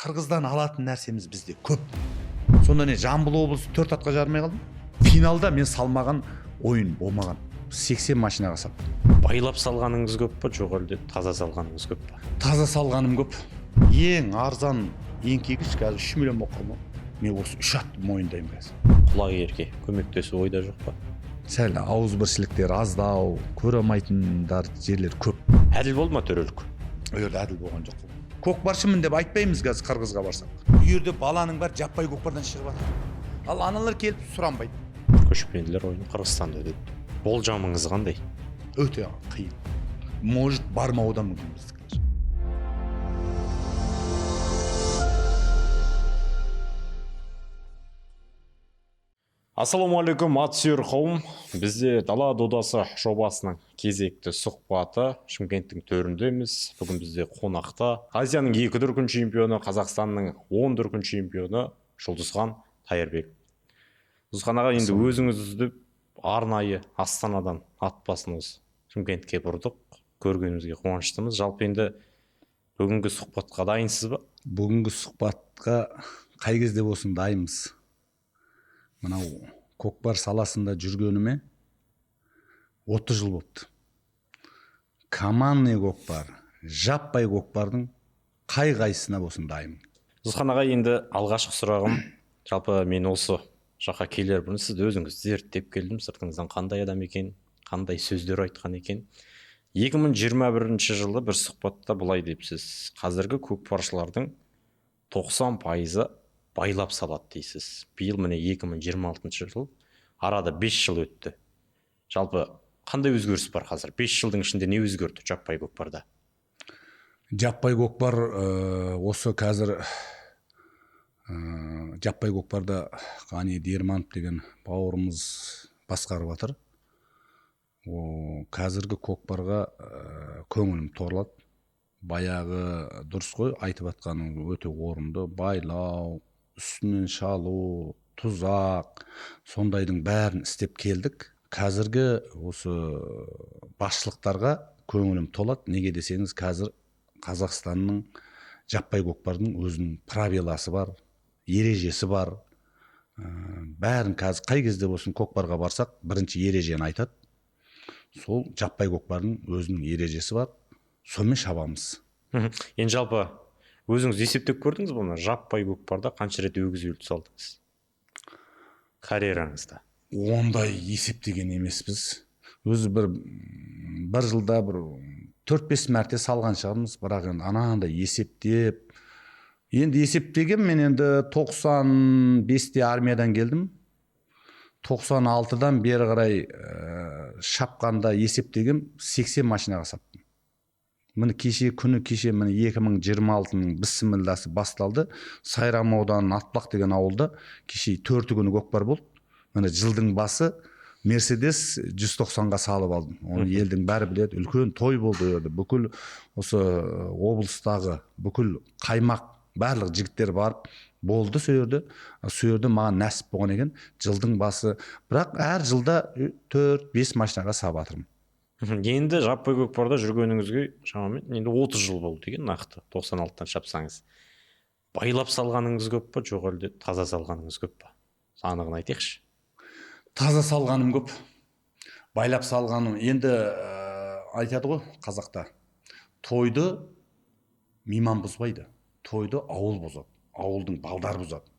Қырғыздан алатын нәрсеміз бізде көп. Сонда не Жамбыл облысы 4 атқа жармай қалды. Финалда мен салмаған ойын болмаған. 80 машинаға саттым. Байлап салғаныңыз көп па, жоқ әлде таза салғаныңыз көп па? Таза салғаным көп. Ең арзан, ең кегіш қазір 3 миллион болып қалды. Мен осы 3 атты мойындаймын қазір. Құлақ ерге көмектесу ойда жоқ па? Сәл ауызбіршіліктер аздау, көре алмайтындар жерлер көп. Әділ болды ма төрелік? Ол жерде әділ болған жоқ. Көкпаршымын деп айтпаймыз қазір Қырғызға барсақ. Бұл жерде баланың бәрі жаппай көкпардан шығып жатыр. Ал аналар келіп сұранбайды. Көшпенділер ойыны Қырғызстанда өтеді. Болжамыңыз қандай? Өте қиын. Может бармауы да мүмкін біздікілер. Ассалаумағалейкум, атсүйер қауым. Бізде Дала додасы жобасының кезекті сұхбаты Шымкенттің төріндеміз. Бүгін бізде қонақта Азияның 2 дүркін чемпионы, Қазақстанның 10 дүркін чемпионы Жұлдызхан Тайырбек. Жұлдызхан аға, енді өзіңізді арнайы Астанадан ат басыңыз Шымкентке бұрдық. Көргенімізге қуаныштымыз. Жалпы енді бүгінгі сұхбатқа дайынсыз ба? Бүгінгі сұхбатқа қай кезде болсын дайынбыз. Мынау көкпар саласында жүргеніме 30 жыл болыпты. Командный көкпар, жаппай көкпардың қай-қайсысына болсын дайынмын. Жұлдызхан аға, енді алғашқы сұрағым, жалпы мен осы жаққа келер бұрын сізді өзіңіз зерттеп келдім. Сыртыңыздан қандай адам екен, қандай сөздер айтқан екен. 2021 жылы бір сұхбатта былай депсіз: қазіргі көкпаршылардың 90% байлап салады дейсіз. Биыл міне 2026 жыл, арада 5 жыл өтті. Жалпы қандай өзгеріс бар қазір? 5 жылдың ішінде не өзгерді жаппай көкпарда? Жаппай көкпар осы қазір жаппай көкпарда Қани Дерманов деген бауырымыз басқарып жатыр. Қазіргі көкпарға көңілім торлады. Баяғы дұрыс қой, айтып жатқаның өте орынды. Байлау, үстінен шалу, тұзақ, сондайдың бәрін істеп келдік. Қазіргі осы басшылықтарға көңілім толады. Неге десеңіз, қазір Қазақстанның жаппай көкпардың өзінің правиласы бар, ережесі бар. Бәрін қазір қай кезде болсын көкпарға барсақ, бірінші ережені айтады. Сол жаппай көкпардың өзінің ережесі бар. Сонымен шабамыз. Енді жалпы өзіңіз есептеп көрдіңіз бұны? Жаппай көкпарда қанша рет өгіз өлді салдыңыз карьераңызда? Ондай есептеген емеспіз. Өзі бір жылда бір 4-5 мәрте салған шығармыз, бірақ енді анандай есептеп. Енді есептеген, мен енді 95-те армиядан келдім. 96-дан бері қарай шапқанда есептеген 80 машинаға саптым. Міне күні кеше 2026-ның бісмілласы басталды. Сайрам ауданының Атбұлақ деген ауылда кеше 4 күні көкпар болды. Міне жылдың басы Мерседес 190-ға салып алдым. Оны елдің бәрі біледі. Үлкен той болды. Бүкіл осы облыстағы бүкіл қаймақ барлық жігіттер барып болды сол жерде маған нәсіп болған екен. Жылдың басы, бірақ әр жылда 4-5 машинаға сап жатырмын. Енді жаппай көкпарда жүргеніңізге шамамен енді 30 жыл болды деген нақты. 96-тан шапсаңыз. Байлап салғаныңыз көп па, жоқ әлде таза салғаныңыз көп па? Анығын айтайықшы. Таза салғаным көп. Байлап салғаным. Енді айтады ғой қазақта. Тойды мейман бұзбайды. Тойды ауыл бұзады. Ауылдың балдар бұзады.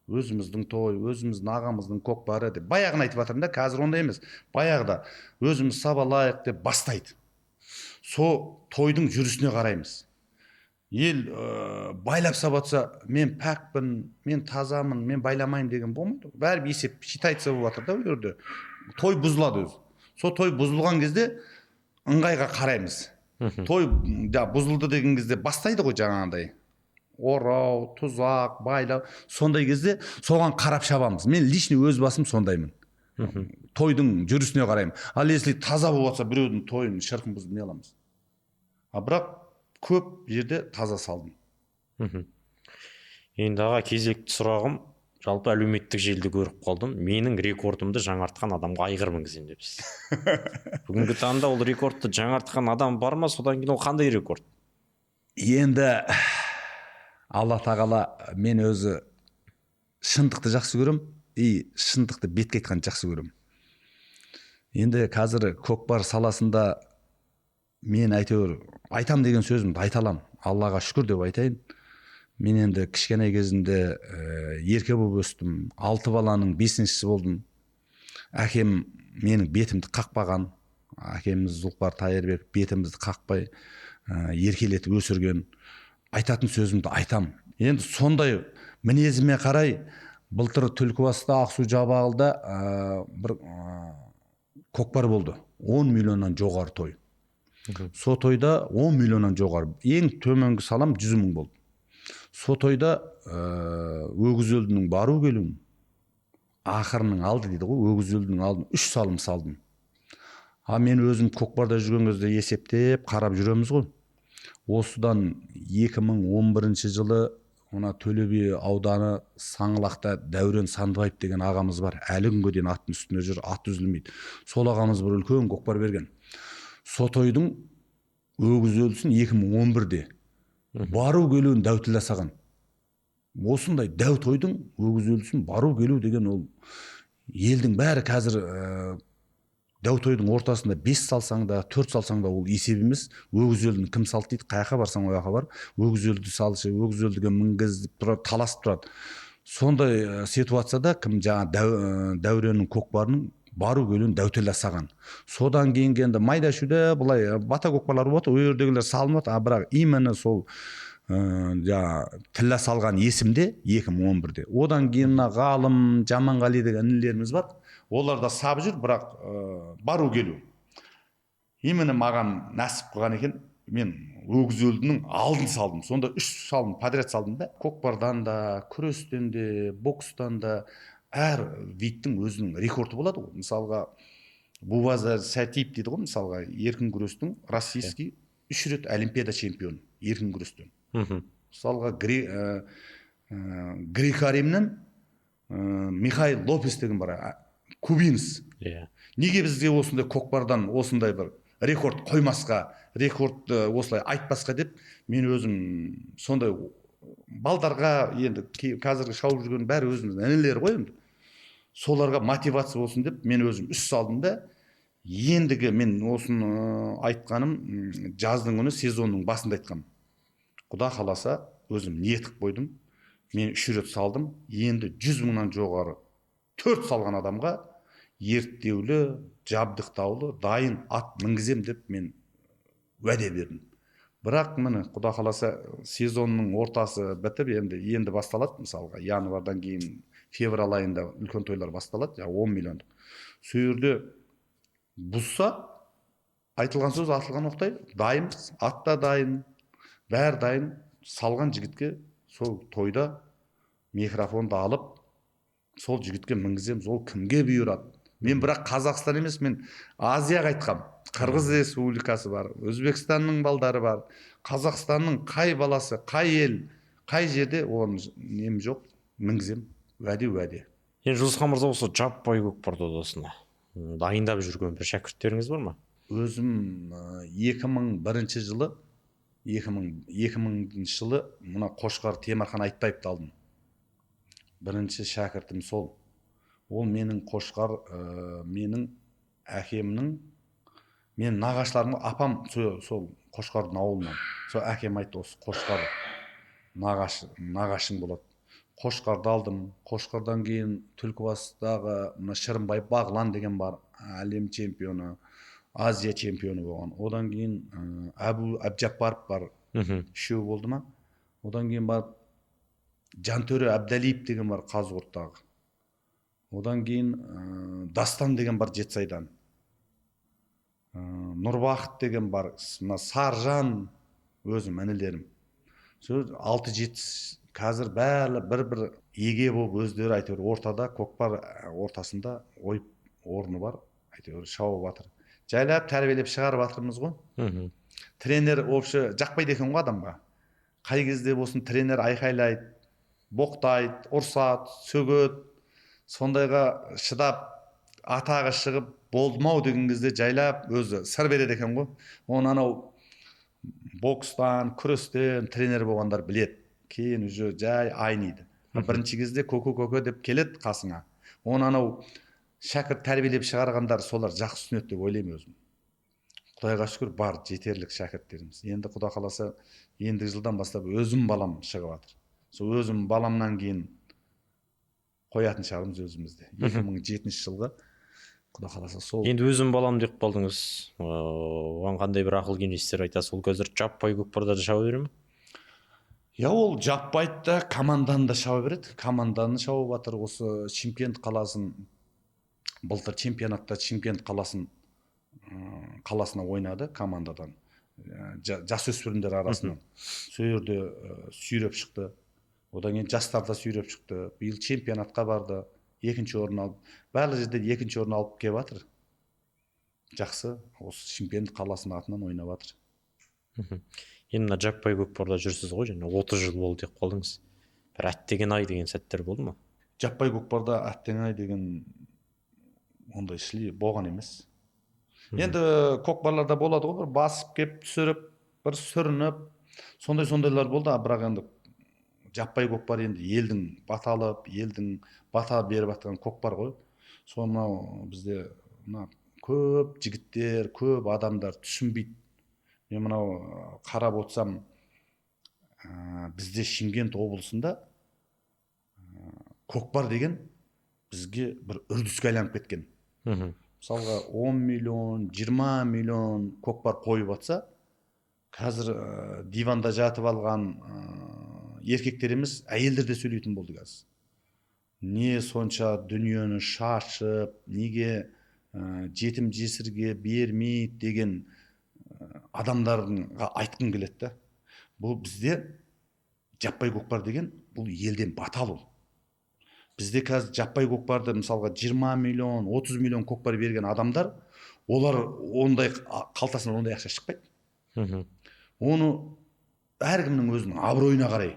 Өзіміздің той, өзіміздің ағамыздың көкпары деп баяғын айтып жатырмын да, қазір ондай емес. Баяғыда өзіміз сабалайық деп бастайды. Сол тойдың жүрісіне қараймыз. Ел байлап сабатса, мен пәкпін, мен тазамын, мен байламайым деген болмайды. Бәрі есеп, считается болып жатыр да өрді. Той бұзылады өзі. Сол той бұзылған кезде ыңғайға қараймыз. Той бұзылды деген кезде бастайды ғой жаңағындай. Орау, тұзақ, байлау, сондай кезде соған қарап шабамыз. Мен личный өз басым сондаймын. Тойдың жүрісіне қараймын. Ал если таза болып жатса, біреудің тойын шырқын бұзып не аламыз? Бірақ көп жерде таза салдым. Енді аға, кезекті сұрағым, жалпы әлеуметтік желіде көріп қалдым. Менің рекордымды жаңартқан адамға айғыр мінгіземін депсіз. Бүгінгі таңда ол рекордты жаңартқан адам бар ма? Содан кейін ол қандай рекорд? Енді алла тағала мен өзі шындықты жақсы көрем и шындықты бетке айтқанды жақсы көрем. Енді қазір көкпар саласында мен әйтеуір айтам деген сөзімді айта аламын. Аллаға шүкір деп айтайын. Мен енді кішкене кезімде ерке болып өстім. 6 баланың 5-шісі болдым. Әкем менің бетімді қақпаған. Әкеміз Зұлпар Тайырбек бетімізді қақпай еркелетіп өсірген. Айтатын сөзімді айтам. Енді сондай мінезіме қарай былтыр Түлкібаста Ақсу-Жабағылыда бір көкпар болды. 10 миллионнан жоғары той. Со тойда 10 миллионнан жоғары. Ең төменгі салам 100 мың болды. Со тойда өгіз өлдінің бару келуін ақырының алды дейді ғой, өгіз өлдінің алдын 3 салым салдым. Мен өзім көкпарда жүрген кезде есептеп қарап жүреміз ғой. Осыдан 2011 жылы мына Төле би ауданы Саңлақта Дәурен Сандыбаев деген ағамыз бар. Әлі күнге дейін аттың үстінде жүр, ат үзілмейді. Сол ағамыз бір үлкен көкпар берген. Со тойдың өгіз өлсін 2011-де бару келуін дәутілі саған. Осындай дәу тойдың өгіз өлсін бару келу деген ол елдің бәрі қазір дәу тойдың ортасында 5 салсаң да 4 салсаң да ол есеп емес. Өгіз өлдіні кім салды дейді, қаяққа барсаң о жаққа бар. Өгіз өлді салшы, өгіз өлдіге мінгізіп тұрады, таласып тұрады. Сондай ситуацияда кім жаңа Дәуреннің көкпарының бару келуін дәутелі саған. Содан кейінгі енді майда шүйде былай бата көкпарлар болады, ол жердегілер салынады, бірақ именно сол тілі салған есімде 2011-де. Одан кейін Ғалым, Жаманғали деген інілеріміз бар. Олар да сап жүр, бірақ бару келу. Именно маған нәсіп қылған екен, мен өгіз өлдінің алдын салдым. Сонда 3 салым подряд салдым да. Көкпардан да, күрестен де, бокстан да әр видтің өзінің рекорды болады ғой. Мысалға Бубазар Сәтиев дейді ғой, мысалға еркін күрестің российский 3 рет олимпиада чемпионы еркін күрестен. Мысалға Грекаримнен Михаил Лопес деген бар, кубинец. Неге бізге осындай көкпардан осындай бір рекорд қоймасқа, рекорд осылай айтпасқа деп мен өзім сондай балдарға, енді қазіргі шауып жүрген бәрі өзіміздің інілер ғой енді. Соларға мотивация болсын деп мен өзім 3 салдым да, ендігі мен осыны айтқаным жаздың күні сезонның басында айтқам. Құда қаласа өзім ниет қылып қойдым. Мен 3 рет салдым. Енді 100 мыңнан жоғары 4 салған адамға ерттеулі, жабдықтаулы, дайын ат мінгізем деп мен уәде бердім. Бірақ міне құда қаласа сезонның ортасы бітіп енді басталады. Мысалға январдан кейін февраль айында үлкен тойлар басталады, 10 миллиондық. Сол жерде бұзса айтылған сөз атылған оқтай, дайынбыз, ат та дайын, бәрі дайын. Салған жігітке сол тойда микрофонды алып сол жігітке мінгізем, сол кімге бұйырады. Мен бірақ Қазақстан емес, мен Азияға айтқам. Қырғыз республикасы бар, Өзбекстанның балдары бар, Қазақстанның қай баласы, қай ел, қай жерде оның нем жоқ, мінгізем, уәде. Енді Жұлдызхан мырза, осы жаппай көкпар додасына дайындап жүрген бір шәкірттеріңіз бар ма? Өзім 2001 жылы 2000 жылы мына Қошқар Темірхан Айтбаевты алдым. Бірінші шәкіртім сол. Ол менің Қошқар, менің әкемнің, мен нағашыларым, апам сол Қошқардың ауылынан. Сол әкем айтты, осы Қошқар нағашың болады. Қошқарды алдым. Қошқардан кейін Түлкібастағы Шырынбай Бағлан деген бар, әлем чемпионы, Азия чемпионы болған. Одан кейін Әбжаппаров бар, 3 болды ма? Одан кейін бар Жантөре Әбдәлиев деген бар, Қазығұрттағы. Одан кейін Дастан деген бар, Жетісайдан. Нұрбақыт деген бар, Саржан, өзім інілерім. 6-7 қазір бәрі бір еге болып өздері әйтеуір ортада, көкпар ортасында ойып орны бар, әйтеуір шауып жатыр. Жайлап тәрбиелеп шығарып жатырмыз ғой. Тренер вообще жақпайды екен ғой адамға. Қай кезде болсын тренер айқайлайды, боқтайды, ұрсады, сөгеді. Сондайға шыдап, атағы шығып, болдымау деген кезде жайлап өзі сыр береді екен ғой. Оны анау бокстан, күрестен тренер болғандар біледі. кейін уже жай айниды. Бірінші кезде көкө деп келеді қасыңа. Оны анау шәкірт тәрбиелеп шығарғандар солар жақсы түсінеді деп ойлаймын өзім. Құдайға шүкір бар жетерлік шәкірттеріміз. Енді Құда қаласа ендігі жылдан бастап өзім балам шығып жатыр. Сол өзім баламнан кейін қоятын шығармыз өзімізді. 2007 жылғы Құда қаласа сол. Енді өзім балам деп қалдыңыз. Оған қандай бір ақыл кеңестер айтасыз? Ол қазір жаппай көкпарда да шаба бере ме? Я ол жаппайды да, команданы да шаба береді. Команданы шауып жатыр. Осы Шымкент қаласын, былтыр чемпионатта Шымкент қаласына ойнады командадан. Жасөспірімдер арасынан. Сол жерде сүйреп шықты. Одан кейін жастарда сүйреп шықты. Биыл чемпионатқа барды. Екінші орын алып. Барлық жерде екінші орын алып келіп жатыр. Жақсы. Осы Шымкент қаласының атынан ойнап жатыр. Енді мына жаппай көкпарда жүрсіз ғой, және 30 жыл болды деп қалдыңыз. Бір әттеген ай деген сәттер болды ма? Жаппай көкпарда әттеген ай деген ондай болған емес. Енді көкпарларда болады ғой, бір басып кеп түсіріп, бір сүрініп, сондайлар болды, бірақ енді жаппай көкпар енді елдің баталып, елдің бата беріп жатқан көкпар ғой. Соны бізде көп жігіттер, көп адамдар түсінбейді. Мен мынау қарап отырсам, бізде Шымкент облысында көкпар деген бізге бір үрдіске айналып кеткен. Мысалға 10 миллион, 20 миллион көкпар қойып жатса, қазір диванда жатып алған еркектер емес, әйелдер де сөйлейтін болды қазір. Не сонша дүниені шашып, неге жетім жесірге бермейді деген адамдарға айтқым келеді. Бұл бізде жаппай көкпар деген бұл елден батал ол. Бізде қазір жаппай көкпарды мысалға 20 миллион, 30 миллион көкпар берген адамдар, олар ондай қалтасынан ондай ақша шықпайды. Оны әркімнің өзінің абыройына қарай.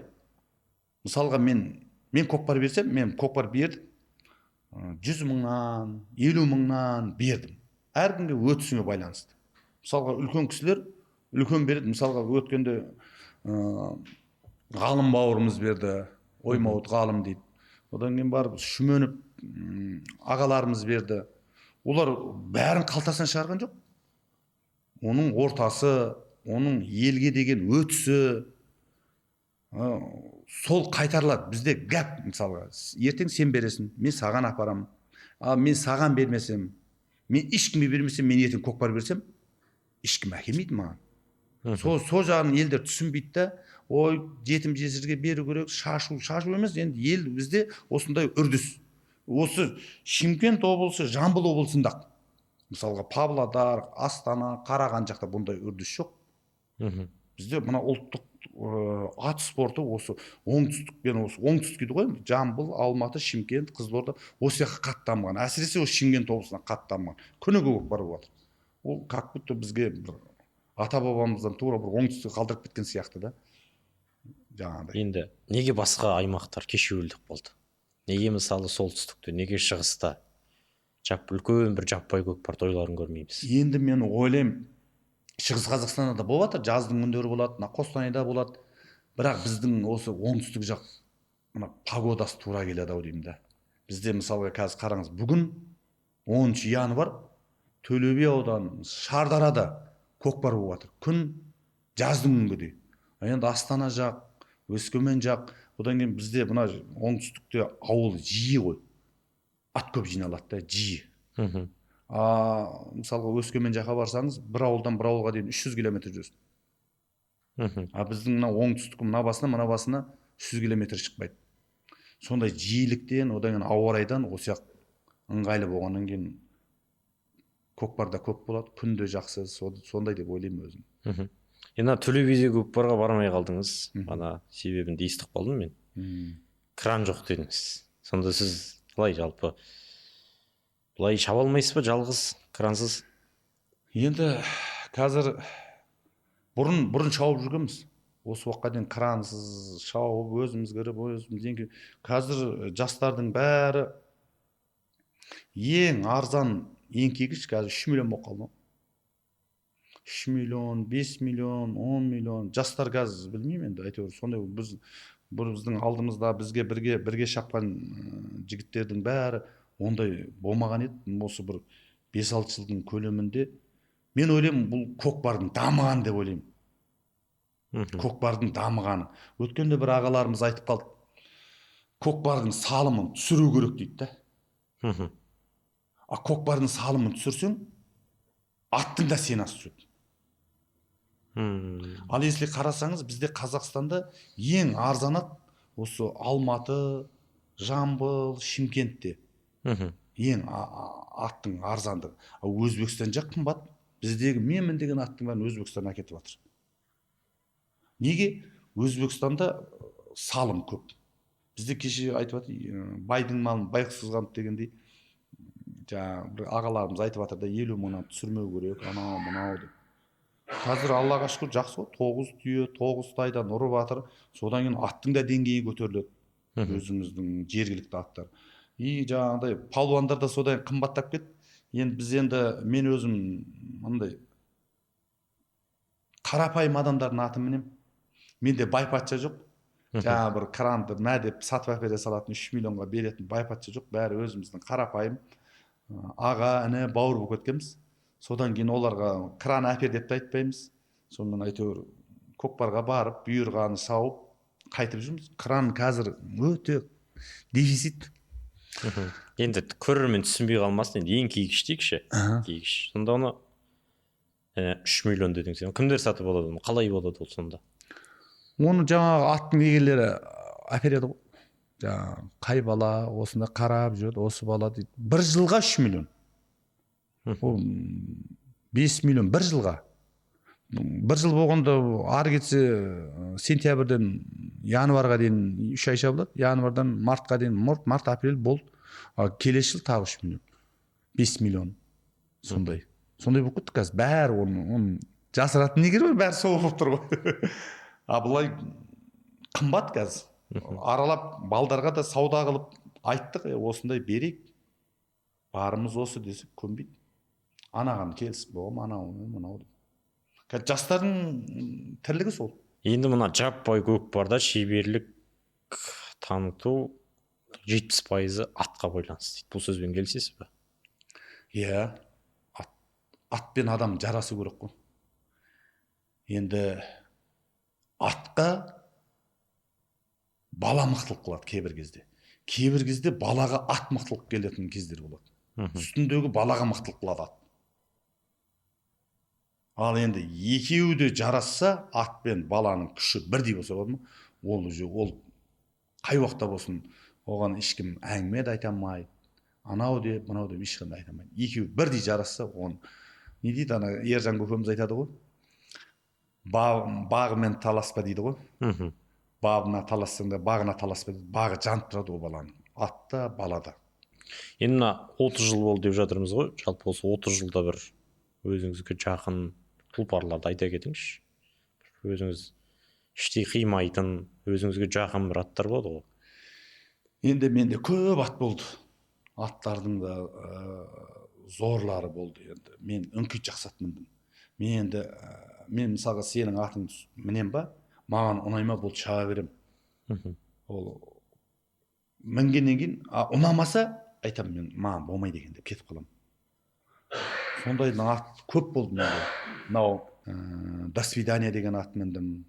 Мысалға мен көкпар берсем, мен көкпар бердім. 100 мыңнан, 50 мыңнан бердім. Әркімге өтісіне байланысты. Мысалға үлкен кісілер үлкен береді. Мысалға өткенде ғалым бауырымыз берді. Оймауыт ғалым дейді. Одан кейін барып Шүменіп ағаларымыз берді. Олар бәрін қалтасынан шығарған жоқ. Оның ортасы, оның елге деген өтісі сол қайтарылады. Бізде гәп, мысалға, ертең сен бересің, мен саған апарам. Мен саған бермесем, мен ешкімге бермесем, мен ертең көкпар берсем, ешкім әкелмейді маған. Сол жағын елдер түсінбейді да, ой, жетім жесірге беру керек, шашу емес, енді ел бізде осындай үрдіс. Осы Шымкент облысы, Жамбыл облысында, мысалға Павлодар, Астана, Қараған жақта бұндай үрдіс жоқ. Бізде мына ұлттық ат спорты осы оңтүстікті ғой, Жамбыл, Алматы, Шымкент, Қызылорда, осы жаққа қатты дамыған. Әсіресе осы Шымкент облысына қатты дамыған. Күні көкпар болып жатыр. Ол как будто бізге ата бабамыздан тура бір оңтүстікке қалдырып кеткен сияқты да. Жаңағыдай. Енді неге басқа аймақтар кешеуілдік болды? Неге мысалы солтүстікте, неге шығыста үлкен бір жаппай көкпар тойларын көрмейміз? Енді мен ойлаймын, Шығыс Қазақстанда да болады, жаздың күндері болады, Қостанайда болады. Бірақ біздің осы оңтүстік жақ погодасы тура келеді ау деймін да. Бізде мысалға қазір қараңыз, бүгін 10 январь Төле би ауданы Шардарада көкпар болып жатыр. Күн жаздың күнгідей. Енді Астана жақ, Өскемен жақ, одан кейін бізде мына оңтүстікте ауыл жиі ғой. Ат көп жиналады да, жиі. Мысалға Өскемен жаққа барсаңыз, бір ауылдан бір ауылға дейін 300 километр жүрсің. Біздің мына оңтүстік мына басына 300 километр шықпайды. Сондай жиіліктен, одан кейін ауа райдан осы ыңғайлы болғаннан кейін көкпарда көп болады, күнде жақсы, сондай деп ойлаймын өзім. Енді Төле биде көкпарға бармай қалдыңыз. Ана себебін де естіп қалдым мен. Кран жоқ дедіңіз. Сонда сіз қалай жалпы бұлай шаба алмайсыз ба, жалғыз крансыз? Енді қазір бұрын шауып жүргенбіз. Осы уақытқа дейін крансыз шауып, өзіміз кіріп, өзіміз. Қазір жастардың бәрі ең арзан, ең кегіш қазір 3 миллион болып қалды. 3 миллион, 5 миллион, 10 миллион. Жастар қазір білмеймін енді, әйтеуір сондай. Біз Бұл біздің алдымызда бізге бірге шапқан жігіттердің бәрі ондай болмаған еді. Осы бір 5-6 жылдың көлемінде мен ойлаймын, бұл көкпардың дамыған деп ойлаймын. Көкпардың дамығаны. Өткенде бір ағаларымыз айтып қалды, көкпардың салымын түсіру керек дейді да. А көкпардың салымын түсірсең, аттың да сенасы түседі. Ал если қарасаңыз, бізде Қазақстанда ең арзан ат осы Алматы, Жамбыл, Шымкентте. Ең аттың арзандығы. Өзбекстан жақ қымбат. Біздегі менмін деген аттың бәрін Өзбекстан әкетіп жатыр. Неге? Өзбекстанда салым көп. Бізде кеше айтып жатыр, байдың малын бай сызғанып дегендей, бір ағаларымыз айтып жатыр да, 50 мыңнан түсірмеу керек, анау мынау деп. Қазір Аллаға шүкір жақсы ғой, 9 түйе, 9 тайдан ұрып жатыр. Содан кейін аттың да деңгейі көтеріледі. Өзіміздің жергілікті аттар. Жаңағыдай палуандар да содан қымбаттап кетті. Енді біз мен өзім мындай қарапайым адамдардың атын мінем. Менде байпатша жоқ. Жаңа бір кранды мә деп сатып әпере салатын 3 миллионға беретін байпатша жоқ. Бәрі өзіміздің қарапайым аға, іні, бауыр болып кеткенбіз. Содан кейін оларға кран әпер деп те айтпаймыз. Сонымен әйтеуір көкпарға барып, бұйырғаны сауып, қайтып жүрміз. Кран қазір өте дефицит. Енді көрермен түсінбей қалмасын, енді ең киікіш дейікші. Киікіш. Сонда оны 3 миллион дедің сен. Кімдер сатып алады? Қалай болады ол сонда? Оны жаңағы аттың егелері әпереді ғой. Жаңағы қай бала осында қарап жүреді, осы бала дейді. Бір жылға 3 миллион. Ол 5 миллион бір жылға. Бір жыл болғанда ары кетсе сентябрьден январға дейін 3 ай шабылады. Январдан мартқа дейін, март, апрель болды. Келесі жыл тағы 3 миллион. 5 миллион. Сондай болып кетті қазір. Бәрі оны жасыратын не керек бар? Бәрі сол болып тұр ғой. Бұлай қымбат қазір. Аралап балдарға да сауда қылып айттық, осындай берейік. Барымыз осы десек көнбейді. Анаған келісіп болғам, анау. Жастардың тірлігі сол. Енді мына жаппай көкпарда шеберлік таныту 70% атқа байланысты дейді. Бұл сөзбен келісесіз бе? Иә, ат пен адам жарасы керек қой. Енді атқа бала мықтылық қылады кейбір кезде. Кейбір кезде балаға ат мықтылық келетін кездер болады. Үстіндегі балаға мықтылық қылады ат. Ал енді екеуі де жарасса, ат пен баланың күші бірдей болса болады ма? Ол қай уақытта болсын, оған ешкім әңгіме де айта алмайды. Анау деп, мынау деп ешқандай айта алмайды. Екеуі бірдей жарасса, оны не дейді, ана Ержан көкеміз айтады ғой. Бағымен таласпа дейді ғой. Бабына талассаң да бағына таласпа дейді. Бағы жанып тұрады ол баланың. Атта, балада. Енді мына 30 жыл болды деп жатырмыз ғой. Жалпы осы 30 жылда бір өзіңізге жақын тұлпарларды айта кетіңізші. Өзіңіз іштей қимайтын, өзіңізге жақын бір аттар болды ғой. Енді менде көп ат болды. Аттардың да зорлары болды. Енді мен үңкит жақсы ат міндім. Мен мысалға сенің атың мінем ба, маған ұнайма, бұл шаға берем. Ол мінгеннен кейін ұнамаса айтамын, мен маған болмайды екен деп кетіп қаламын. Сондай ат көп болды менде. Мынау до свидания деген ат міндім.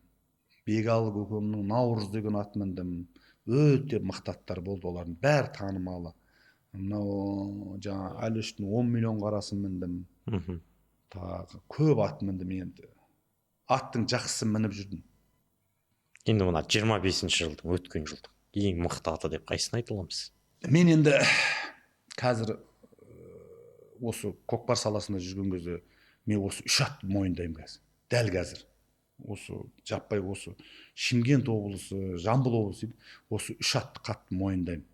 Бегалы көкемнің Наурыз деген ат міндім. Өте мықты аттар болды, олардың бәрі танымалы. Мынау жаңа Әлештің 10 миллион қарасын міндім. Тағы көп ат міндім енді. Аттың жақсысын мініп жүрдім. Енді мына 25-ші жылдың, өткен жылдың ең мықты аты деп қайсысын айта аламыз? Мен енді қазір осы көкпар саласында жүрген кезде мен осы 3 атты мойындаймын қазір. Дәл қазір. Осы жаппай осы Шымкент облысы, Жамбыл облысы, осы 3 атты қатты мойындаймын.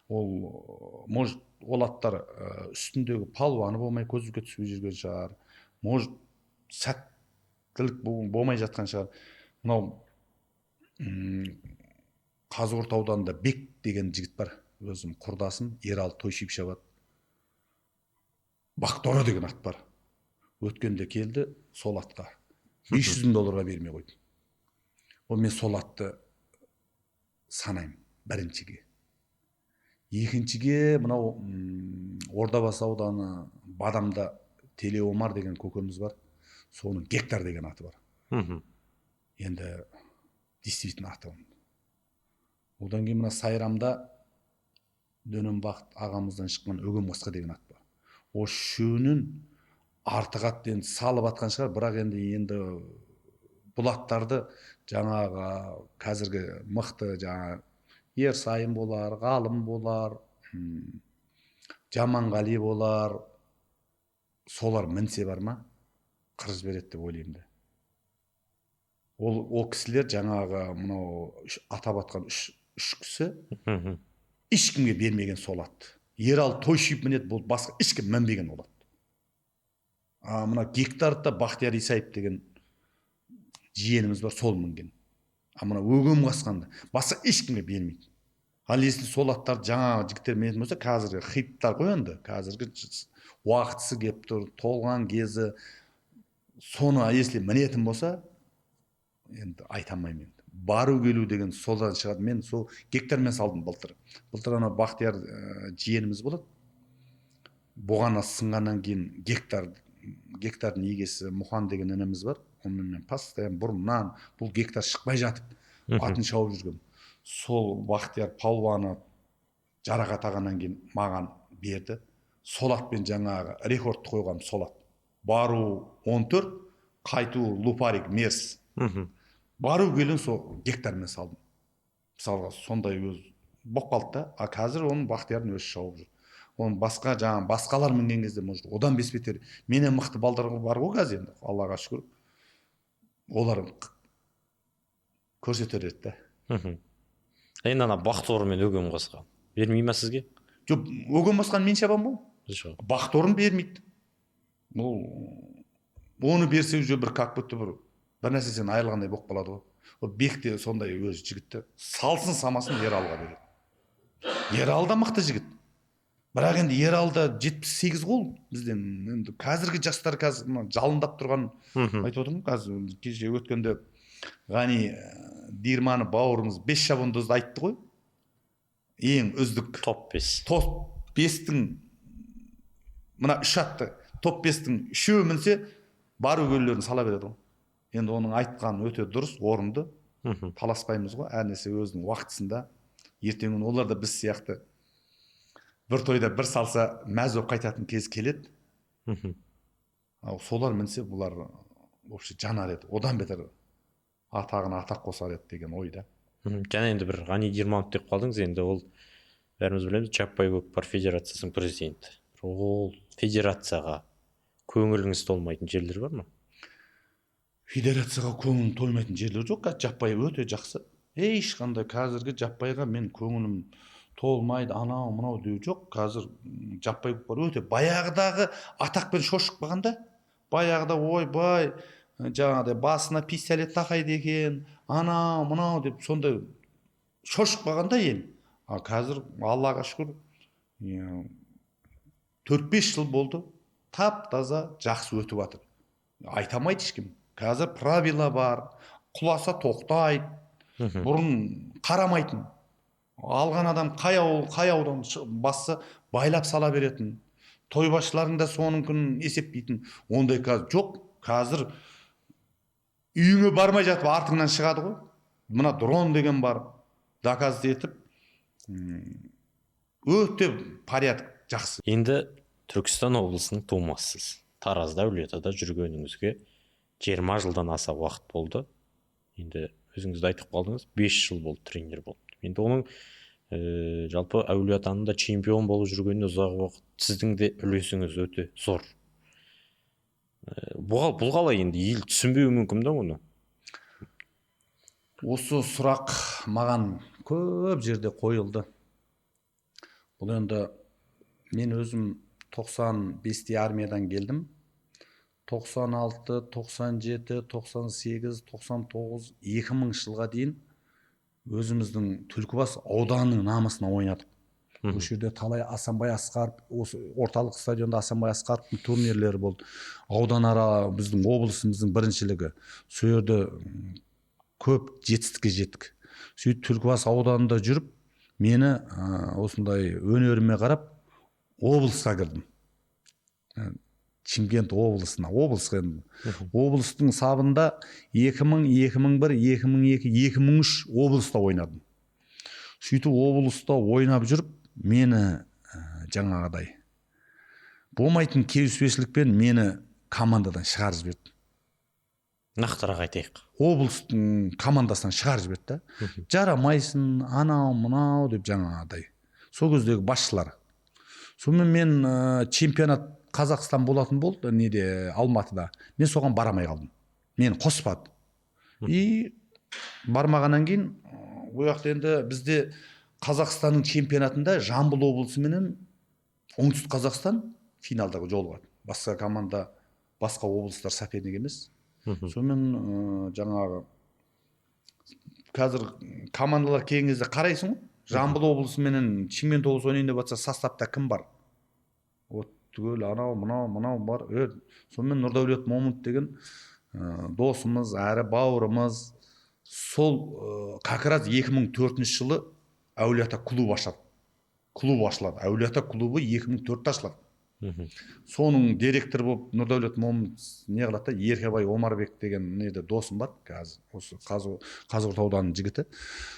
Ол аттар үстіндегі палуаны болмай көзге түспей жүрген шығар. Может, сәттілік болмай жатқан шығар. Мынау Қазығұрт ауданында Бек деген жігіт бар. Өзім құрдасым, Ералы Тойшип шабады. Бақтора деген ат бар. Өткенде келді сол атқа $500,000 бермей қойды. Ол мен сол атты санаймын біріншіге. Екіншіге мынау Ордабасы ауданы Бадамда Телеомар деген көкеміз бар. Соның гектар деген аты бар. Енді действительно аты. Одан кейін мына Сайрамда Дөненбақыт ағамыздан шыққан Өгемқасқа деген ат бар. О үшеуінің артық ат енді салып атқан шығар, бірақ енді бұл аттарды жаңағы қазіргі мықты жаңа Ерсайын болар, Ғалым болар, Жаманғали болар, солар мінсе бар ма, қырыз береді деп ойлаймын. Ол кісілер жаңағы мынау атап атқан үш кісі ешкімге бермеген сол атты. Ералы Тойшиев мінеді, бұл басқа ешкім мінбеген ол атты. Мына гектарда Бақтияр Исаев деген жиеніміз бар, сол мінген. Мына Өгемқасқанды басқа ешкімге бермейді. Ал если сол аттарды жаңағы жігіттер мінетін болса, қазіргі хиттар ғой енді, қазіргі уақытысы кеп тұр, толған кезі, соны если мінетін болса, енді айта алмаймын. Бару келу деген солдан шығады. Мен сол гектармен салдым былтыр. Былтыр ана Бақтияр жиеніміз болады. Бұғана сынғаннан кейін гектардың егесі Мұхан деген ініміз бар. Онымен мен постоянно бұрыннан бұл гектар шықпай жатып атын шауып жүргем. Сол Бақтияр палуаны жарақат алғаннан кейін маған берді. Сол атпен жаңағы рекордты қойғам сол ат. Бару 14, қайту Лупарик Мерс. Бару келін сол гектармен салдым. Мысалға сондай өз болып қалды да. Қазір оның Бақтиярдың өзі шауып жүр. Оның басқа жаңағы басқалар мінген кезде может одан бес бетер менен мықты балдар бар ғой қазір енді, Аллаға шүкір. Олар көрсетер еді да. Енді ана Бақтор мен Өгемқасқа бермей ма сізге? Жоқ, Өгемқасқаны мен шабам ғой. Бақторын бермейді. Оны берсе уже бір как будто бір нәрсесінен айырылғандай болып қалады ғой. Ол Бекте сондай өз жігітті салсын самасын Ералыға береді. Ералы да мықты жігіт. Бірақ енді Ералыда 78 қол бізден. Енді қазіргі жастар қазір жалындап тұрған айтып отырмын. Қазір кеше өткенде Ғани Дирманы бауырымыз 5 шабандозды айтты ғой. Ең үздік топ 5. Топ 5-тің мына 3 атты топ 5-тің 3-і мінсе бару келулерін сала береді ғой. Енді оның айтқаны өте дұрыс, орынды. Таласпаймыз ғой. Әр нәрсе өзінің уақытысында. Ертең олар да біз сияқты бір тойда бір салса мәз болып қайтатын кез келеді. Солар мінсе бұлар вообще жанар еді. Одан бетер атағына атақ қосар еді деген ойда. Және енді бір Ғани Дирманов деп қалдыңыз, енді ол бәріміз білеміз Жаппай көкпар федерациясының президенті. Ол федерацияға көңіліңіз толмайтын жерлер бар ма? Федерацияға көңілім толмайтын жерлер жоқ. Жаппай өте жақсы. Ешқандай қазіргі Жаппайға мен көңілім толмайды, анау мынау деу жоқ. Қазір Жаппай көкпар өте баяғыдағы атақпен шошып қалғанда, баяғыда ойбай жаңағыдай басына пистолет тақайды екен, анау мынау деп сондай шошып қалғанда ел. Қазір Аллаға шүкір 4-5 жыл болды, тап таза жақсы өтіп жатыр. Айтамайды ешкім. Қазір правила бар, құласа тоқтайды, бұрын қарамайтын. Алған адам қай аудан басса байлап сала беретін. Тойбашылардың да соның күнін есептейтін. Ондай қазір жоқ. Қазір үйіңе бармай жатып артыңнан шығады ғой. Мына дрон деген бар. Доказать етіп, өте порядок жақсы. Енді Түркістан облысының тумасысыз. Таразда, Әулиеатада жүргеніңізге 20 жылдан аса уақыт болды. Енді өзіңізді айтып қалдыңыз, 5 жыл болды тренер болып. Енді оның жалпы Әулиеатаның да чемпион болып жүргеніне ұзақ уақыт сіздің де үлесіңіз өте зор. Бұл қалай енді ел түсінбеуі мүмкін да оны? Осы сұрақ маған көп жерде қойылды. Бұл енді мен өзім 95-те армиядан келдім. 96, 97, 98, 99, 2000 жылға дейін өзіміздің Түлкібас ауданының намысына ойнадық. Бұл жерде талай Асанбай Асқаров, осы орталық стадионда Асанбай Асқаровтың турнирлері болды. Ауданара біздің облысымыздың біріншілігі. Сол жерде көп жетістікке жеттік. сөйтіп Түлкібас ауданында жүріп мені осындай өнеріме қарап облысқа кірдім. Шымкент облысына, облысқа енді. Облыстың сабында 2000, 2001, 2002, 2003 облыста ойнадым. Сөйтіп облыста ойнап жүріп, мені жаңағыдай болмайтын келіспеушілікпен мені командадан шығарып жіберді. Нақтырақ айтайық. Облыстың командасынан шығарып жіберді. Жарамайсың, анау, мынау деп жаңағыдай. Сол кездегі басшылар. Сонымен мен чемпионат Қазақстан болатын болды, неде Алматыда. Мен соған барамай қалдым. Мені қоспады. И бармағаннан кейін ояқта енді бізде Қазақстанның чемпионатында Жамбыл облысы менен Оңтүстік Қазақстан финалдағы жолығады. Басқа команда, басқа облыстар соперник емес. Сонымен жаңағы қазір командалар келген кезде қарайсың ғой. Жамбыл облысы менен Шымкент облысы ойнайын деп жатса составта кім бар? Вот түгел анау мынау бар. Сонымен Нұрдәулет Момын деген досымыз, әрі бауырымыз, сол как раз 2004 жылы Әулиеата клуб ашылады. Әулиеата клубы 2004-те ашылады. Соның директор болып Нұрдәулет Момын не қылады да, Еркебай Омарбек деген неде досым бар, қазір осы Қазығұрт ауданының жігіті.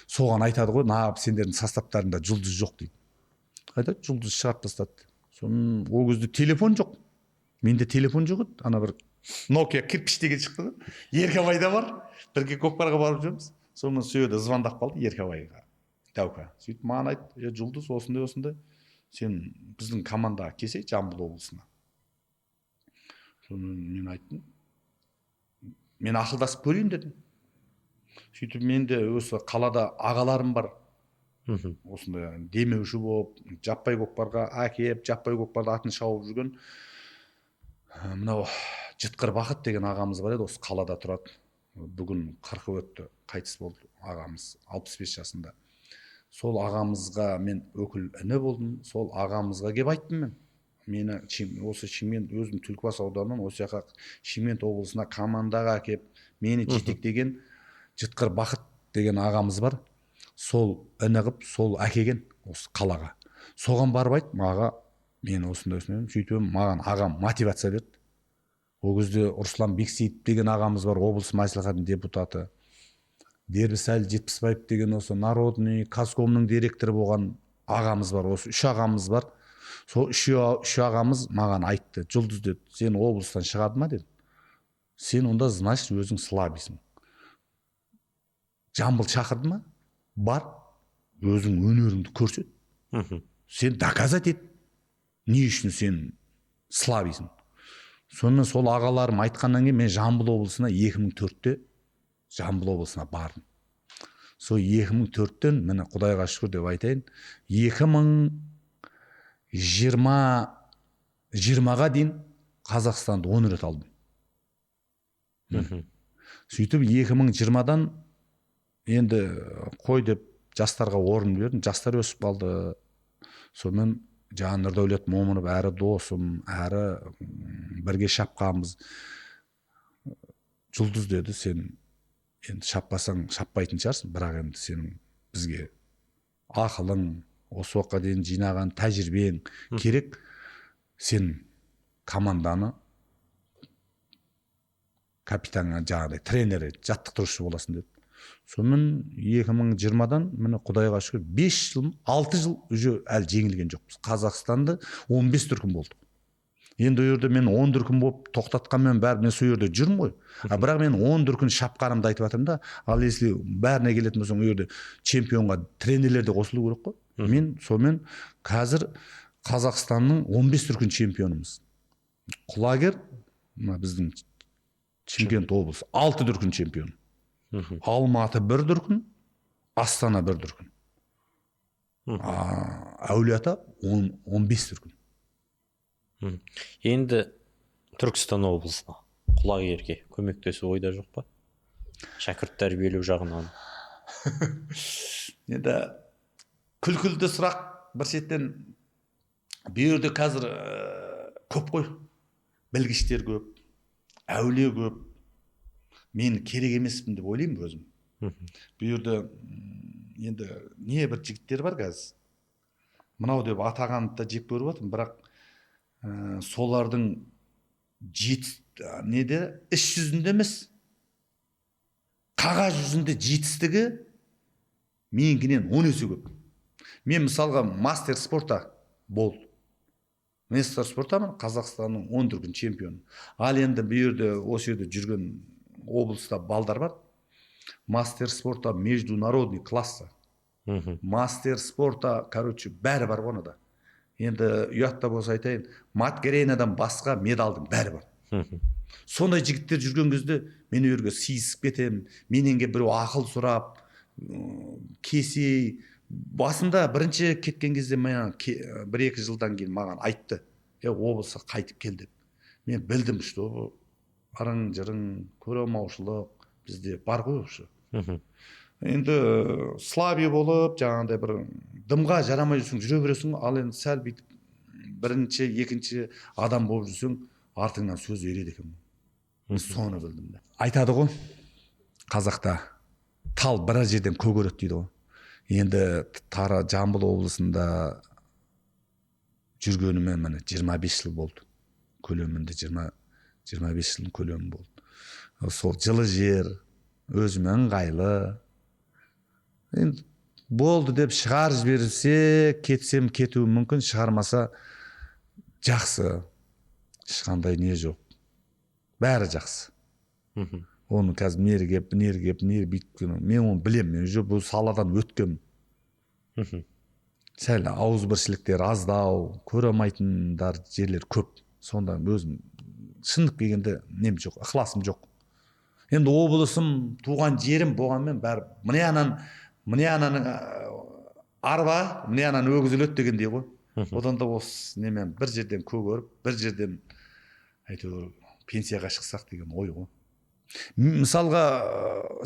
Соған айтады ғой, нағып сендердің составтарында жұлдыз жоқ дейді. Айтады, жұлдыз шығарып тастады. Соның ол кезде телефон жоқ. Менде телефон жоқ еді. Ана бір Nokia кірпіш деген шықты. Еркебайда бар. Бірге Көкпарға барып жүрміз. Сонымен сөйді звондап қалды Еркебайға. Дәука. Сөйтіп маған айтты, жұлдыз осындай. Сен біздің командаға келсей Жамбыл облысына. Сонымен мен айттым. Мен ақылдасып көрейін дедім. Сөйтіп менде осы қалада ағаларым бар. Осындай демеуші болып, жаппай көкпарға әкеп, жаппай көкпарда атын шауып жүрген мынау Жытқыр Бақыт деген ағамыз бар еді, осы қалада тұрады. Бүгін 40 өтті, қайтыс болды ағамыз, 65 жасында. Сол ағамызға мен өкіл іні болдым. Сол ағамызға кеп айттым мен. Мені осы Шымкент, өзім Түлкібас ауданынан осы жаққа Шымкент облысына командаға әкеп, мені жетектеген Жытқыр Бақыт деген ағамыз бар. Сол іні қып, сол әкеген осы қалаға. Соған барып айттым, аға, мен осындай сөйтіп маған ағам мотивация берді. Ол кезде Руслан Бексейітов деген ағамыз бар, облыс мәслихатының депутаты. Дербісәлі Жетпісбаев деген осы Народный Казкомның директоры болған ағамыз бар. Осы үш ағамыз бар. Сол үш ағамыз маған айтты, жұлдыз деді, сен облыстан шығады ма деді. Сен онда значит өзің слабыйсың. Жамбыл шақырды ма? Бар, өзің өнеріңді көрсет. Сен доказать ет. Не үшін сен слабыйсың? Сонымен сол ағаларым айтқаннан кейін мен Жамбыл облысына 2004-те Жамбыл облысына бардым. Сол 2004-тен міне Құдайға шүкір деп айтайын, 2020-ға дейін Қазақстанды 10 рет алдым. Сөйтіп 2020-дан енді қой деп жастарға орын бердім. Жастар өсіп қалды. Сонымен жаңа Нұрдәулет Момынов әрі досым, әрі бірге шапқанбыз. Жұлдыз деді, сен енді шаппасаң шаппайтын шығарсың, бірақ енді сенің бізге ақылың, осы уақытқа дейін жинаған тәжірибең керек. Сен команданы капитанға жаңағыдай тренері, жаттықтырушы боласың деді. Сонымен 2020-дан міне Құдайға шүкір 5 жыл, 6 жыл уже әлі жеңілген жоқпыз. Қазақстанды 15 дүркін болдық. Енді ол жерде мен 10 дүркін болып тоқтатқанмен бәрі мен сол жерде жүрмін ғой. Бірақ мен 10 дүркін шапқанымды айтып жатырмын да, ал если бәріне келетін болсаң, ол жерде чемпионға тренерлер де қосылу керек қой. Мен сонымен қазір Қазақстанның 15 дүркін чемпионымыз. Құлагер, біздің Шымкент облысы 6 дүркін чемпион. Алматы 1 дүркін, Астана 1 дүркін. Әулиеата 15 дүркін. Енді Түркістан облысына құлагерге көмектесу ойда жоқ па? Шәкірт тәрбиелеу жағынан. Енді күлкілді сұрақ бір шеттен бұл жерде қазір көп қой. Білгіштер көп, әулие көп. Мен керек емеспін деп ойлаймын өзім. Бұл жерде енді не бір жігіттер бар қазір мынау деп атағанды да жек көріп жатырмын, бірақ солардың неде іс жүзінде емес, қағаз жүзінде жетістігі менікінен 10 есе көп. Мен мысалға мастер спорта болды. Мастер спортамын, Қазақстанның 10 дүркін чемпионы. Ал енді бұл жерде осы жерде жүрген облыста балдар бар. Мастер спорта международный класса. Мастер спорта, короче, бәрі бар оны да. Енді ұятта болса айтайын, Маткеренадан басқа медалдың бәрі бар. Сондай жігіттер жүрген кезде мен өрге сиысып кетем, мененге біреу ақыл сұрап, кесей. Басында бірінші кеткен кезде мен 1-2 жылдан кейін маған айтты, облысқа қайтып кел деп. Мен білдім, что арың жырың, көремаушылық бізде бар ғой уже. Енді слабий болып, жаңағыдай бір дымға жарамай жүрсің, жүре бересің, ал енді сәл бүйтіп бірінші, екінші адам болып жүрсің, артыңнан сөз ереді екен. Соны білдім де. Айтады ғой, қазақта тал бір жерден көгереді дейді ғой. Енді Тара Жамбыл облысында жүргеніме міне 25 жыл болды. Көлемінде 25 жылдың көлемі болды. Сол жылы жер, өзіме ыңғайлы. Енді болды деп шығарып жіберсе, кетсем кетуім мүмкін, шығармаса жақсы. Ешқандай не жоқ. Бәрі жақсы. Оны қазір нері бүйткені, мен оны білем, мен уже бұл саладан өткем. Сәл ауызбіршіліктер аздау, көремайтындар жерлер көп. Сонда өзім шындық келгенде нем жоқ, ықыласым жоқ. Енді облысым, туған жерім болғанмен бәрі міне ананың арба, міне ананың өгіз өледі дегендей ғой. Одан да осы немен бір жерден көгеріп, бір жерден әйтеуір пенсияға шықсақ деген ой ғой. Мысалға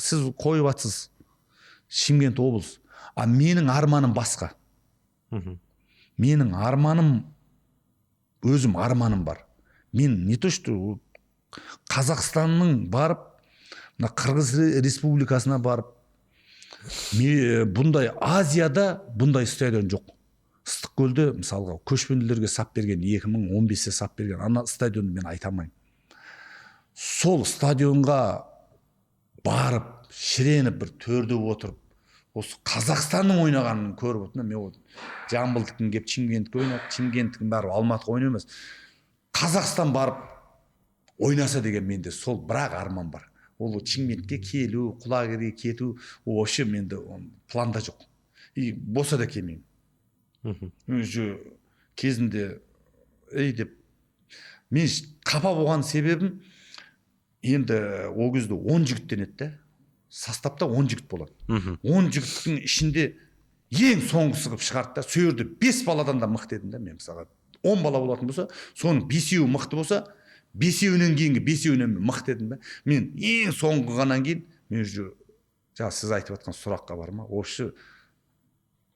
сіз қойып атсыз Шымкент облыс, а менің арманым басқа. Менің арманым, өзім арманым бар. Мен не то что Қазақстанның барып, Қырғыз республикасына барып, бұндай Азияда бұндай стадион жоқ. Ыстықкөлде мысалға көшпенділерге сап берген, 2015-те сап берген ана стадионды мен айтамайым. Сол стадионға барып, шіреніп бір төрде отырып, осы Қазақстанның ойнағанын көріп отырмын. Мен Жамбылдікін кеп Шымкентке ойнап, Шымкенттікін барып Алматыға ойнамас. Қазақстан барып ойнаса деген менде сол бірақ арман бар. Ол Шымкентке келу, Құлагерге кету, вообще менде планда жоқ. И болса да келмеймін. Кезінде деп мен қапа болған себебім, енді ол кезде 10 жігіттен еді. Составта 10 жігіт болады. 10 жігіттің ішінде ең соңғысы қылып шығарды да, сол жерде 5 баладан да мықты едім да. Мен мысалға 10 бала болатын болса, соның 5-еуі мықты болса, 5-еуінен кейінгі 5-еуінен мықты едім да. Мен ең соңғыған кейін мен жаңа сіз айтып жатқан сұраққа бар ма? Осы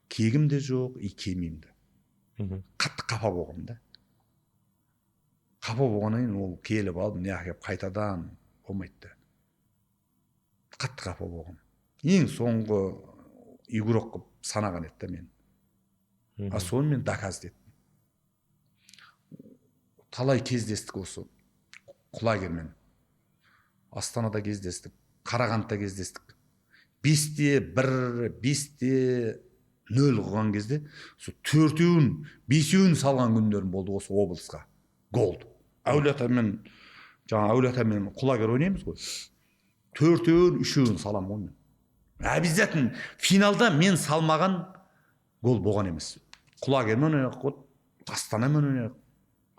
кегім де жоқ, келмеймін де. Қатты қапа болғам да. Қапа болғаннан кейін ол келіп алып, не әкеп қайтадан болмайды. Қатты қапа болғам. Ең соңғы игрок қылып санаған еді да мен. А соны мен доказать еттім. Талай кездестік осы Құлагермен. Астанада кездестік, Қарағандыда кездестік. 5-1, 5-0 қылған кезде, сол 4-еуін, 5-еуін салған күндерім болды осы облысқа. Голд. Әулиатамен Құлагер ойнаймыз ғой. 4-еуін, 3-еуін салам ғой мен. Обязательно финалда мен салмаған гол болған емес. Құлагермен ойнайық, Астанамен ойнайық,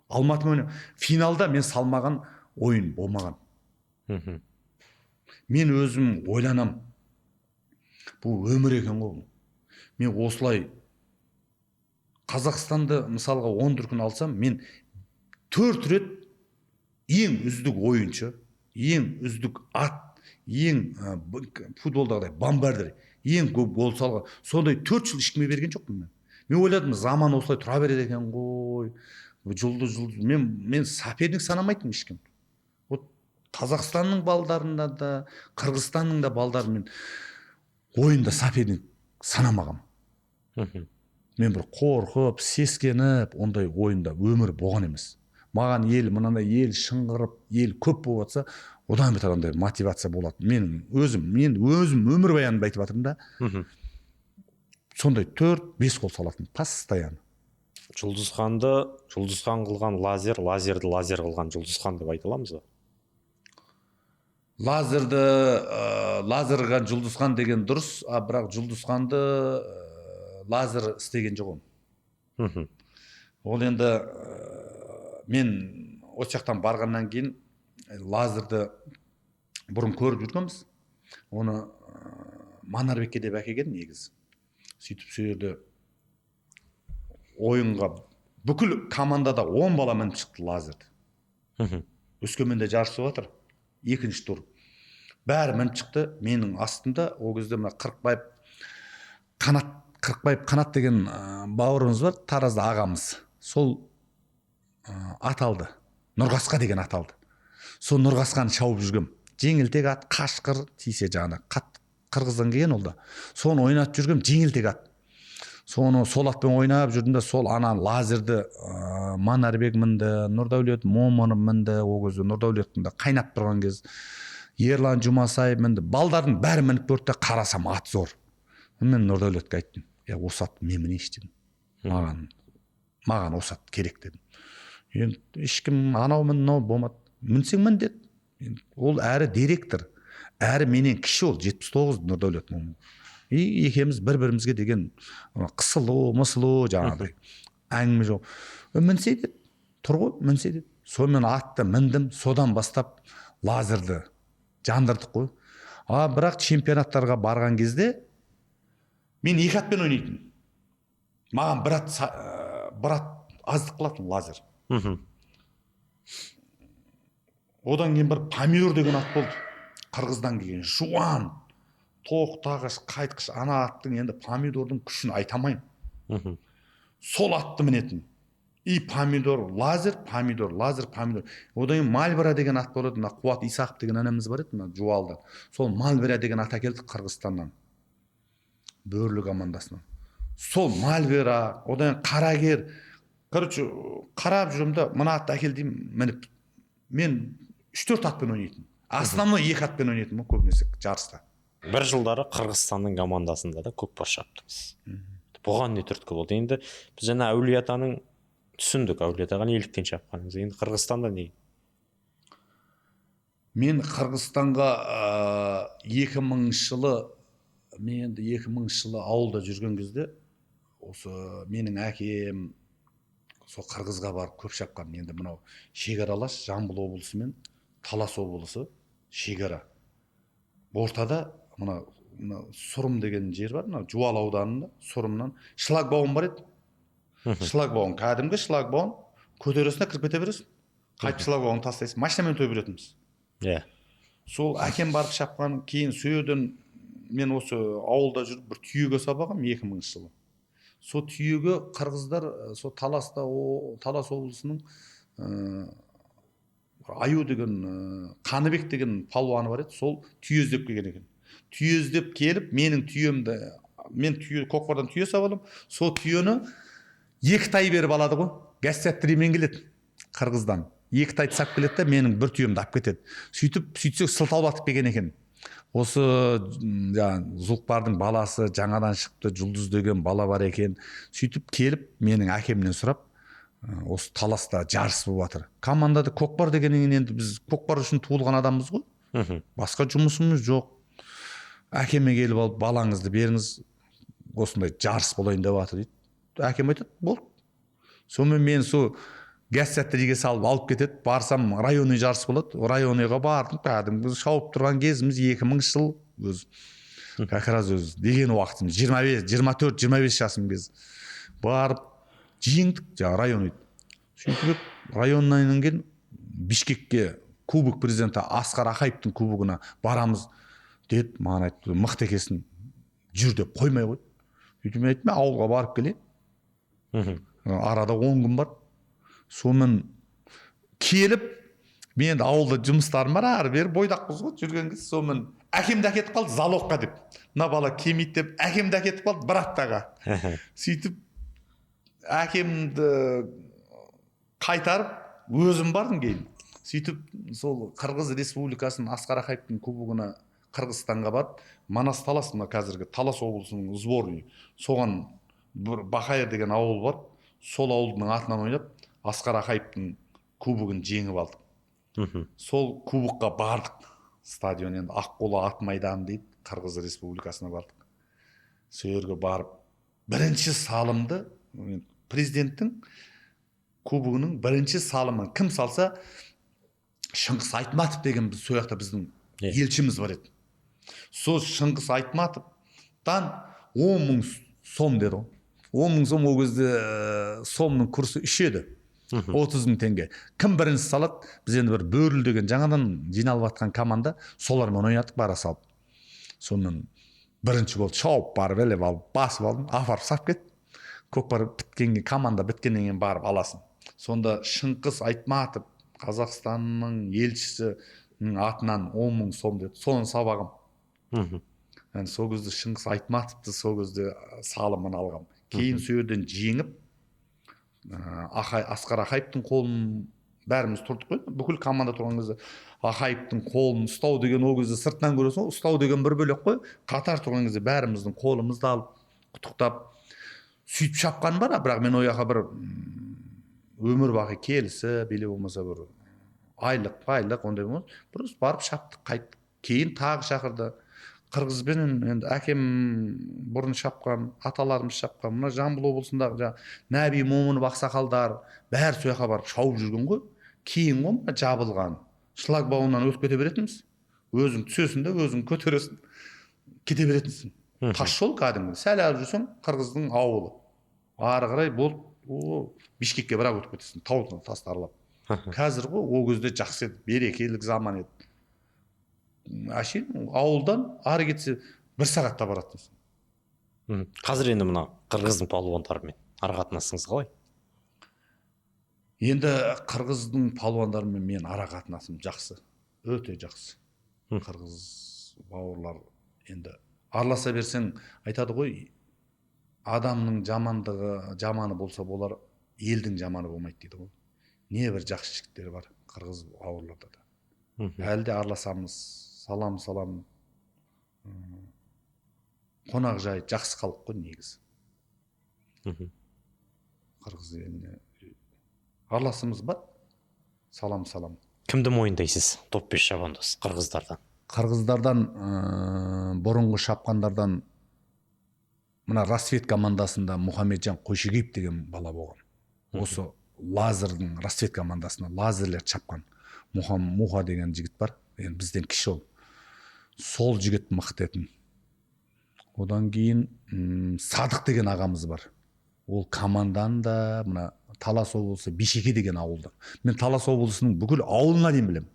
Алматымен ойнайық. Финалда мен салмаған ойын болмаған. Мен өзім ойланам. Бұл өмір екен ғой. Мен осылай Қазақстанды мысалға 10 дүркін алсам, мен 4 рет ең үздік ойыншы, ең үздік ат, ең футболдағыдай бомбардир, ең көп гол салған. Сондай 4 жыл ешкімге берген жоқпын мен. Мен ойладым, заман осылай тұра береді екен ғой. Жұлдыз. Мен соперник санамайтын ешкім. Вот Қазақстанның балдарында да, Қырғызстанның да балдарымен ойында соперник санамағам. Мхм. Мен бір қорқып сескеніп ондай ойымда өмір болған емес. Маған ел мынандай ел шыңғырып ел көп болып жатса одан бетер андай мотивация болады. Мен өзім өмір баянымды айтып жатырмын да. Мхм. Сондай 4-5 қол салатын постоянно. Жұлдызхан қылған лазерді лазер қылған Жұлдызхан деп айта аламыз ба? Лазер қылған Жұлдызхан деген дұрыс, бірақ Жұлдызханды лазер істеген жоқ ол. Мхм. Ол енді мен осы жақтан барғаннан кейін лазерді бұрын көріп жүргенбіз. Оны Манарбекке деп әкелген негізі. Сөйтіп сол жерде ойынға бүкіл командада 10 бала мініп шықты лазерді. Мхм. Өскеменде жарысып жатыр. 2-ші тур. Бәрі мініп шықты. Менің астымда ол кезде мына Қырықбаев Қанат деген бауырымыз бар, Таразда ағамыз. Сол аталды. Нұрғасқа деген аталды. Сол Нұрғасқаны шауып жүргем. Жеңілтек ат, қашқыр тисе жағына. Қырғыздан келген ол да. Соны ойнатып жүргем, жеңілтек ат. Соны сол атпен ойнап жүрдім де сол лазерді Манарбек мінді, Нұрдәулет Момынов мінді, ол кезде Нұрдәулеттің де қайнап тұрған кез. Ерлан Жұмасаев мінді. Балдардың бәрі мініп көрді, қарасам ат зор. Мен Нұрдәулетке айттым. Осы ат мен мінейші дедім. Маған осы ат керек дедім. Енді ешкім анау мынау болмады. Мінсең мін деді. Ол әрі директор, әрі менен кіші ол 79 Нұрдәулет Момынов. Екеуміз бір-бірімізге деген қысылу, мысылу жаңағыдай әңгіме жоқ. Мінсе деді, тұр ғой, мінсе деді. Сонымен атты міндім, содан бастап лазерді жандырдық қой. Бірақ чемпионаттарға барған кезде мен 2 атпен ойнайтын. Маған бір ат аздық қылатын лазер. Одан кейін бір помидор деген ат болды. Қырғыздан келген жуан, тоқтағыш, қайтқыш, ана аттың енді помидордың күшін айтамайым. Сол атты мінетін. Помидор, лазер, помидор. Одан кейін Мальбара деген ат болады. Қуат Исақов деген анамыз бар еді, Жуалда. Сол Мальбара деген ат әкелдік Қырғызстаннан. Бөрлі командасынан. Сол Мальбара, одан Қарагер. Короче, қарап жүрімді, мына атты әкелдім, мініп. Мен 3-4 атпен ойнайтын. Основной 2 атпен ойнайтын көбінесе жарыста. Бір жылдары Қырғызстанның командасында да көкпар шаптыңыз. Бұған не түрткі болды? Енді біз жаңа Әулиеатаның түсіндік, Әулиеатаға неліктен шапқаныңыз. Енді Қырғызстанда не? Мен Қырғызстанға 2000 жылы ауылда жүрген кезде осы менің әкем сол Қырғызға барып көп шапқан. Енді мынау шекаралас Жамбыл облысы мен Талас облысы шекара. Ортада мына Сұрым деген жер бар, Жуал ауданында, Сұрымнан шлагбаум бар еді. Шлагбаум, кәдімгі шлагбаум, көтересіне кіріп кете бересің. Қайтып шлагбаумды тастайсың, машинамен той беретінбіз. Сол әкем барып шапқан, кейін сөйден мен осы ауылда жүріп бір түйеге сабағам 2000 жылы. Сол түйеге қырғыздар сол Талас облысының Аю деген Қаныбек деген палуаны бар еді, сол түйе іздеп келген екен. Түйе іздеп келіп, менің түйемді, мен көкпардан түйе сабалым, сол түйені 2 тай беріп алады ғой. Гәссәттіремен келеді Қырғыздан. 2 тай сап келеді, менің бір түйемді ап кетеді. Сөйтсек сылтаулатып келген екен. Осы Зұлықпардың баласы жаңадан шықты, Жұлдыз деген бала бар екен. Сөйтіп келіп, менің әкемнен сұрап, осы Таласта жарыс болып жатыр. Командада көкпар дегеннен енді біз көкпар үшін туылған адамбыз ғой. Басқа жұмысымыз жоқ. Әкеме келіп алып, балаңызды беріңіз, осындай жарыс болайын деп жатыр дейді. Әкем айтады, болды. Сонымен мен сол гәссәттіреге салып алып кетеді. Барсам районный жарыс болады. Районныйға бардым, кәдімгі шауып тұрған кезіміз 2000 жыл өз. Как раз өз деген уақытым 24-25 жасым кез. Барып жеңдік районный. Сөйтіп районнан кейін Бишкекке кубок президенті Асқар Ақаевтың кубогына барамыз деді. Маған айтты, мықты екенсің, жүр деп қоймай қойды. Сөйтіп мен айттым, ауылға барып келейін. Арада 10 күн бар. Сонымен келіп, мен ауылда жұмыстарым бар, ары бері бойдақпыз ғой, жүрген кез. Сонымен әкемді әкетіп қалды залогқа деп, мына бала келмейді деп әкемді әкетіп қалды бір аптаға. Сөйтіп әкемді қайтарып өзім бардым кейін. Сөйтіп сол Қырғыз Республикасының Асқар Акаевтың кубогына Қырғызстанға барып, Манас Талас, мына қазіргі Талас облысының сборный, соған бір Бақайыр деген ауыл бар, сол ауылдың атынан ойнап Асқар Акаевтың кубогын жеңіп алдық. Сол кубокқа бардық. Стадион енді Аққола ат майданы дейді, Қырғыз Республикасына бардық. Сол жерге барып бірінші салымды президенттің кубогының бірінші салымын кім салса, Шыңғыс Айтматов деген сол жақта біздің елшіміз бар еді. Сол Шыңғыс Айтматовтан 10.000 сом деді. 10.000 сом ол кезде сомның курсы 3 еді. 30.000 теңге. Кім бірінші салады? Біз енді бір Бөріл деген жаңадан жиналып жатқан команда, солармен ойнадық бара салып. Сонымен бірінші гол шауып барып елеп алып, басып алдым, апарып сап кет. Көкпар біткенге, команда біткеннен кейін барып аласың. Сонда Шыңғыс Айтматов Қазақстанның елшісінің атынан 10.000 сом деді. Соның сабағым. Yani сол кезде Шыңғыс Айтматовты сол кезде салымын алғам. Кейін сол жерден жеңіп, Асқар Акаевтың қолын бәріміз тұрдық қой. Бүкіл команда тұрған кезде Акаевтың қолын ұстау деген ол кезде сыртынан көресің, ұстау деген бір бөлек қой. Қатар тұрған кезде бәріміздің қолымызды алып, құттықтап, сөйтіп шапқан бар, бірақ мен ояқа бір өмір бақи келісі, беле болмаса бір айлық, ондай болмас. Бұрыс барып шаптық, қайттық. Кейін тағы шақырды. Қырғызбенен енді әкем бұрын шапқан, аталарымыз шапқан, мына Жамбыл облысындағы Нәби Момынов ақсақалдар бәрі сол жаққа барып шауып жүрген ғой. Кейін ғой мына жабылған. Шлагбаумнан өтіп кете беретінбіз. Өзің түсесің де, өзің көтересің, кете беретінсің. Тас жол кәдімгі. Сәл алып жүрсең, Қырғыздың ауылы. Ары қарай болып, Бишкекке бірақ өтіп кетесің, таудан тасты аралап. Қазір ғой ол кезде жақсы еді, берекелік заман еді. Әшейін ауылдан ары кетсе 1 сағатта баратынсың. Қазір енді мына қырғыздың палуандарымен ара қатынасыңыз қалай? Енді қырғыздың палуандарымен мен ара қатынасым жақсы, өте жақсы. Қырғыз бауырлар енді араласа берсең айтады ғой, адамның жаманы болса болар, елдің жаманы болмайды дейді ғой. Не бір жақсы жігіттер бар қырғыз бауырларда да. Әлі де араласамыз, салам қонақ жай жақсы халық қой негізі. Қырғыз еліне араласымыз бар. Салам. Кімді мойындайсыз топ-5 шабандоз қырғыздардан? Қырғыздардан бұрынғы шапқандардан мына Рассвет командасында Мұхамеджан Қойшегиев деген бала болған. Осы лазердің Рассвет командасына лазерлер шапқан. Муха деген жігіт бар. Енді бізден кіші ол. Сол жігіт мықты етін. Одан кейін Садық деген ағамыз бар. Ол командан да мына Талас облысы Бишеке деген ауылдан. Мен Талас облысының бүкіл ауылына дейін білем.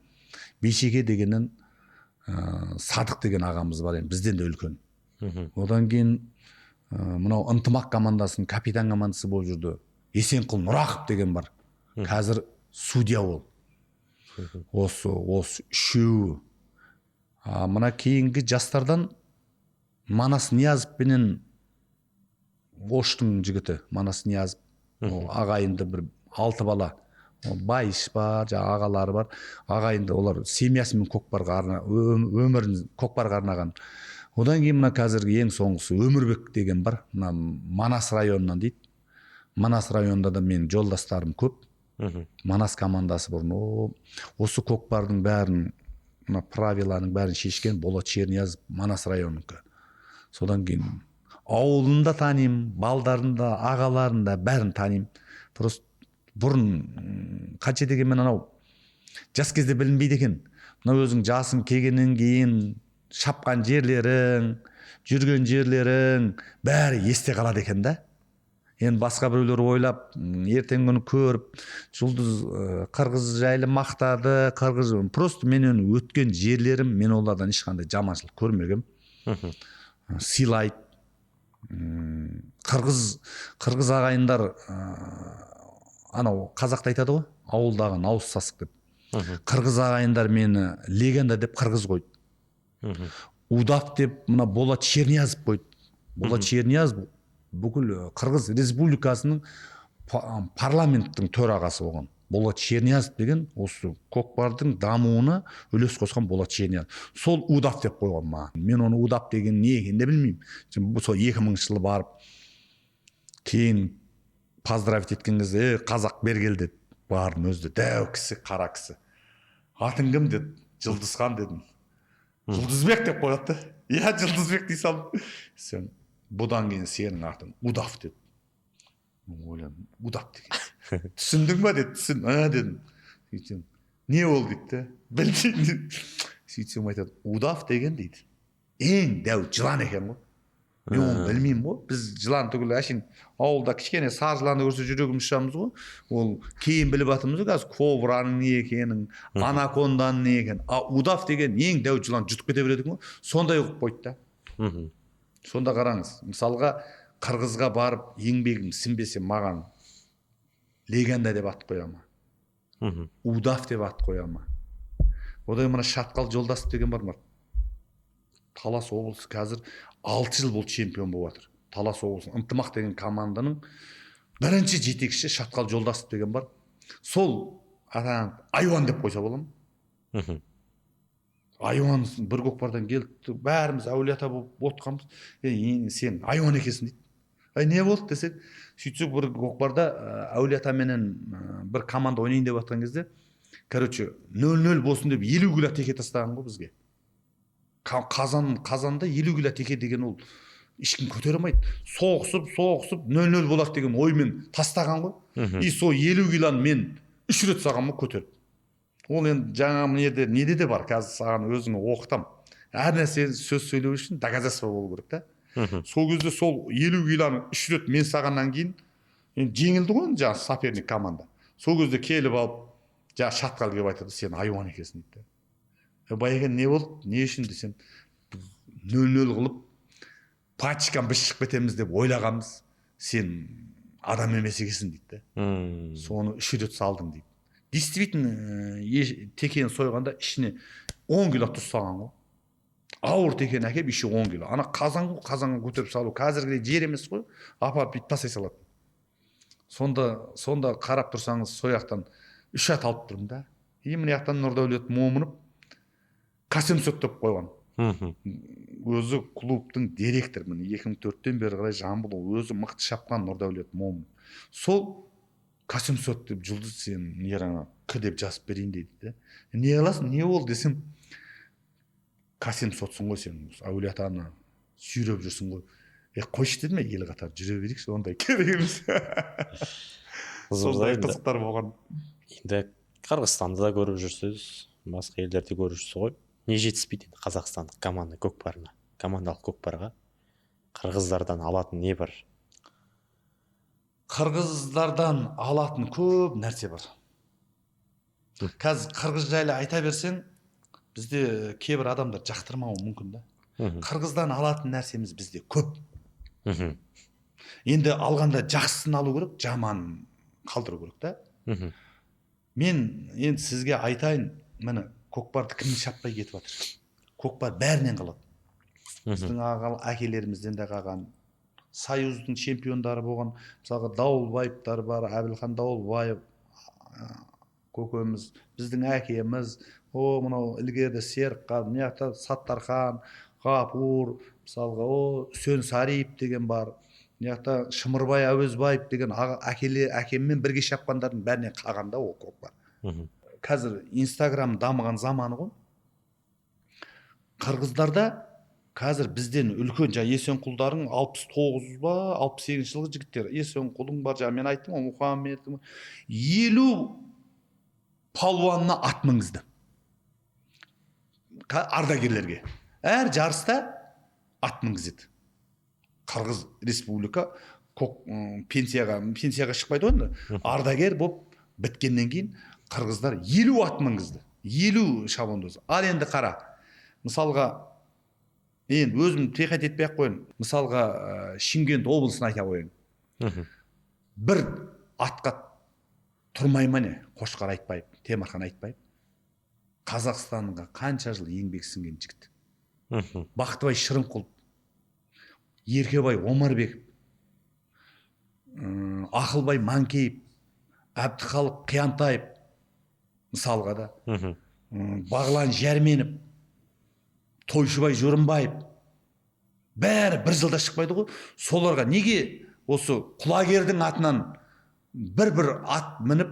Бишеке дегеннен Садық деген ағамыз бар, бізден де үлкен. Одан кейін мынау ынтымақ командасының капитан командасы болып жүрді. Есенқұл Нұрақов деген бар. Қазір судья ол. Осы үшеуі. Мына кейінгі жастардан Манас Ниязов пенен Оштың жігіті Манас Ниязов. Ағайынды бір 6 бала. Байыш бар, ағалары бар. Ағайынды олар семьясымен өмірін көкпарға арнаған. Одан кейін мына қазіргі ең соңғысы Өмірбек деген бар. Манас районынан дейді. Манас районында да мен жолдастарым көп. Манас командасы бұрын. Осы көкпардың бәрін, правиланың бәрін шешкен Болат Черниязов Манас районыныкі. Содан кейін ауылында танимын, балдарында, ағаларында бәрін танимын. Просто бұрын қанша деген мен анау жас кезде білінбейді екен. Мына өзің жасың келгеннен кейін шапқан жерлерің, жүрген жерлерің бәрі есте қалады екен да. Енді басқа біреулер ойлап, ертең күні көріп, жұлдыз қырғыз жайлы мақтады, просто мен өткен жерлерім, мен олардан ешқандай жаманшылық көрмегем. Сыйлайды. Қырғыз ағайындар анау қазақта айтады ғой, ауылдағы науыз сасық деп. Қырғыз ағайындар мені легенда деп қырғыз қойды. удав деп мына Болат Черниязов қойды. Болат Черниязов бүкіл Қырғыз Республикасының парламенттің төрағасы болған. Болат Черниязов деген осы көкпардың дамуына үлес қосқан Болат Черниязов. Сол удав деп қойған маған. Мен оны удав деген не екенін де білмеймін. Сол 2000 жылы барып кейін поздравить еткен кезде қазақ бергел деді. Бардым, өзі дәу кісі, қара кісі. Атың кім деді. Жұлдызхан дедім. Жұлдызбек деп қояды. Иә, Жұлдызбек дей салдым. Сен бұдан кейін сенің атың удав деді. Ойладым, удав деген. Түсіндің ба деді. Түсін, дедім. Сөйтсем, не ол дейді. Білмеймін. Сөйтсем айтады, удав деген дейді. Ең дәу жылан екен ғой. Мен оны білмеймін ғой. Біз жылан түгілі әшейін ауылда кішкене сары жыланды көрсе жүрегіміз шығамыз ғой. Ол кейін біліп жатырмыз ғой, қазір кобраның не екенін, анаконданың не екенін. Удав деген ең дәу жылан жұтып кете береді ғой. Сондай қылып қойды да. Сонда қараңыз, мысалға Қырғызға барып еңбегім сіңбесе маған легенда деп ат қоя ма? Удав деп ат қоя ма? Одан мына Шатқал Жолдасов деген бар ма? Талас облысы қазір 6 жыл бұл чемпион болып жатыр. Талас облысының ынтымақ деген команданың бірінші жетекшісі Шатқал Жолдасов деген бар. Сол айуан деп қойса бола ма? Айуан бір көкпардан келді, бәріміз әулиеата болып отқанбыз. Сен айуан екенсің дейді. Не болды десек, сөйтсек бір көкпарда әулиеатаменен бір команда ойнайын деп жатқан кезде, короче, 0-0 болсын деп 50 кило теке тастаған ғой бізге. Қазанда 50 кило теке деген ол ешкім көтере алмайды. Соғысып 0-0 болады деген оймен тастаған ғой. И сол 50 килоны мен 3 рет саған ма көтеріп. Ол енді жаңа неде де бар, қазір саған өзіңе оқытам. Әр нәрсе сөз сөйлеу үшін доказательство болу керек та. Сол кезде сол 50 килоны 3 рет мен сағаннан кейін жеңілді ғой жаңа соперник команда. Сол кезде келіп алып, жаңа Шатқал келіп айтады, сен айуан екенсің дейді. Байекен не болды? Не үшін десем, 0-0 қылып пачкан біз шығып кетеміз деп ойлағанбыз. Сен адам емес екенсің дейді. Соны 3 рет салдың дейді. Действительно, текені сойғанда ішіне 10 кило тұз салған ғой. Ауыр текені әкеп, еще 10 кило. Ана қазанға көтеріп салу. Қазіргідей жер емес қой. Апарып бүйтіп тастай салады. Сонда қарап тұрсаңыз, сояқтан 3 ат алып тұрдым да. Мына жақтан Нұрдәулет Момынов Қасемсөт деп қойған. Өзі клубтың директоры. 2004-тен бері қарай Жамбыл өзі мықты шапқан Нұрдәулет Момынов. Сол Қасемсөт деп жұлдыз сен нераңа к деп жазып берейін дейді. Не қыласың, не ол десем, Қасемсөтсің ғой сен, әулиеатаны сүйреп жүрсің ғой. Қойшы деді ме, ел қатар жүре берейікші, ондай керек емес. Сондай қызықтар болған. Енді Қырғызстанды да көріп жүрсіз, басқа елдерде көріп жүрсіз ғой. Не жетіспейді қазақстандық команда көкпарына, командалық көкпарға? Қырғыздардан алатын не бар? Қырғыздардан алатын көп нәрсе бар. Қазір қырғыз жайлы айта берсең, бізде кейбір адамдар жақтырмауы мүмкін да. Қырғыздан алатын нәрсеміз бізде көп. Енді алғанда жақсысын алу керек, жаман қалдыру керек та. Мен енді сізге айтайын, міне көкпарды кім шаппай кетіп жатыр. Көкпар бәрінен қалады. Біздің әкелерімізден де қалған, Союздың чемпиондары болған, мысалға Дауылбаевтар бар, Әбілхан Дауылбаев, көкеміз, біздің әкеміз, мынау ілгерде Серікқан, мына Саттархан, Ғапур, мысалға Үсен Сариев деген бар, мына Шымырбай Әуезбаев деген әкеммен бірге шапқандардың бәрінен қалғанда ол көкпар. Қазір Инстаграм дамыған заманы ғой. Қырғыздарда қазір бізден үлкен Есенқұлдардың 69 ба, 68 жылғы жігіттер. Есенқұлың бар, мен айттым, Мұхаммед 50 палуанына ат мінгізді. Ардагерлерге. Әр жарыста ат мінгізеді. Қырғыз республика пенсияға шықпайды ғой. Ардагер болып біткеннен кейін қырғыздар 50 ат мінгізді. 50 шабандоз. Ал енді қара. Мысалға енді өзім текет етпей ақ қойын. Мысалға Шымкент облысын айта қойын. Бір атқа тұрмай ма не? Қошқар Айтбаев, Темірхан Айтбаев. Қазақстанға қанша жыл еңбек сіңген жігіт. Мхм. Бақтыбай Шырынқұл, Еркебай Омарбеков, Ақылбай Манкеев, Әбдіхалық Қиянтаев, мысалға да, Мхм. Бағлан Жәрменов, Тойшыбай Жорымбаев, бәрі бір жылда шықпайды ғой. Соларға неге осы құлагердің атынан бір ат мініп,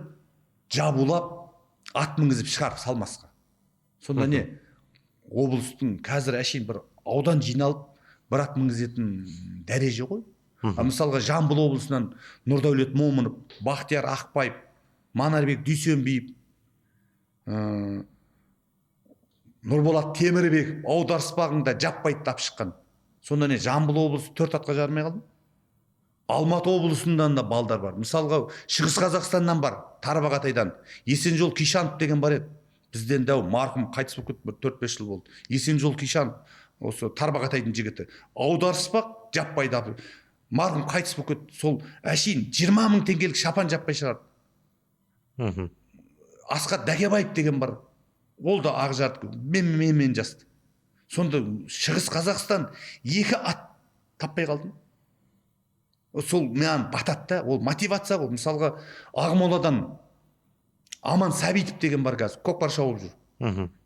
жабулап, ат мінгізіп шығарып салмасқа? Сонда не, облыстың қазір әшейін бір аудан жиналып, бір ат мінгізетін дәреже ғой. Мысалға Жамбыл облысынан Нұрдәулет Момынов, Бақтияр Ақпаев, Манарбек Дүйсенбиев, Нұрболат Темірбеков аударыспағында жаппай тап шыққан. Сонда не, Жамбыл облысы 4 атқа жармай қалды? Алматы облысынан да балдар бар. Мысалға Шығыс Қазақстаннан бар, Тарбағатайдан Есенжол Кишанов деген бар еді. Бізден дәу марқұм қайтыс болып кетті, 4-5 жыл болды. Есенжол Кишанов, осы Тарбағатайдың жігіті. Аударыспақ жаппай тап. Марқұм қайтыс болып кетті. Сол әшейін 20 мың теңгелік шапан жаппай шығарды. Асқат Дәкебаев деген бар. Ол да Ақжарты, мен жасты. Сонда Шығыс Қазақстан 2 ат таппай қалды. Сол мен бататта, ол мотивация ғой. Мысалға Ақмоладан Аман Сәбитов деген бар қазір, көкпар шауып жүр.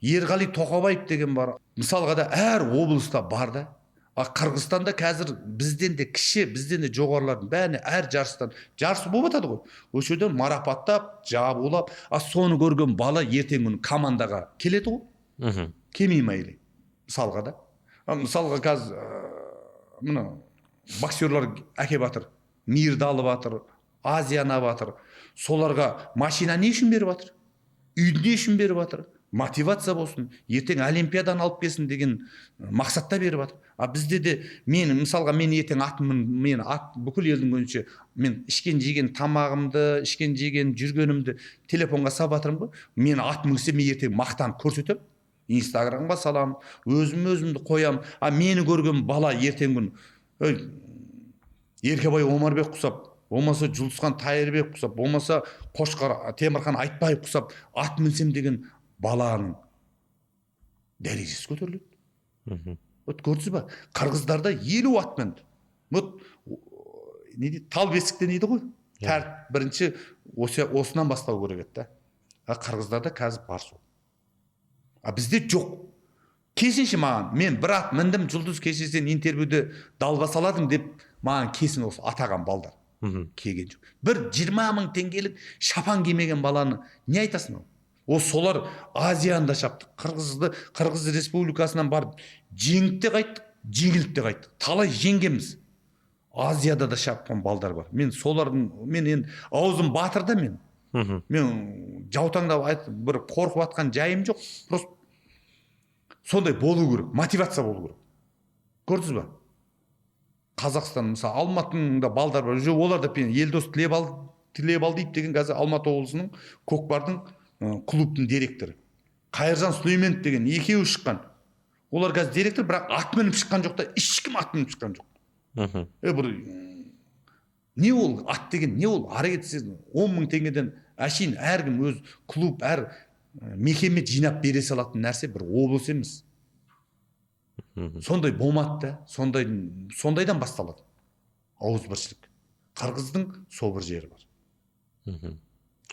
Ерғали Тоқабаев деген бар. Мысалға да әр облыста бар да. Қырғызстанда қазір бізден де кіші, бізден де жоғарылардың бәріне әр жарыс болып жатады ғой. Осы жерден марапаттап, жабулап, соны көрген бала ертең күні командаға келеді ғой. Келмей ме? Мысалға да. Мысалға қазір мына боксерлар әкеп жатыр, мирді алып жатыр, Азияны алып жатыр. Соларға машина не үшін беріп жатыр? Үйді не үшін беріп жатыр? Мотивация болсын, ертең олимпиадан алып келсін деген мақсатта беріп жатыр. Бізде де мысалға мен ертең мен бүкіл елдің көзінше мен ішкен жеген тамағымды, ішкен жеген жүргенімді телефонға салып жатырмын ғой. Мен ат мінсем мен ертең мақтанып көрсетіп, Инстаграмға салам, өзімді қоям. Мені көрген бала ертең күн Еркебай Омарбек құсап, болмаса Жұлдызхан Тайырбек құсап, болмаса Қошқар Темірхан Айтбаев құсап, ат мінсем деген баланың дәрежесі көтеріледі. Көрдіңіз ба? Қырғыздарда 50 ат мінді. Тал бесікте нейді ғой? Бірінші осынан бастау керек еді. Қырғыздарда қазір бар сол. Бізде жоқ. Кесінші маған, мен бір ат міндім, Жұлдыз кешесен интервьюді далба саладың деп, маған кесін осы атаған балдар. Келген жоқ. Бір 20 мың теңгелік шапан кимеген баланы не айтасың? Ол солар Азияны да шаптық. Қырғыз республикасынан барып жеңіп те қайттық, жеңіліп те қайттық. Талай жеңгеміз. Азияда да шапқан балдар бар. Мен енді аузым батырда мен. Мен жаутаңдап айтып, бір қорқып атқан жайым жоқ. Просто сондай болу керек, мотивация болу керек. Көрдіңіз ба? Қазақстан, мысалы, Алматының балдар бар. Олар да Елдос Тілебалдиев деген қазір Алматы облысының көкпардың клубтың директоры. Қайыржан Сүлейменов деген екеуі шыққан. Олар қазір директор, бірақ ат мініп шыққан жоқ та, ешкім ат мініп шыққан жоқ. Не ол ат деген, не ол әрекет? 10 мың теңгеден әшейін әркім өз клуб, әр мекеме жинап бере салатын нәрсе бір облыс емес. Сондай болмады да, сондайдан басталады ауызбіршілік. Қырғыздың сол бір жері бар.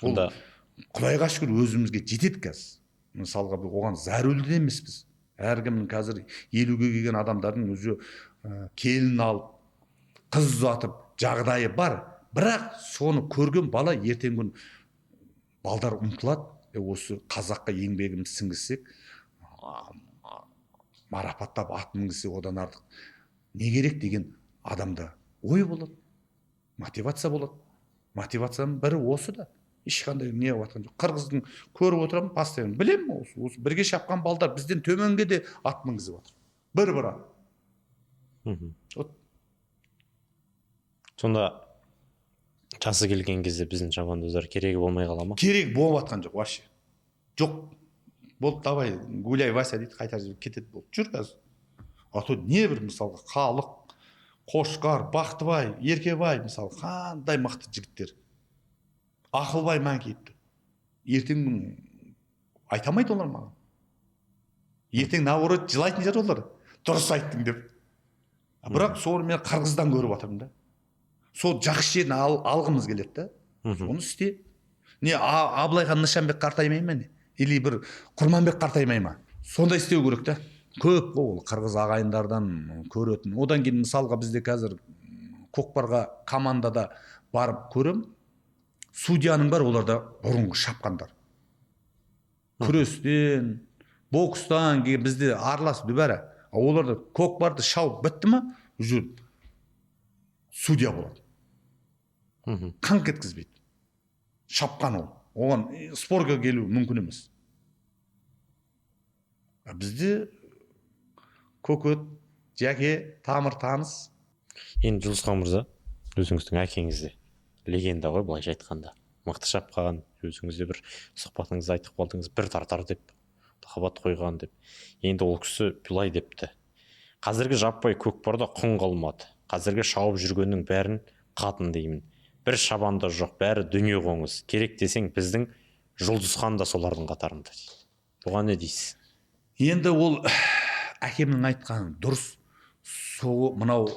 Ол Құдайға шүкір өзімізге жетеді қазір. Мысалға оған зәрулі емеспіз. Әркімнің қазір 50-ге келген адамдардың өзі келін алып, қыз ұзатып жағдайы бар. Бірақ соны көрген бала ертең күн балдар ұмтылады. Осы қазаққа еңбегіміз сіңгізсек, марапаттап ат мінгізсе одан артық не керек деген адамда ой болады, мотивация болады. Мотивацияның бірі осы да. Ешқандай не жатқан жоқ. Қырғыздың көріп отырамын, постоянно білемін, осы бірге шапқан балдар бізден төменге де ат мінгізіп жатыр. Бір ат. Сонда жасы келген кезде біздің шабандоздар керегі болмай қала ма? Керек болып жатқан жоқ вообще. Жоқ. Болды, давай, гуляй, Вася дейді, қайтар кетеді болды. Жүр қазір. То не бір мысалға Халық, Қошқар, Бақтыбай, Еркебай, мысалы, қандай мықты жігіттер. Ақылбай Манкеевті. Ертең айтамайды олар маған. Ертең наоборот жылайтын жер олар. дұрыс айттың деп. Бірақ соны мен қырғыздан көріп жатырмын да. Сол жақсы жерін алғымыз келеді да. Соны істе. Не Абылайхан Нышанбек қартаймай ма не? Или бір Құрманбек қартаймай ма? Сондай істеу керек та. Көп қой ол қырғыз ағайындардан көретін. Одан кейін мысалға бізде қазір көкпарға командада барып көрем. Судьяның бар, оларда бұрынғы шапқандар. Күрестен, бокстан кейін бізде араласып бәрі. Оларда көкпарды шауып бітті ма, уже судья болады. Қаңқ еткізбейді. Шапқан ол. Оған спорға келу мүмкін емес. Бізде көкөт, жәке, тамыр таныс. Енді Жұлдызхан мырза, өзіңіздің әкеңіз де легенда ғой, былайша айтқанда. Мықты шапқан, өзіңіз де бір сұхбатыңызды айтып қалдыңыз, бір тартар деп, қабат қойған деп. Енді ол кісі бұлай депті: қазіргі жаппай көкпарда құн қалмады. Қазіргі шауып жүргеннің бәрін қатын деймін. Бір шабанда жоқ, бәрі дүние қоңыз. Керек десең, біздің Жұлдызхан да солардың қатарында дейді. Бұған не дейсіз? Енді ол әкемнің айтқаны дұрыс. Мынау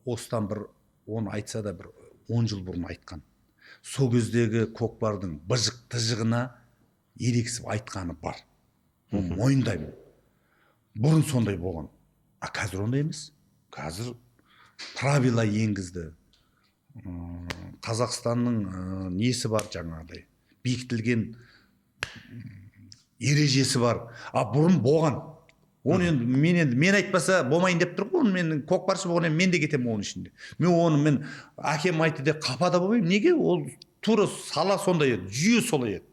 осыдан бір, оны айтса да бір 10 жыл бұрын айтқан. Сол кездегі көкпардың быжық-тыжығына ерексіп айтқаны бар. Мойындаймын. Бұрын сондай болған. Қазір ондай емес. Қазір правила енгізді. Қазақстанның несі бар жаңағыдай. Бекітілген ережесі бар. Бұрын болған. Оны енді мен айтпаса болмайын деп тұр ғой. Мен көкпаршы болғаннан мен де кетемін оның ішінде. Мен әкем айтты деп қапада болмаймын. Неге? Ол тура сала сондай еді, жүйе солай еді.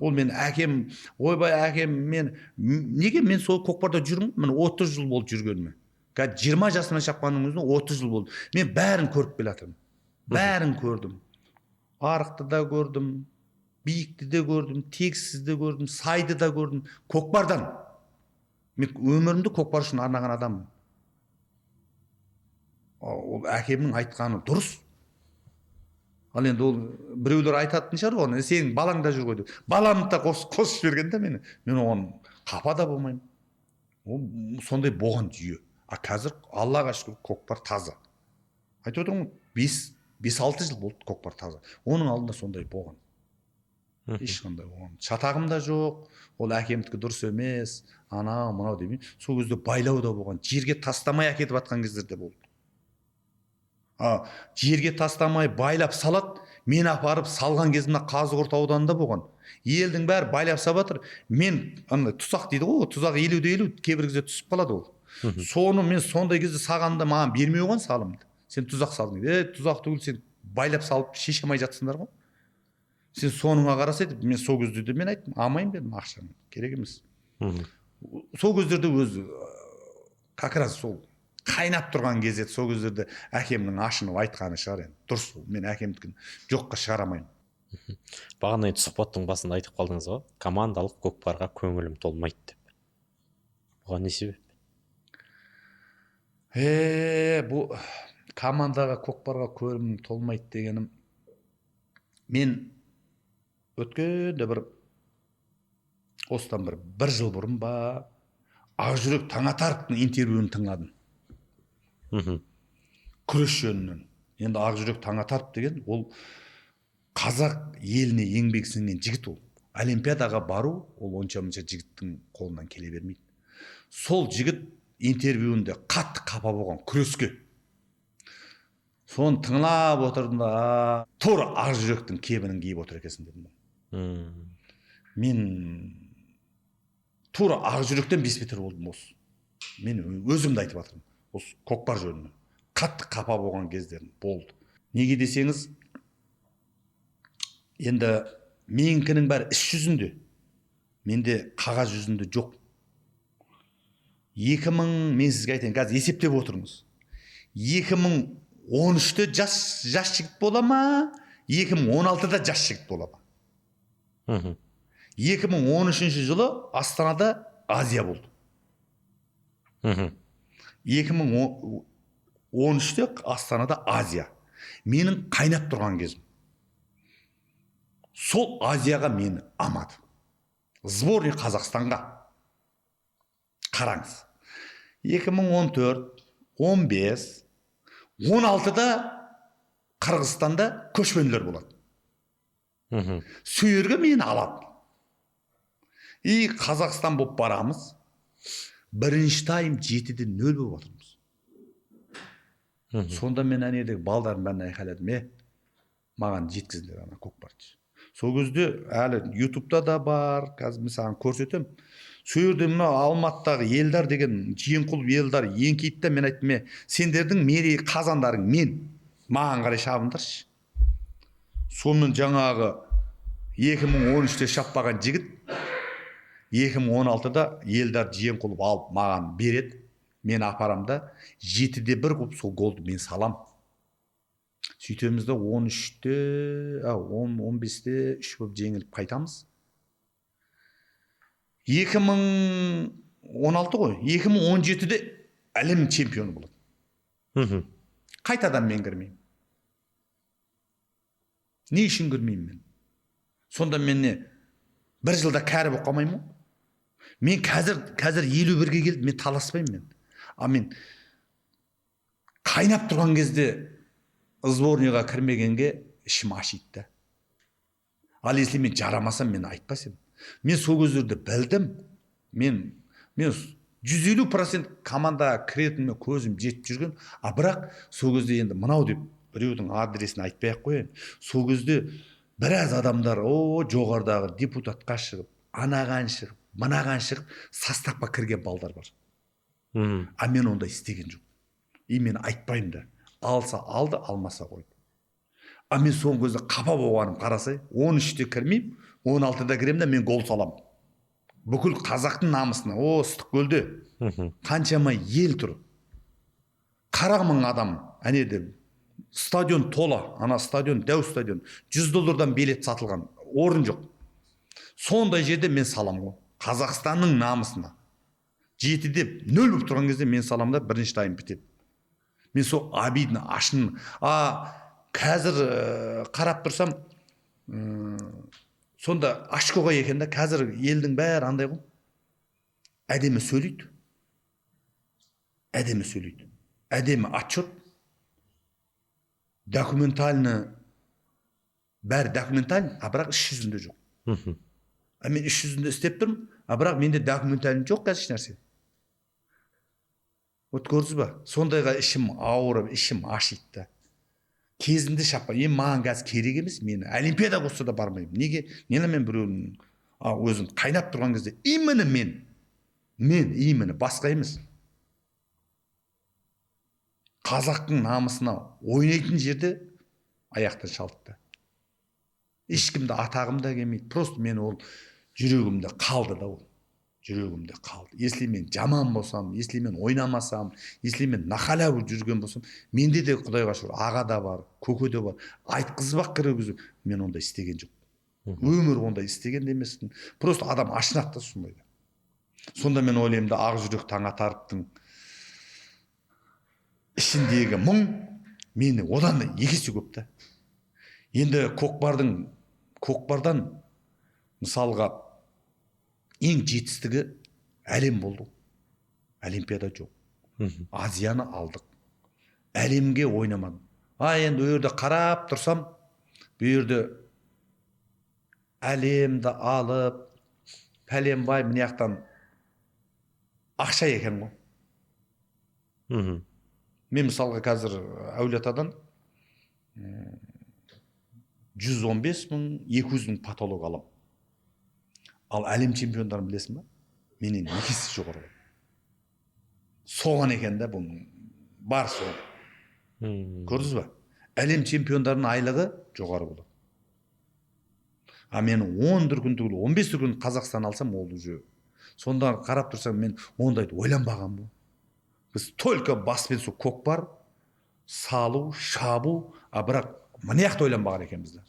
Ол мен әкем, ойбай әкем, неге мен сол көкпарда жүрмін? Мен 30 жыл болды жүргеніме. 20 жасымнан шапқанның өзінде 30 жыл болды. Мен бәрін көріп келе жатырмын. Бәрін көрдім. Арықты да көрдім, биікті де көрдім, тексізді көрдім, сайды да көрдім. Көкпардан. Мен өмірімді көкпар үшін арнаған адаммын. Ол әкемнің айтқаны дұрыс. Ал енді ол біреулер айтатын шығар, оны сенің балаң да жүр ғой деп. Баламды да қосып жіберген де мені. Мен оған қапа да болмаймын. Ол сондай болған жүйе. Қазір Аллаға шүкір көкпар таза. Айтып отырмын, 5-6 жыл болды көкпар таза. Оның алдында сондай болған. Ешқандай болған. Шатағым да жоқ. Ол әкемдікі дұрыс емес. Анау, мынау демей. Сол кезде байлау да болған. Жерге тастамай әкетіп атқан кездерде болды. Жерге тастамай байлап салат, мен апарып салған кезімде Қазығұрт ауданында болған. Елдің бәрі байлап сабатыр. Мен тұсақ дейді ғой, тұзақ 50-50 кейбір кезде түсіп қалады ол. Соны мен сондай кезде сағанда маған бермей оған салымды. Сен тұзақ салдың. Тұзақ түгіл, сен байлап салып шешемай жатсыңдар ғой. Сен соныңа қарасайды, мен сол кездерде мен айттым, алмайын дедім ақшаны, керек емес. Сол кездерде өзі как раз сол қайнап тұрған кезде сол кездерде әкемнің ашынып айтқаны шығар енді. Дұрыс, мен әкемдікін жоққа шығарамаймын. Бағана сұхбаттың басында айтып қалдыңыз ғой, командалық көкпарға көңілім толмайды деп. Бұған не себеп? Бұл командаға көкпарға көңілім толмайды дегенім, мен өткенде осыдан бір жыл бұрын ба, Ақжүрек Таңатаровтың интервьюін тыңладым. Күрес жөнінен. Енді Ақжүрек Таңатаров деген ол қазақ еліне еңбек сіңірген жігіт ол. Олимпиадаға бару ол онша-мұнша жігіттің қолынан келе бермейді. Сол жігіт интервьюінде қатты қапа болған күреске. Соны тыңлап отырдым да, тура Ақжүректің кебінін киіп отыр екенсің дедім. Мен тура Ақжүректен бесбетер болдым осы. Мен өзімді айтып жатырмын. Осы көкпар жөнінен. Қатты қапа болған кездерім болды. Неге десеңіз, енді менікінің бәрі іс жүзінде. Менде қағаз жүзінде жоқ. 2000, мен сізге айтайын, қазір есептеп отырыңыз. 2013-те жас жігіт бола ма? 2016-да жас жігіт бола ма? 2013 жылы Астанада Азия болды. 2013-те Астанада Азия. Менің қайнап тұрған кезім. Сол Азияға мені амады. Сборный Қазақстанға. Қараңыз. 2014, 15, 16'da Қырғызстанда көшпенділер болады. Сол жерге мені алады. И Қазақстан болып барамыз. Бірінші тайм 7-0 болып отырмыз. Сонда мен әнедегі балдардың бәрін айқайладым, маған жеткізіңдер ана көкпарды. Сол кезде әлі ютубта да бар, қазір мен саған көрсетем. Сол жерде мына Алматыдағы Елдар деген Жиенқұлов Елдар еңкейді, мен айттым, сендердің мерей қазандарың мен, маған қарай шабыңдаршы. Сонымен жаңағы 2013-те шаппаған жігіт 2016-да Елдар Жиенқұлов алып маған береді. Мен апарамда 7-1 қылып сол голды мен салам. Сөйтемізді 13-те, 15-те 3 болып жеңіліп қайтамыз. 2016 ғой, 2017-де әлем чемпионы болады. Қайтадан мен кірмеймін. Не үшін кірмеймін мен? Сонда мен не, бір жылда кәрі болып қалмаймын? Мен қазір 51-ге келді, мен таласпаймын мен. Мен қайнап тұрған кезде сборныйға кірмегенге ішім ашиды. Ал если мен жарамасам, мен айтпас едім. Мен сол кездерде білдім. Мен 150% командаға кіретініме көзім жетіп жүрген. Бірақ сол кезде енді мынау деп біреудің адресін айтпай-ақ қояйын. Сол кезде біраз адамдар жоғарыдағы депутатқа шығып, анаған шығып, мынаған шығып, составқа кірген балдар бар. А мен онда істеген жоқ. И мен айтпаймын да. Алса алды, алмаса қойды. А мен соңғы кезде қапа болғаным қарасай, 13-те кірмеймін, 16-да кіремін да мен гол салам. Бүкіл қазақтың намысына, Ыстықкөлде қаншама ел тұр. 40 мың адам, әнеді стадион тола, ана стадион, дәу стадион, $100 билет сатылған, орын жоқ. Сондай жерде мен салам ғой. Қазақстанның намысына. 7-0 болып тұрған кезде мен салам да бірінші тайм бітеді. Мен сол обидно, ашын. Қазір қарап тұрсам, сонда ашкоға екен да, қазір елдің бәрі андай ғой. Әдемі сөйлейді. Әдемі отчет. Документальны, бәрі документальны, бірақ іс жүзінде жоқ. Мен іс жүзінде істеп тұрмын, бірақ менде документальны жоқ қазір нәрсе. Көрдіңіз ба? Сондайға ішім ауырып, ішім ашиды. Кезінде шаппа, маған қазір керек емес, мен олимпиада қосса да бармаймын. Неге? Нені мен біреудің өзім қайнап тұрған кезде, именно мен, басқа емес. Қазақтың намысына ойнайтын жерде аяқтан шалдықты. Ешкімді атағым да келмейді. Просто мен ол жүрегімде қалды да ол. Жүрегімде қалды. Если мен жаман болсам, если мен ойнамасам, если мен нахаляу жүрген болсам, менде де Құдайға шүкір аға да бар, көке де бар. Айтқызбақ кіргізіп, мен онда істеген жоқ. Өмір онда істеген емеспін. Просто адам ашынады да сондай. Сонда мен ойлаймын да ақ жүрек Таңатаровтың ішіндегі мұң мені одан да екесе көп та. Енді көкпардан мысалға ең жетістігі әлем болды. Олимпиада жоқ. Азияны алдық. Әлемге ойнамадым. Енді өрді қарап тұрсам, өрді әлемді алып, пәленбай мынаяқтан ақша екен ғой. Мен мысалға қазір Әулиеатадан 115 мың, 200 мың патолог алам. Ал әлем чемпиондарын білесің ба? Менен екесі жоғары. Соған екен да бұл бар соған. Көрдіңіз ба? Әлем чемпиондарының айлығы жоғары болады. Мен 10 дүркін түгіл, 15 дүркін Қазақстан алсам, ол уже. Сонда қарап тұрсам, мен ондайды ойланбаған бұл. Біз только баспен су көкпар, салу, шабу, бірақ мынаяқты ойланбаған екен бізді.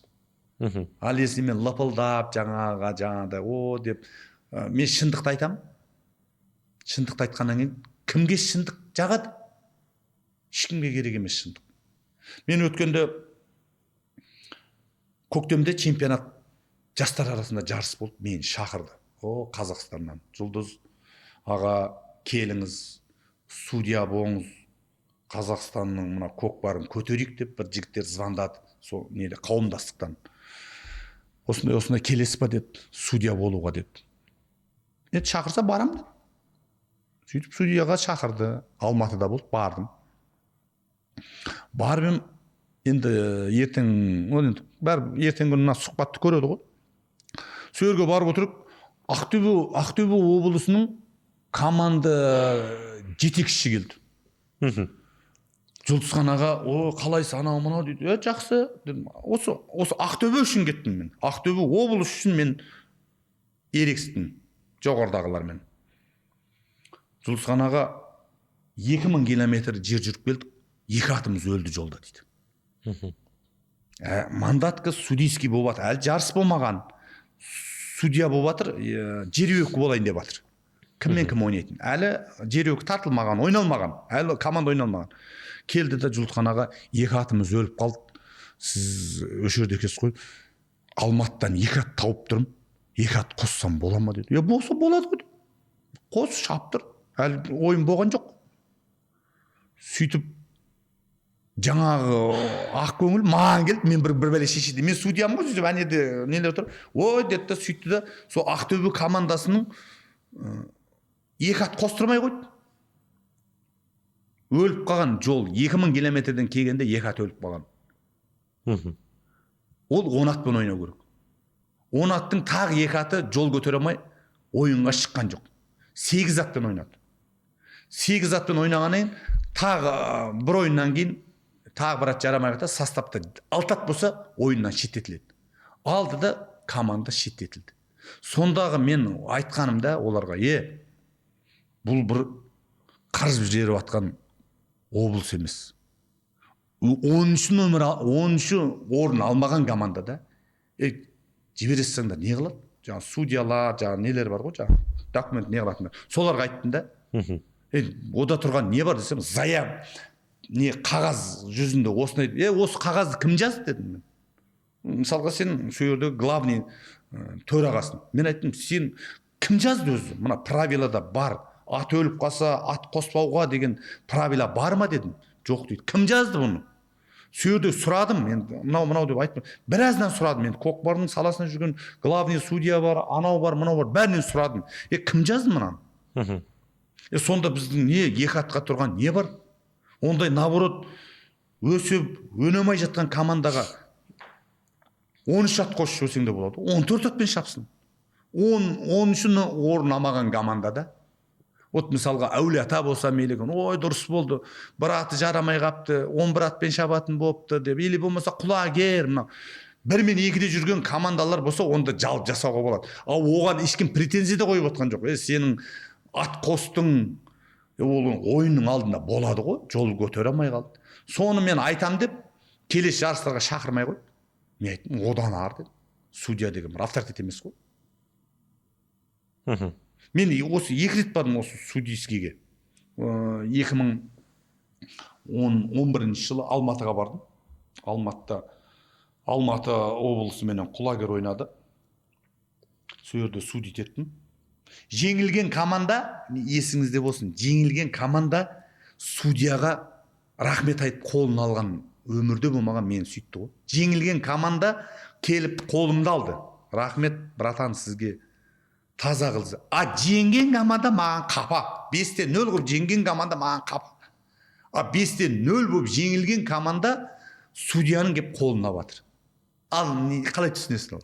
Ал если мен лапылдап жаңағыда деп мен шындықты айтам. Шындықты айтқаннан кейін кімге шындық жағады? Ешкімге керек емес шындық. Мен өткенде көктемде чемпионат жастар арасында жарыс болды, мені шақырды. Қазақстаннан Жұлдыз аға келіңіз, судья болыңыз, Қазақстанның мына көкпарын көтерейік деп бір жігіттер звондады сол неде қауымдастықтан. Осындай келесіз ба деді, судья болуға деді. Енді шақырса барам деді. Сөйтіп судьяға шақырды, Алматыда болды, бардым. Барып енді ертең ертең күні сұхбатты көреді ғой. Сол жерге барып отырып, Ақтөбе облысының команда жетекшісі келді. Жұлдызхан аға, қалайсыз анау мынау дейді. Жақсы дедім. Осы Ақтөбе үшін кеттім мен. Ақтөбе облыс үшін мен ерекстім жоғарыдағылармен. Жұлдызхан аға 2000 километр жер жүріп келдік, 2 атымыз өлді жолда дейді. Мандатка судейский болып жатыр, әлі жарыс болмаған. Судья болып жатыр, жеребе болайын деп жатыр. Кіммен кім ойнайтын? Әлі жеребе тартылмаған, ойналмаған, әлі команда ойналмаған. Келді де Жұлдызхан аға, 2 атымыз өліп қалды. Сіз өш жерде екенсіз ғой. Алматыдан 2 ат тауып тұрмын. 2 ат қоссам бола ма деді. Болса болады ғой. Қос шаптыр. Әлі ойын болған жоқ. Сөйтіп жаңағы ақ көңіл маған келді, мен бір бәле шешеді. Мен судьям ғой, сөйтіп әнеде нелер тұр. Ой деді да сөйтті де сол Ақтөбе командасының 2 ат қостырмай қойды. Өліп қалған жол 2000 километрден келгенде 2 ат өліп қалған. Ол 10 атпен ойнау керек. 10 аттың тағы 2 аты жол көтере алмай ойынға шыққан жоқ. 8 атпен ойнады. 8 атпен ойнағаннан тағы бір ойыннан кейін тағы бір ат жарамай қалса, составта 6 ат болса ойыннан шеттетіледі. Алды да команда шеттетілді. Сондағы мен айтқанымда оларға, бұл бір қарыз жеріп атқан облыс емес. 10-ші орын алмаған командада жібересіңдер не қылады? Жаңа судьялар, жаңа нелер бар ғой, жаңа документ не қылатындар. Соларға айттым да. Ода тұрған не бар десем, зая не қағаз жүзінде осындай, осы қағазды кім жазды дедім мен. Мысалға сен сол жерде главный төрағасың. Мен айттым, сен кім жазды өзі? Мына правилада бар. Ат өліп қалса, ат қоспауға деген правила бар ма дедім. Жоқ дейді. Кім жазды бұны? Сол жерде сұрадым, мен мынау деп айттым. Біраздан сұрадым, мен көкпардың саласында жүрген главный судья бар, анау бар, мынау бар, бәрінен сұрадым. Кім жазды мынаны? Сонда біздің не 2 атқа тұрған не бар? Ондай наоборот өсіп, өнемай жатқан командаға 13 ат қосып өсең де болады. 14 атпен шапсын. 13 орын алмаған командада. Вот мысалға Әулие-Ата болса мейлі, ой дұрыс болды, бір аты жарамай қапты, 11 атпен шабатын болыпты деп, или болмаса құлагер, 1 мен 2-де жүрген командалар болса, онда жалып жасауға болады. Ал оған ешкім претензия да қойып отқан жоқ. Сенің ат қостың, ол ойынның алдында болады ғой, жол көтере алмай қалды. Соны мен айтам деп, келесі жарыстарға шақырмай қойды. Мен айттым, одан ар дедім. Судья деген бір авторитет емес қой. Мен осы 2 рет бардым осы судейскийге. 2011 жылы Алматыға бардым. Алматы облысы менен құлагер ойнады. Сол жерде судить еттім. Жеңілген команда, есіңізде болсын, жеңілген команда судьяға рахмет айтып қолын алған өмірде болмаған мен сөйтті ғой. Жеңілген команда келіп қолымды алды. Рахмет, братан, сізге таза қылды. Жеңген команда маған қапа. 5-0 болып жеңген команда маған қапа. 5-0 болып жеңілген команда судьяның кеп қолына батыр. Ал қалай түсінесің ол?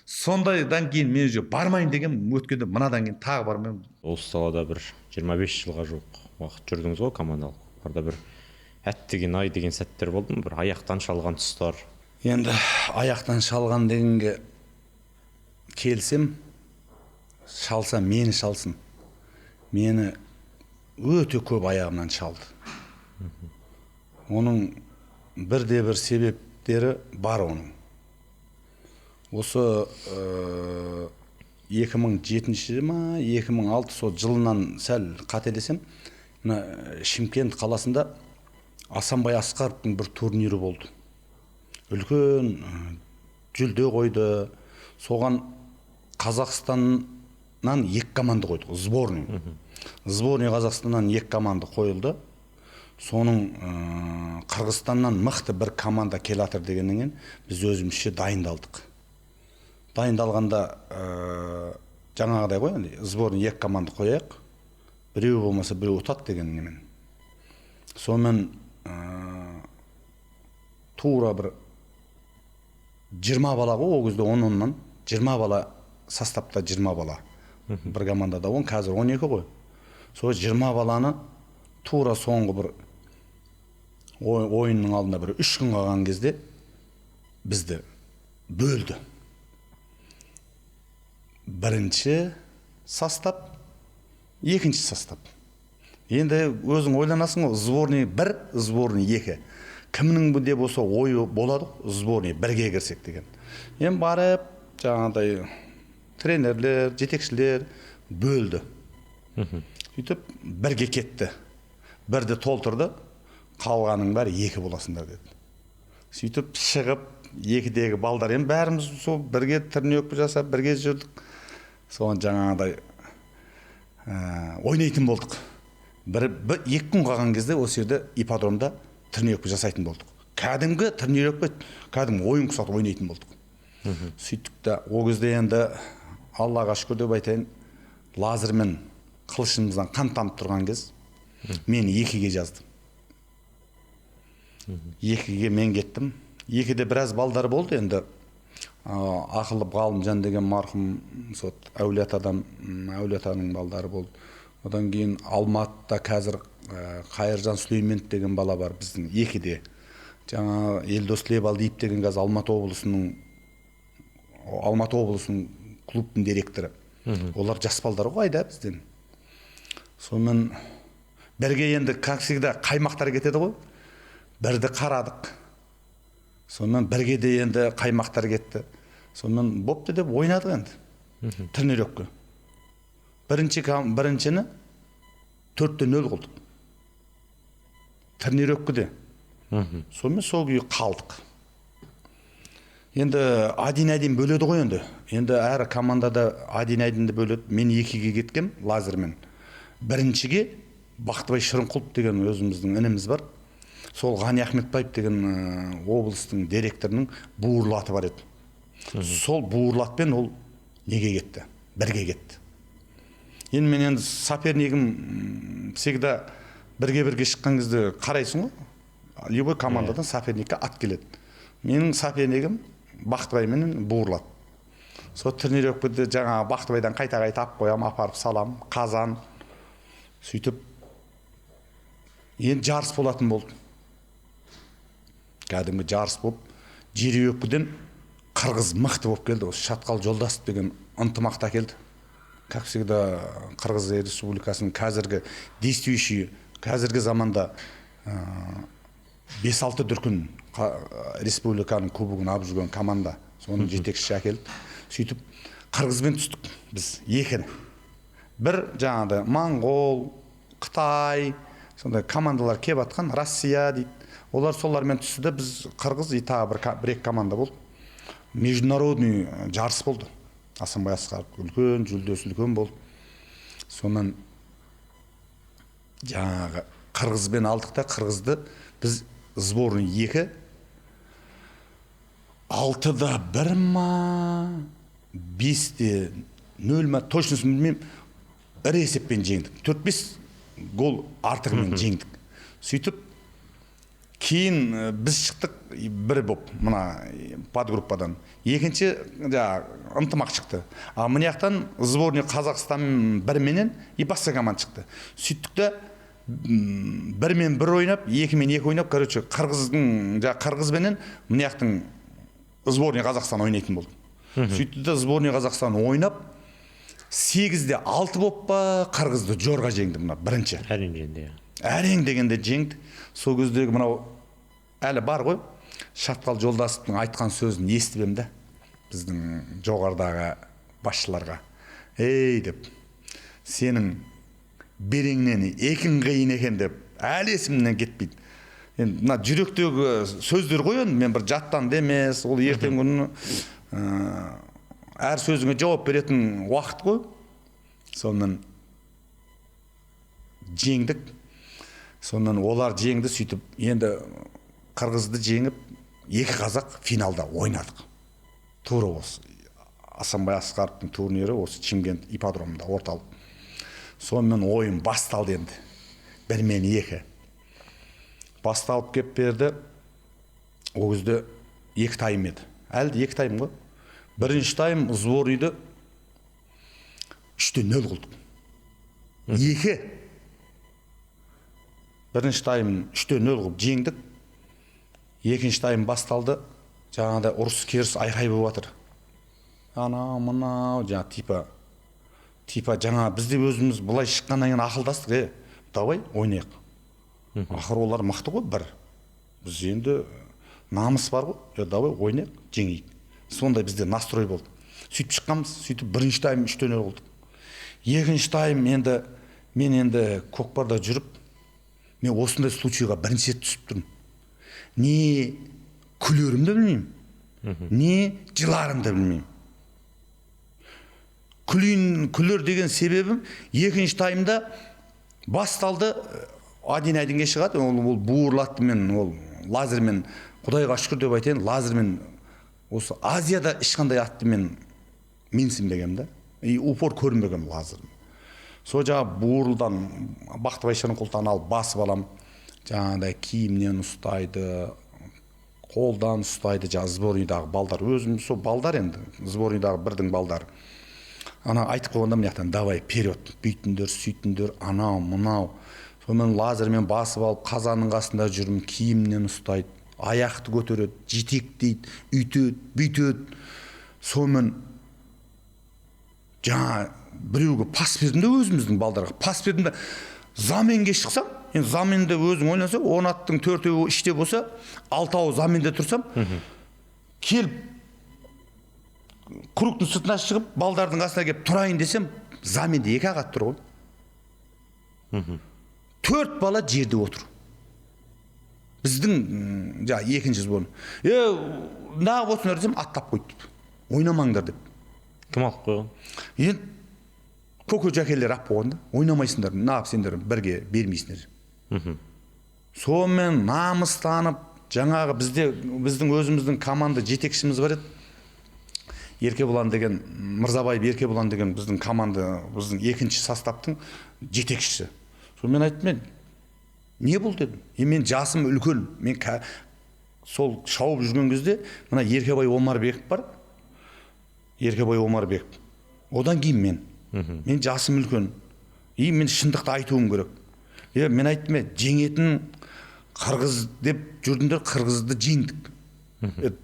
Сондайдан кейін мен уже бармайын деген өткенде мынадан кейін тағы бармайын. Осы салада бір 25 жылға жоқ уақыт жүрдіңіз ғой командалық. Барда бір әттеген ай деген сәттер болды ма? Бір аяқтан шалған тұстар. Енді аяқтан шалған дегенге келсем, шалса мені шалсын. Мені өте көп аяғымнан шалды. Оның бірде-бір себептері бар оның. Осы 2007 ма, 2006 сол жылынан сәл қателесем, Шымкент қаласында Асанбай Асқаровтың бір турнирі болды. Үлкен жүлде қойды. Соған Қазақстаннан 2 команда қойдық, сборный. Сборный Қазақстаннан 2 команда қойылды. Соның Қырғызстаннан мықты бір команда келатыр дегеннен біз өзімізше дайындалдық. Дайындалғанда жаңағыдай ғой, енді сборный 2 команда қояйық. Біреу болмаса біреу ұтады деген немен. Сонымен тура бір 20 бала ғой, ол кезде 10-10-нан 20 бала составта 20 бала. Бір командада қазір 12 ғой. Сол 20 баланы тура соңғы бір ойынның алдында бір 3 күн қалған кезде бізді бөлді. Бірінші состав, екінші состав. Енді өзің ойланасың ғой, сборный 1, сборный 2. Кімнің де болса ойы болады, сборный 1-ге кірсек деген. Енді барып, жаңағыдай тренерлер, жетекшілер бөлді. Сөйтіп 1-ге кетті. 1-ді толтырды, қалғаның бәрі 2 боласыңдар деді. Сөйтіп шығып, 2-дегі балдар, енді бәріміз сол 1-ге тренировка жасап, 1-ге жүрдік. Соған жаңағыдай ойнайтын болдық. 2 күн қалған кезде осы жерде ипподромда тренировка жасайтын болдық. Кәдімгі тренировка, кәдімгі ойын құсатып ойнайтын болдық. Сөйттік та, ол кезде енді Аллаға шүкір деп айтайын, лазермен қылышымыздан қан тамып тұрған кез, мен 2-ге жаздым. 2-ге мен кеттім. 2-де біраз балдар болды енді. Ақылып Ғалымжан деген марқұм әулиетаның балдары болды. Одан кейін Алматыда қазір Қайыржан Сүлейменов деген бала бар біздің 2-де. Жаңа Елдос Лебалдиев деген қазір Алматы облысының клубтың директоры. Олар жас балдар ғой да бізден. Сонымен 1-ге енді, как всегда, қаймақтар кетеді ғой. 1-ді қарадық. Сонымен 1-ге де енді қаймақтар кетті. Сонымен бопты деп ойнадық енді. Тренировка. Біріншіні 4-0 қылдық. Тренировкада. Сонымен сол күйі қалдық. Енді один бөледі ғой енді. Енді әр командада один-1-ді бөледі. Мен 2-ге кеткем лазермен. Біріншіге Бақтыбай Шырынқұлов деген өзіміздің ініміз бар. Сол Ғани Ахметбаев деген облыстың директорының буырлаты бар еді. Сол буырлатпен ол неге кетті? 1-ге кетті. Енді мен енді сопернигім всегда 1-ге шыққан кезде қарайсың ғой. Любой командадан соперникке ат келеді. Менің сопернигім Бақтыбай менен буырлат. Сол тренировкада жаңа Бақтыбайдан қайта-қайта ап қоям, апарып салам, қазан. Сөйтіп енді жарыс болатын болды. Кәдімгі жарыс болып, жеребеден қырғыз мықты болып келді. Шатқал Жолдасов деген ынтымақта келді. Как всегда, Қырғыз Республикасының қазіргі действующий, қазіргі заманда 5-6 дүркін республиканың кубогын алып жүрген команда. Соның жетекшісі әкелді. Сөйтіп Қырғызбен түстік біз 2-ні. Бір жаңағыда Моңғол, Қытай, сондай командалар кеп атқан, Россия дейді. Олар солармен түсті, біз Қырғыз и тағы бір-екі команда болды. Международный жарыс болды. Асанбай Асқаров үлкен, жүлдесі үлкен болды. Сонымен жаңағы Қырғызбен алдық та, Қырғызды біз сборный 2 6-да 1 ма, 5-те 0 ма, точносын білмеймін, ірі есеппен жеңдік. 4-5 гол артығымен жеңдік. Сөйтіп, кейін біз шықтық бір боп, мына подгруппадан. Екінші ынтымақ шықты. А мынаяқтан сборный Қазақстан 1-менен и басқа команда шықты. Сөйттік та 1-мен 1 ойнап, 2-мен 2 ойнап, короче, Қырғызбенен мынаяқтың сборный Қазақстан ойнайтын болды. Сөйтті де сборный Қазақстан ойнап, 8-де 6 боп па, Қырғызды жорға жеңді мына бірінші. Әрең дегенде жеңді. Сол көздегі мынау әлі бар ғой. Шатқал Жолдасовтың айтқан сөзін естібем де біздің жоғарыдағы басшыларға. Ей деп, сенің береңнен екін қиын екен деп, әлі есімнен кетпейді. Енді мына жүректегі сөздер ғой, мен бір жаттан демес, ол ертең күні әр сөзіңе жауап беретін уақыт қой. Сонымен жеңдік. Сонан олар жеңді, сөйтіп енді қырғызды жеңіп екі қазақ финалда ойнадық. Тура осы Асанбай Асқаровтың турнирі осы Чимкент ипподромында орталық. Сонымен ойын басталды енді. 1-2 басталып кеп берді. Ол кезде 2 тайм еді. Әлде 2 тайм ғой. Бірінші тайм сборыйды 3-0 қылдық. 2 бірінші тайм 3-0 қылып жеңдік. Екінші тайм басталды. Жаңағыдай ұрыс керіс айқай болып жатыр. Анау мынау жаңа типа жаңа бізде өзіміз былай шыққаннан кейін ақылдастық, давай ойнайық. Ақыр олар мықты ғой бір. Біз енді намыс бар ғой, давай ойнайық, жеңейік. Сондай бізде настрой болды. Сөйтіп шыққанбыз, сөйтіп бірінші тайм 3-0 қылдық. Екінші тайм мен енді көкпарда жүріп, мен осындай случайға бірінші рет түсіп тұрмын. Не күлерімді білмеймін, не жыларымды білмеймін. Күлер деген себебім, екінші таймда басталды, один айдынге шығады, ол буырлатты мен, ол лазермен, құдайға шүкір деп айтайын, лазермен осы Азияда ешқандай атты мен менсінбегем да, упор көрінбегем лазермен. Сол жаңа буырылдан Бақтыбайшаның қолтығын алып басып алам, жаңағыдай киімнен ұстайды, қолдан ұстайды, жаңа сборныйдағы балдар, өзім сол балдар енді, сборныйдағы бірдің балдар. Ана айтып қойғанда мынаяқтан давай вперед, бүйтіндер, сөйтіндер, анау, мынау. Сонымен лазермен басып алып, қазанның қасында жүрмін, киімнен ұстайды, аяқты көтереді, жетектейді, үйтеді, бүйтеді. Сонымен жаңа біреуге пас бердім де өзіміздің балдарға. Пас бердім де заменге шықсам, енді заменде өзің ойнаса, 10 аттың 4-еуі іште болса, 6-ауы заменде тұрсам, келіп кругтың сыртына шығып, балдардың қасына келіп тұрайын десем, заменде 2 ақ ат тұр ғой. 4 бала жерде отыр. Біздің екінші сборны. Нағып отсыңдар десем, аттап қойды. Ойнамаңдар деп. Кім алып қойған? Енді көке жәкелер ап қойғанда, ойнамайсыңдар, нағып сендер бірге бермейсіңдер. Сонымен намыстанып, жаңағы біздің өзіміздің команда жетекшіміз бар еді. Еркебұлан деген, Мырзабаев Еркебұлан деген біздің команда, біздің екінші составтың жетекшісі. Мен айттым, не болды дедім. Мен жасым үлкен. Мен сол шауып жүрген кезде, мына Еркебай Омарбеков бар. Еркебай Омарбеков. Одан кейін мен жасым үлкен. Мен шындықты айтуым керек. Мен айттым, жеңетін қырғыз деп жүрдіңдер, қырғызды жеңдік.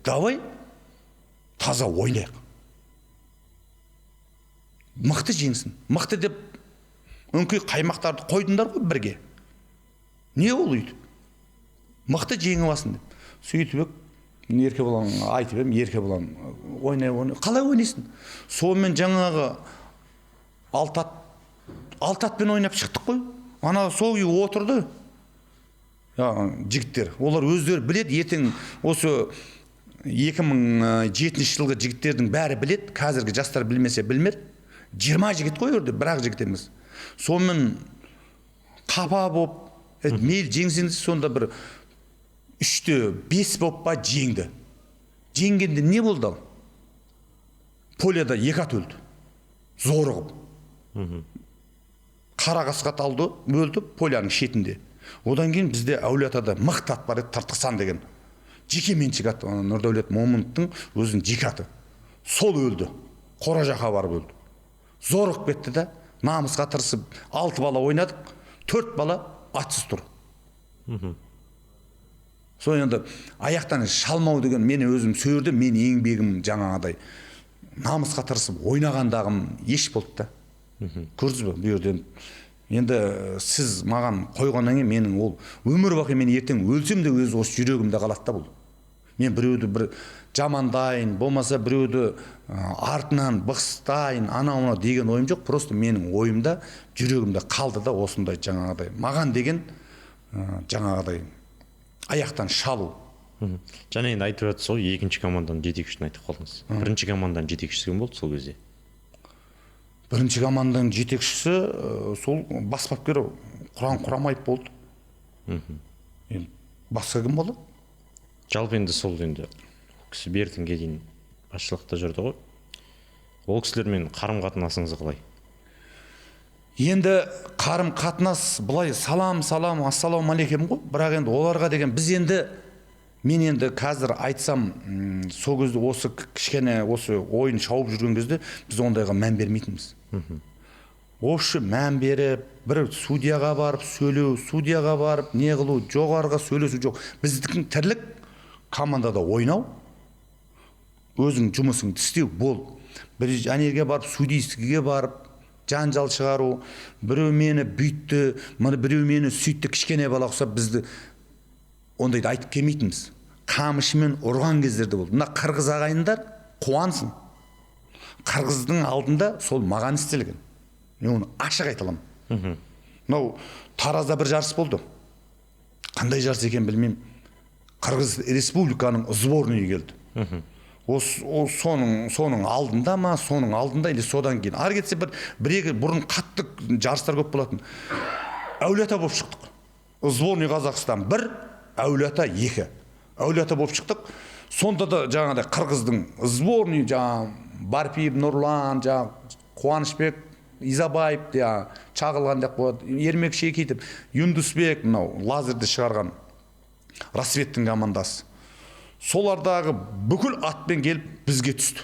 Давай таза ойнайық. Мықты жеңсін. Мықты деп өңкей қаймақтарды қойдыңдар ғой бірге. Не ол үйді? Мықты жеңіп алсын деп. Сөйтіп Еркебұлан айтып едім, Еркебұлан ойнай. Қалай ойнайсың? Сонымен жаңағы алтатпен ойнап шықтық қой. Ана сол үй отырды. Жігіттер. Олар өздері біледі, ертең осы 2007 жылғы жігіттердің бәрі біледі. Қазіргі жастар білмесе білмер. 20 жігіт қой өрді, бірақ жігіт емес. Сонымен қапа боп, мейл жеңсеңіз сонда бір 3-5 боп па жеңді. Жеңгенде не болды ал? Поляда 2 ат өлді. Зорығып. Қара қасқат алды, өлді поляның шетінде. Одан кейін бізде Әулиеатада мықты ат бар еді, Тыртықсан деген. Жеке меншік ат, Нұрдәулет Момыновтың өзінің жеке аты. Сол өлді. Қора жаққа барып өлді. Зорығып кетті да, намысқа тырысып 6 бала ойнадық, 4 бала атсыз тұр. Сол енді аяқтан шалмау деген мені өзім сөйірді, мен еңбегім жаңағыдай намысқа тырысып ойнағандағым еш болды да. Көрдіңіз бе, бұл жерден енді сіз маған қойғаннан кейін менің ол өмір бақи мен ертең өлсем де өз осы жүрегімде қалады да бұл. Мен біреуді бір жамандайын, болмаса біреуді артынан бықстайын, анау деген ойым жоқ. Просто менің ойымда, жүрегімде қалды да осындай жаңағыдай. Маған деген жаңағыдай аяқтан шалу. Және енді айтып жатсыз ғой, екінші команданың жетекшісін айтып қалдыңыз. Бірінші команданың жетекшісі кім болды сол кезде? Бірінші команданың жетекшісі сол бас бапкер құрамайып болды. Енді басқа кім болады? Жалпы енді сол енді кісі бертінге дейін басшылықта жүрді ғой. Ол кісілермен қарым қатынасыңыз қалай? Енді қарым қатынас былай салам ассалаумағалейкум ғой. Бірақ енді оларға деген мен енді қазір айтсам, сол кезде осы кішкене осы ойын шауып жүрген кезде біз ондайға мән бермейтінбіз. Осы мән беріп, бір судьяға барып сөйлеу, судьяға барып не қылу, жоғарыға сөйлесу жоқ. Біздің тірлік командада ойнау, өзің жұмысыңды істеу бол. Бір жерге барып, судейскіге барып, жанжал шығару, біреу мені бүйтті, біреу мені сөйтті, кішкене бала ұқсап бізді ондайды айтып келмейтінбіз. Қамшымен ұрған кездерде болды. Мына қырғыз ағайындар қуансын. Қырғыздың алдында сол маған істелген. Мен оны ашық айта аламын. Мынау Таразда бір жарыс болды. Қандай жарыс екен білмеймін. Қырғыз республиканың сборные келді. Соның алдында ма, соның алдында или содан кейін. Ары кетсе бір-екі бұрын қатты жарыстар көп болатын. Әулиеата болып шықтық. Сборный Қазақстан 1, Әулиеата 2. Әулиеата болып шықтық. Сонда да жаңағыдай қырғыздың сборный Барпиев Нұрлан, Қуанышбек Изабаев, Чағылған деп қояды, Ермек Шекейтіп, Юндусбек, лазерді шығарған Рассветтің командасы. Солардағы бүкіл атпен келіп бізге түсті.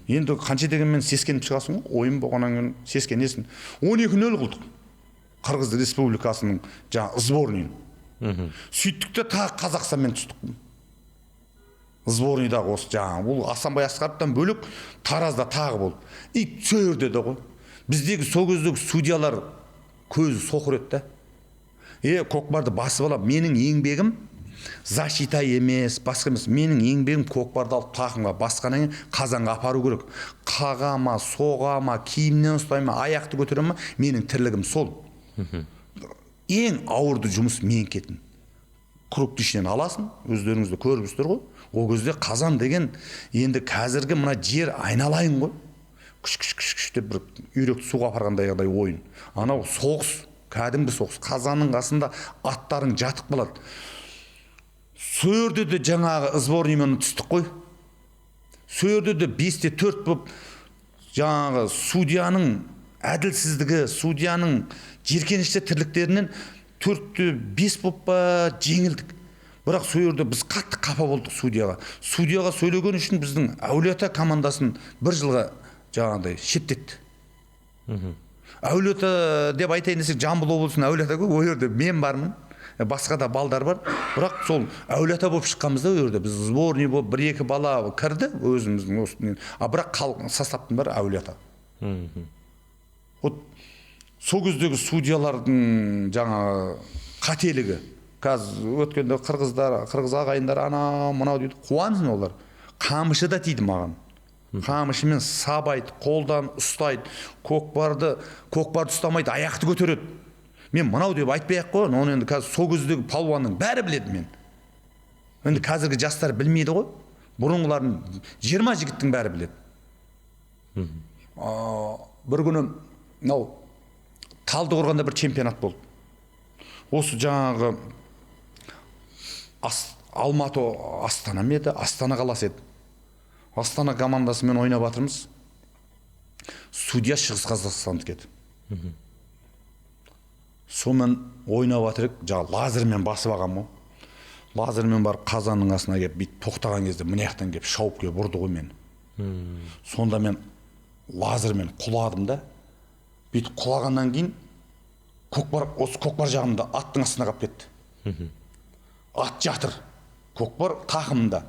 Енді қанша дегенмен сескеніп шығасың ғой, ойын болғаннан кейін сескенесің. 12-0 қылдық. Қырғыз республикасының сборныйын. Сөйттік те тағы Қазақстанмен түстік. Сборныйдағы осы бұл Асанбай Асқаровтан бөлек Таразда тағы болды. И сөйірде де ғой. Біздегі сол кездегі судьялар көзі соқыр етті. Көкпарды басып алып, менің еңбегім защита емес, басқа емес. Менің еңбегім көкпарды алып тақымға басқаннан кейін қазанға апару керек. Қағама, соғама, киімнен ұстайма, аяқты көтерема, менің тірлігім сол. Ең ауырды жұмыс мен кетін. Кругты ішінен аласың, өздеріңізді көріпсіздер ғой. Ол кезде қазан деген енді қазіргі мына жер айналайын ғой. Күш деп бір үйректі суға апарғандай ойын. Анау соғыс, кәдімгі соғыс. Қазанның қасында аттарың жатып қалады. Сөйерде де жаңағы сборныймен түстік қой. Сөйерде де 5-те 4 болып жаңағы судьяның әділсіздігі, судьяның жеркенішті тірліктерінен 4-те 5 болып па жеңілдік. Бірақ сөйерде біз қатты қапа болдық судьяға. Судьяға сөйлеген үшін біздің Әулиеата командасын бір жылға жаңағыдай шеттетті. Әулиеата деп айтайын десек, Жамбыл облысының Әулиеата ғой, ол жерде мен бармын. Басқа да балдар бар. Бірақ сол Әулиеата болып шыққанымызда ол жерде біз сборный болып 1-2 бала кірді өзіміздің осымен. Бірақ составтың бәрі Әулиеата. Сол кездегі судьялардың жаңағы қателігі. Қазір өткенде қырғыз ағайындар мынау дейді. Қуансын олар. Қамшы да тиді маған. Қамшымен сабайды, қолдан ұстайды, көкпарды ұстамайды, аяқты көтереді. Мен мынау деп айтпай-ақ қой, оны енді қазір сол кездегі палуанның бәрі біледі мен. Енді қазіргі жастар білмейді ғой. Бұрынғылардың 20 жігіттің бәрі біледі. Бір күні Талдықорғанда бір чемпионат болды. Осы жаңағы Алматы Астана еді, Астана қаласы еді. Астана командасымен ойнап жатырмыз. Судья Шығыс Қазақстандық еді. Сонымен ойнап жатырық, жаңағы лазермен басып алғам ғой. Лазермен барып қазанның астына келіп, бүйтіп тоқтаған кезде мына жақтан келіп шауып келіп ұрды ғой мені. Сонда мен лазермен құладым да, бүйтіп құлағаннан кейін осы көкпар жағымда аттың астына қалып кетті. Ат жатыр, көкпар тақымында.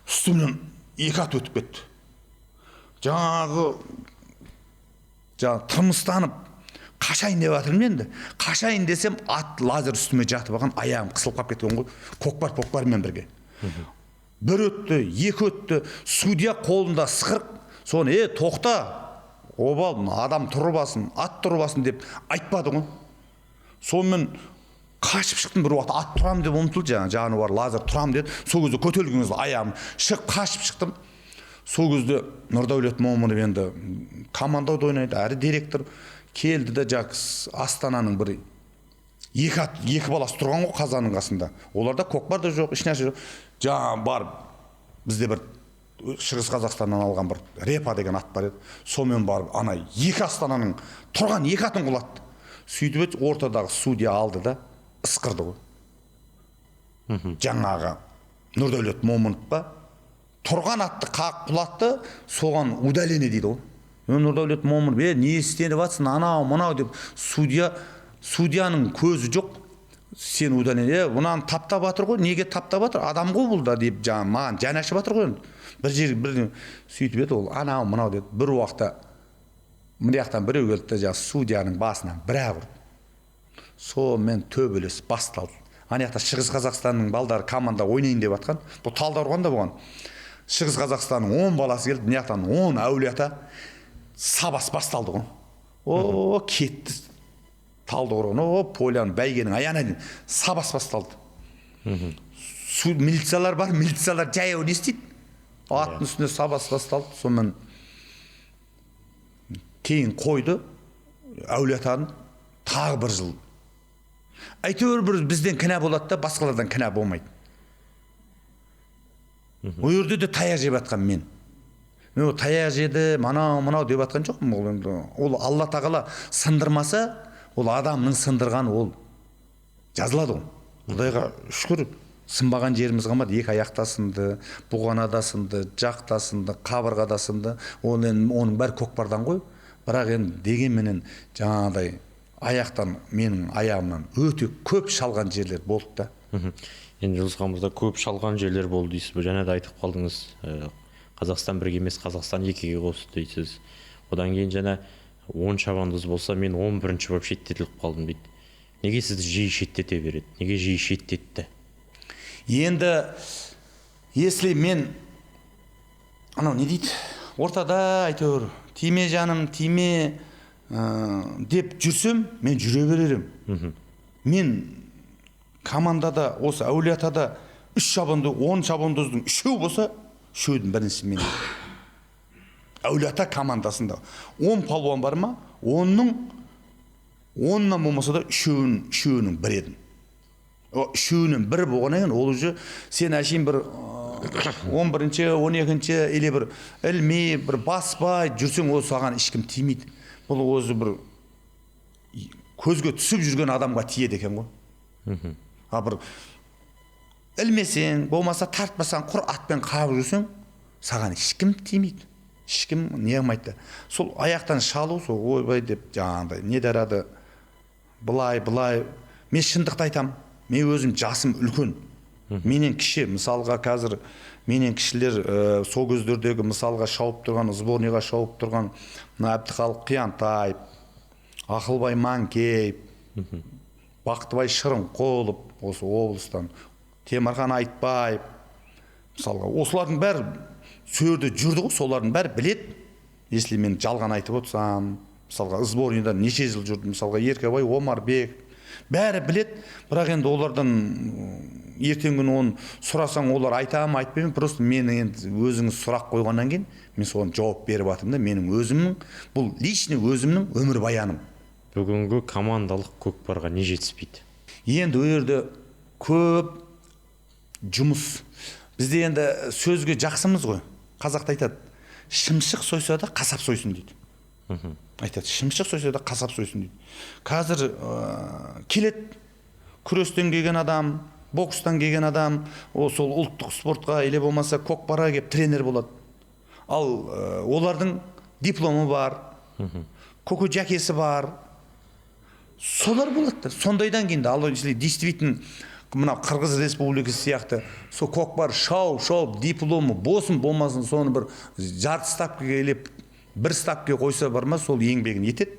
Үстімнен 2 ат өтіп кетті. Жаңағы тырмыстанып қашайын деп жатырмын енді. Қашайын десем, ат лазер үстіме жатып алған, аяғым қысылып қалып кеткен ғой. Көкпармен бірге. Бір өтті, 2 өтті, судья қолында сықырық. Соны, тоқта, обал, адам тұрбасын, ат тұрбасын деп айтпады ғой. Сонымен қашып шықтым, бір уақыт ат тұрам деп ұмтылды, жаны бар лазер тұрам деді. Сол кезде көтерілген кезде аяғым қашып шықтым. Сол кезде Нұрдәулет Момынов енді командада ойнайды, әрі директор келді де Астананың бір екі баласы тұрған ғой қазанның қасында. Оларда көкпар да жоқ, ешнәрсе жоқ. Жаңа барып бізде бір Шығыс Қазақстаннан алған бір Репа деген ат бар еді. Сонымен барып ана екі астананың тұрған екі атын құлатты. Сөйтіп еді, ортадағы судья алды да ысқырды ғой. Жаңағы Нұрдәулет Момыновқа тұрған атты қақ құлатты, соған удаление дейді ғой. Нұрдәулет Момынов, не істеніп жатсың, анау мынау деп судьяның көзі жоқ. Сен удаление, мынаны таптап жатыр ғой, неге таптап жатыр? Адам ғой бұл да деп маған жанашып жатыр ғой. Бір жер бір сөйтіп еді, ол анау мынау деді. Бір уақытта мына жақтан біреу келді де судьяның басынан бір-ақ ұрды. Сонымен төбелес басталды. Ана жақта Шығыс Қазақстанның балдары команда ойнайын деп жатқан. Бұл Талдықорғанда болған. Шығыс Қазақстанның 10 баласы келді, мына жақтан 10 әулие-ата сабас басталды ғой. О, кетті Талдықорған, Полян, бәйгенің аяғына дейін сабас басталды. Милициялар бар, милициялар жаяу не істейді? Аттың үстіне сабас басталды. Сонымен кейін қойды әулие-атаны тағы бір жыл. Әйтеуір бізден кінә болады да, басқалардан кінә болмайды. Ол жерде де таяқ жеп жатқан мен. Мен таяқ жеді, мынау деп жатқан жоқпын. Ол Алла тағала сындырмаса, ол адамның сындырған ол жазылады ғой. Құдайға шүкір, сынбаған жеріміз қалмады. Екі аяқта сынды, бұғанада сынды, жақта сынды, қабырғада сынды. Оның бәрі көкпардан ғой. Бірақ енді дегенменен жаңағыдай аяқтан, менің аяғымнан өте көп шалған жерлер болды да. Енді Жұлдызханымызда көп шалған жерлер болды дейсіз. Жаңа да айтып қалдыңыз, Қазақстан бірге емес, Қазақстан екіге қосты дейсіз. Одан кейін жаңа 10 шабандоз болса, мен 11-ші болып шеттетіліп қалдым дейді. Неге сізді жиі шеттете береді? Неге жиі шеттетті? Енді, если мен, анау не дейді, ортада әйтеуір, тиме жаным, тиме деп жүрсем, мен жүре берерім. Мен командада, осы әулие-атада 10 шабандоздың 3 болса, 3-дің бірінші мен. Әулие-ата командасында 10 палуан бар ма? 10-нан болмаса да 3-нің бір едім. 3-нің бір болғаннан кейін, ол уже сен әшейін бір 11-ші, 12-ші, или бір ілмей, бір баспай жүрсең, ол саған ешкім тимейді. Бұл өзі бір көзге түсіп жүрген адамға тиеді екен ғой. Бір ілмесең, болмаса тартпасаң, құр атпен қағып жүрсең, саған ешкім тимейді. Ешкім не қылмайды. Сол аяқтан шалу, сол ойбай деп жаңағыдай не дарады, былай. Мен шындықты айтам. Мен өзім жасым үлкен. Менен кіші, мысалға қазір менен кішілер сол көздердегі мысалға шауып тұрған, сборныйға шауып тұрған Әбдіхалық Қиянтаев, Ақылбай Манкеев, Бақтыбай Шырынқұлов, осы облыстан, Темірхан Айтбаев, мысалға, осылардың бәрі сөйерде жүрді ғой, солардың бәрі білет. Если мен жалған айтып отырсам, мысалға, сборныйда неше жыл жүрді, мысалға, Еркебай Омарбек, бәрі білет. Бірақ енді олардан ертең күні оны сұрасаң, олар айтам, айтпаймын. Просто мен енді өзіңіз сұрақ қойғаннан кейін, мен соған жауап беріп жатырмын да, менің өзімнің, бұл личный өзімнің өмір баяным. Бүгінгі командалық көкпарға не жетіспейді? Енді өйерде көп жұмыс. Бізде енді сөзге жақсымыз ғой. Қазақта айтады, шымшық сойса да қасап сойсын дейді. Айтады, шымшық сойса да қасап сойсын дейді. Қазір келеді, күрестен келген адам, бокстан келген адам, сол ұлттық спортқа или болмаса көкпарға келіп тренер болады. Ал олардың дипломы бар, көке жәкесі бар. Солар болады. Сондайдан кейін, ал если действительно мына Қырғыз Республикасы сияқты сол көкпар шау дипломы болсын болмасын, соны бір жарты ставкаға келіп бір ставкаға қойса бар ма, сол еңбегін етеді.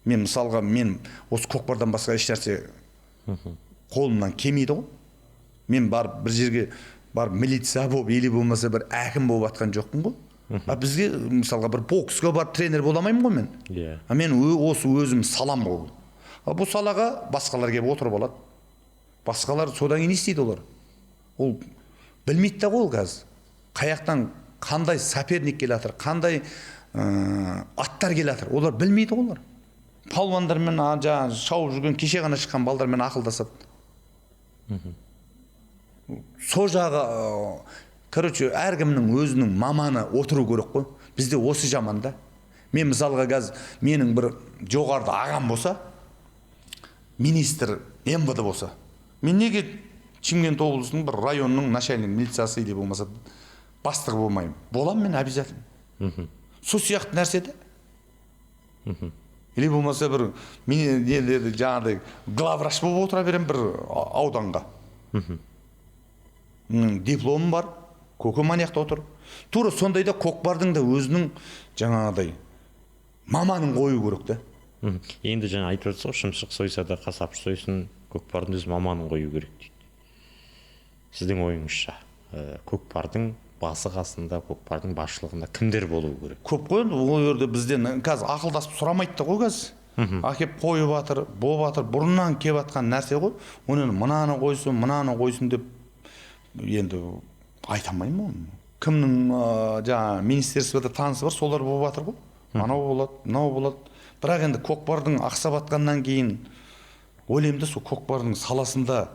Мен мысалға, мен осы көкпардан басқа ешнәрсе қолымнан келмейді ғой. Мен бар бір жерге бар милиция болып или болмаса бір әкім болып жатқан жоқпын ғой. Бізге мысалға бір боксқа бар тренер бола алмаймын ғой мен. Мен осы өзім салам ғой. Бұл салаға басқалар келіп отырып алады. Басқалар содан кейін не істейді олар? Ол білмейді да ғой қазір. Қаяқтан қандай соперник келе жатыр, қандай аттар келе жатыр. Олар білмейді олар. палуандармен жаңағы шауып жүрген кеше ғана шыққан балдармен ақылдасады. Сол жағы короче әркімнің өзінің маманы отыру керек қой. Бізде осы жаман да. Мен мысалға менің бір жоғарыда ағам болса, министр МВД болса, мен неге Шымкент облысының бір районның начальник милициясы или болмаса бастығы болмаймын? Болам мен обязательно. Сол сияқты нәрсе де. Или болмаса бір жаңағыдай главврач болып отыра берем бір ауданға. Дипломым бар, көкем аяқта отыр. Тура сондайда көкпардың да өзінің жаңағыдай маманын қою керек та. Енді жаңа айтып отырсыз ғой, шымшық сойса да қасапшы сойсын, көкпардың өз маманын қою керек дейді. Сіздің ойыңызша, көкпардың басы қасында, көкпардың басшылығында кімдер болуы керек? Көп қой, ол жерде бізден қазір ақылдасып сұрамайды ғой қазір. Әкеп қойып жатыр, болып жатыр, бұрыннан келіп жатқан нәрсе ғой. Оны мынаны қойсын деп енді айта алмаймын оны. Кімнің жаңа министерствода танысы бар, солар болып жатыр ғой. Анау болады, мынау болады. Бірақ енді көкпардың ақсап жатқаннан кейін ойлаймын да, сол көкпардың саласында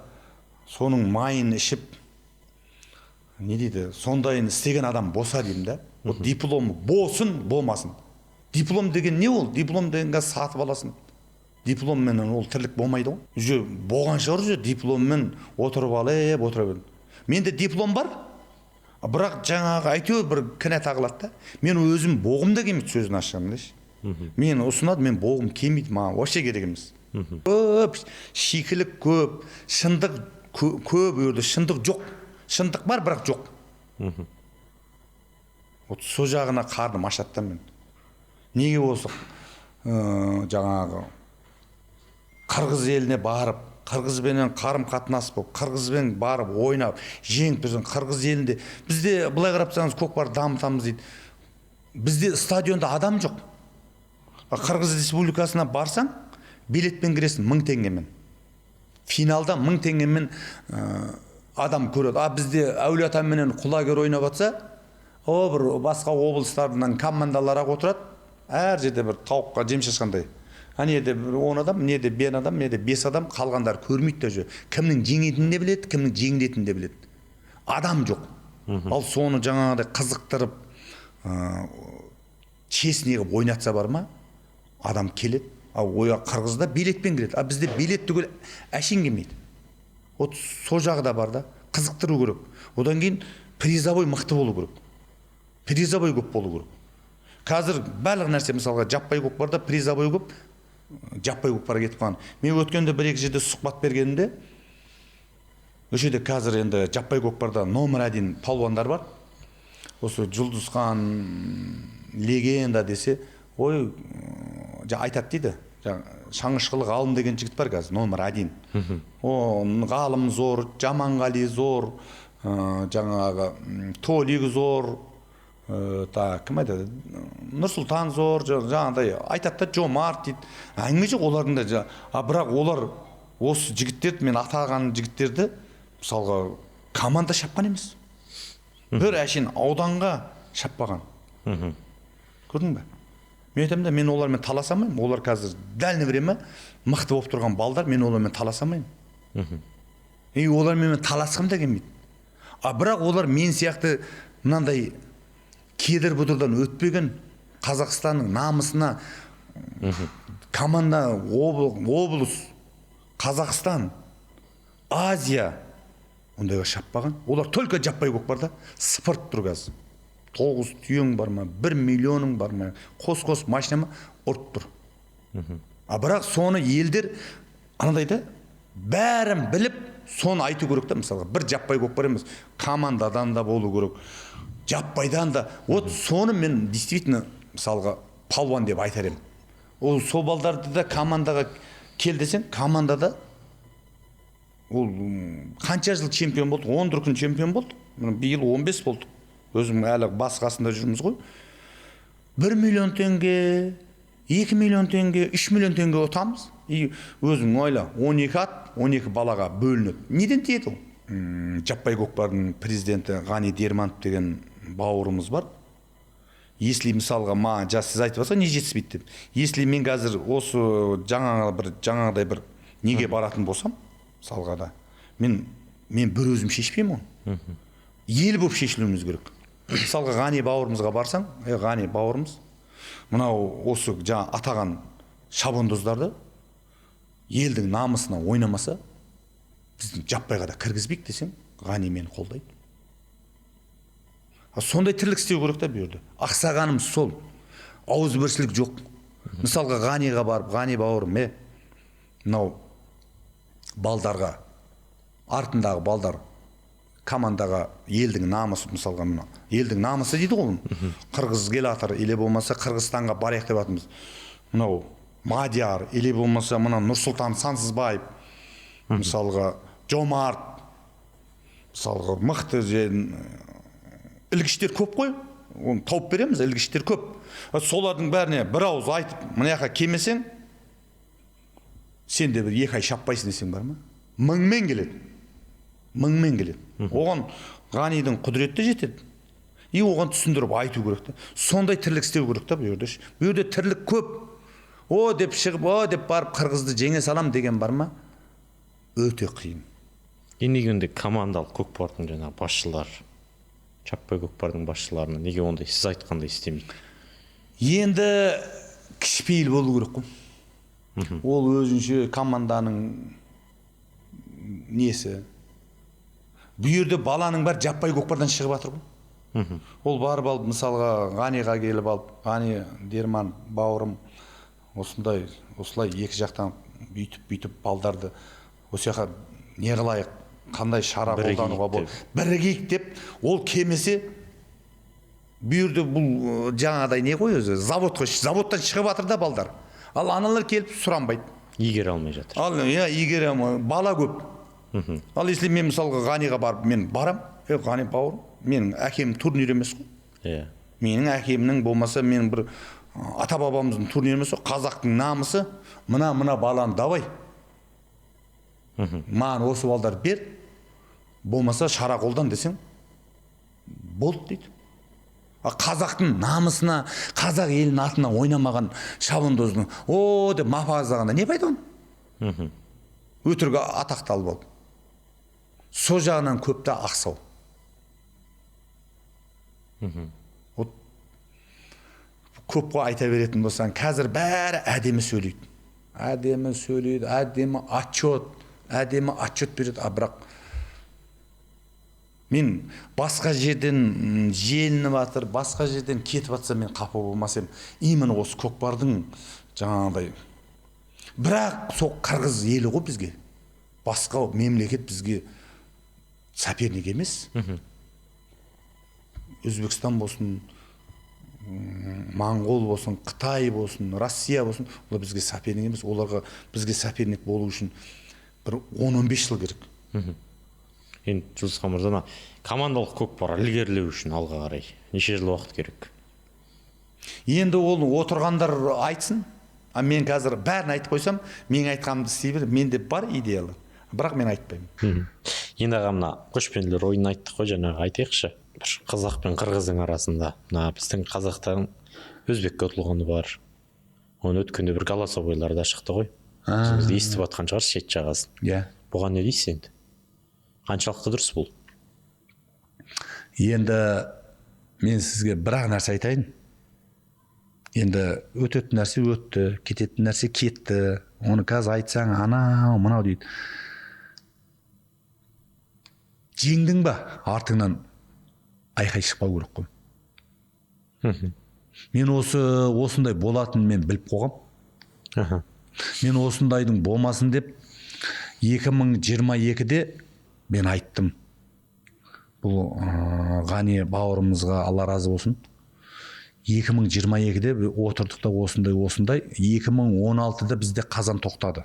соның майын ішіп, не дейді, сондайын істеген адам болса деймін да. Вот диплом болсын, болмасын. Диплом деген не ол? Диплом деген сатып аласың. Дипломмен ол тірлік болмайды ғой. Уже болған шығар, уже дипломмен отырып алып, отыра бердім. Менде диплом бар, бірақ жаңағы әйтеуір бір кінә тағылады да. Мен өзім боғым да келмейді, сөзін ашығын деші. Мен ұсынады, мен боғым келмейді, маған вообще керек емес. Көп, шикілік көп, шындық көп өрді, шындық жоқ. Шындық бар, бірақ жоқ. Вот сол жағына қарным ашады мен. Неге осы жаңағы қырғыз еліне барып, қырғызбенен қарым қатынас болып, қырғызбен барып ойнап, жеңіп тұрсын қырғыз елінде. Бізде былай қарапсаңыз көкпар дамытамыз дейді. Бізде стадионда адам жоқ. Қырғыз республикасына барсаң, билетпен кіресің 1000 теңгемен. Финалда 1000 теңгемен адам көреді. Бізде Әулие-Ата менен құлагер ойнап жатса, бір басқа облыстардан командалар отырады. Әр жерде бір тауыққа жем шашқандай. Неде 10 адам, неде 5 адам, неде 5 адам, қалғандар көрмейді де жүр. Кімнің жеңетінін де біледі, кімнің жеңілетінін де біледі. Адам жоқ. Ал соны жаңағыдай қызықтырып, честный қылып ойнатса бар ма? Адам келеді. Оя қырғызда билетпен кіреді. Бізде билет түгел әшейін келмейді. Вот сол жағы да бар да, қызықтыру керек. Одан кейін призовой мықты болу керек. Призовой көп болу керек. Қазір барлық нәрсе мысалға жаппай көкпарда призовой көп, жаппай көкпарға кетіп қалған. Мен өткенде бір-екі жерде сұхбат бергенде, осы жерде қазір енді жаппай көкпарда номер 1 палуандар бар. Осы Жұлдызхан, легенда десе, ой, айтады дейді. Шаңғышқылық ғалым деген жігіт бар қазір, номер 1. Ғалым зор, Жаманғали зор, жаңағы Толик зор, кім айтады, Нұрсұлтан зор, жаңағыдай айтады да, Жомарт дейді. Әңгіме жоқ олардың да. Бірақ олар осы жігіттерді, мен атаған жігіттерді мысалға команда шапқан емес. Бір әшейін ауданға шаппаған. Көрдің бе? Мен айтамын да, мен олармен таласамайым. Олар қазір дәліне время мықты болып тұрған балдар, мен олармен таласамайым. Олармен таласқым да келмейді. Бірақ олар мен сияқты мынандай кедір бұдырдан өтпеген Қазақстанның намысына команда, облыс, Қазақстан, Азия ондайға шаппаған. Олар только жаппай көкпарда спорт тұр қазір. 9 түйең бар ма, 1 миллионың бар ма, қос машина ма, ұрып тұр. Бірақ соны елдер анадайда бәрін біліп, соны айту керек та, мысалға. Бір жаппай көкпар емес, командадан да болу керек. Жаппайдан да. Вот соны мен действительно мысалға палуан деп айтар едім. Ол сол балдарды да командаға кел десең, командада ол қанша жыл чемпион болды? 14 күн чемпион болды. Биыл 15 болды. Өзім әлі басқасында жүрміз ғой. 1 миллион теңге, 2 миллион теңге, 3 миллион теңге отамыз. Өзің ойла, 12 ат, 12 балаға бөлінеді. Неден тиеді ол? Жаппай көкпардың президенті Ғани Дерманов деген бауырымыз бар. если мысалға маған сіз айтып жатсыз не жетіспейді деп, если мен қазір осы жаңағыдай бір неге баратын болсам мысалға да мен бір өзім шешпеймін оны, ел болып шешілуіміз керек. Мысалға Ғани бауырымызға барсаң, Ғани бауырымыз мынау осы жаңа атаған шабандоздарды елдің намысына ойнамаса біздің жаппайға да кіргізбейік десең, Ғани мені қолдайды. Сондай тірлік істеу керек та бұл жерде. Ақсағанымыз сол, ауызбіршілік жоқ. Мысалға Ғаниға барып, Ғани бауырым, мынау балдарға, артындағы балдар командаға елдің намысы, мысалға мына елдің намысы дейді ғой, қырғыз келатыр, или болмаса Қырғызстанға барайық деп жатырмыз. Мынау Мадияр, или болмаса мына Нұрсұлтан Сансызбаев, мысалға Жомарт, мысалға мықты ілгіштер көп қой, оны тауып береміз, ілгіштер көп. Солардың бәріне бір ауыз айтып, мына жаққа келмесең, сен де бір 2 ай шаппайсың десең бар ма? Мыңмен келеді. Оған Ғанидың құдіреті жетеді. И оған түсіндіріп айту керек та. Сондай тірлік істеу керек та бұл жерде. Бұл жерде тірлік көп. О деп шығып, о деп барып қырғызды жеңе салам деген бар ма? Өте қиын. Неге командалық көкпардың жаңағы басшылар, жаппай көкпардың басшыларына неге ондай сіз айтқандай істемейді? Енді кішіпейіл болу керек қой. Ол өзінше команданың несі. Бұл жерде баланың бар жаппай көкпардан шығып жатыр ғой. Ол барып алып, мысалға Ғаниға келіп алып, Ғани Дерман бауырым осылай екі жақтан бүйтіп балдарды осы жаққа не қылайық, қандай шара қолдануға болады, бірігейік деп, ол келмесе бұл жерде бұл жаңағыдай не ғой өзі, заводтан шығып жатыр да балдар. Ал аналар келіп сұранбайды. Игере алмай жатыр. Ал игере алмай, бала көп. Ал если мен мысалға Ғаниға барып, мен барам, Ғани бауырым, менің әкем турнир емес қой. Менің әкемнің болмаса, менің бір ата бабамыздың турнир емес қой, қазақтың намысы, мына баланы давай. Маған осы балдар бер, болмаса шара қолдан десең, болды дейді. Қазақтың намысына, қазақ елінің атына ойнамаған шабандоздың, о деп мапаздағанда не пайда оны? Өтірік атақты алып алып. Со жағынан көпті ақсау. Көп қой айта беретін болсаң, қазір бәрі әдемі сөйлейді. Әдемі отчет береді. Бірақ мен басқа жерден желініп жатыр, басқа жерден кетіп жатса мен қапа болмас едім. Именно осы көкпардың жаңағыдай. Бірақ сол қырғыз елі ғой бізге. Басқа мемлекет бізге соперник емес. Өзбекстан болсын, Моңғол болсын, Қытай болсын, Россия болсын, олар бізге соперник емес. Оларға бізге соперник болу үшін бір 10-15 жыл керек. Енді Жұлдызхан мырза, командалық көкпар ілгерілеу үшін алға қарай неше жыл уақыт керек? Енді ол отырғандар айтсын. Мен қазір бәрін айтып қойсам, мен айтқанымды істей бер, менде бар идеялар. Бірақ мен айтпаймын. Енді мына көшпенділер ойынын айттық қой, жаңағы айтайықшы. Бір қазақ пен қырғыздың арасында, мына біздің қазақтан өзбекке ұтылғаны бар. Оны өткенде бір голосовойларда шықты ғой. Сіз естіп жатқан шығарсыз шет жағасын. Иә. Бұған не дейсіз енді? Қаншалықты дұрыс бұл? Енді мен сізге бір-ақ нәрсе айтайын. Енді өтетін нәрсе өтті, кететін нәрсе кетті. Оны қазір айтсаң, анау, мынау дейді. Жеңдің ба, артыңнан айқай шықпау керек қой. Мен осындай болатын мен біліп қойғам. Мен осындайдың болмасын деп 2022-де мен айттым. Бұл Ғани бауырымызға Алла разы болсын. 2022-де отырдық та осындай. 2016-да бізде қазан тоқтады.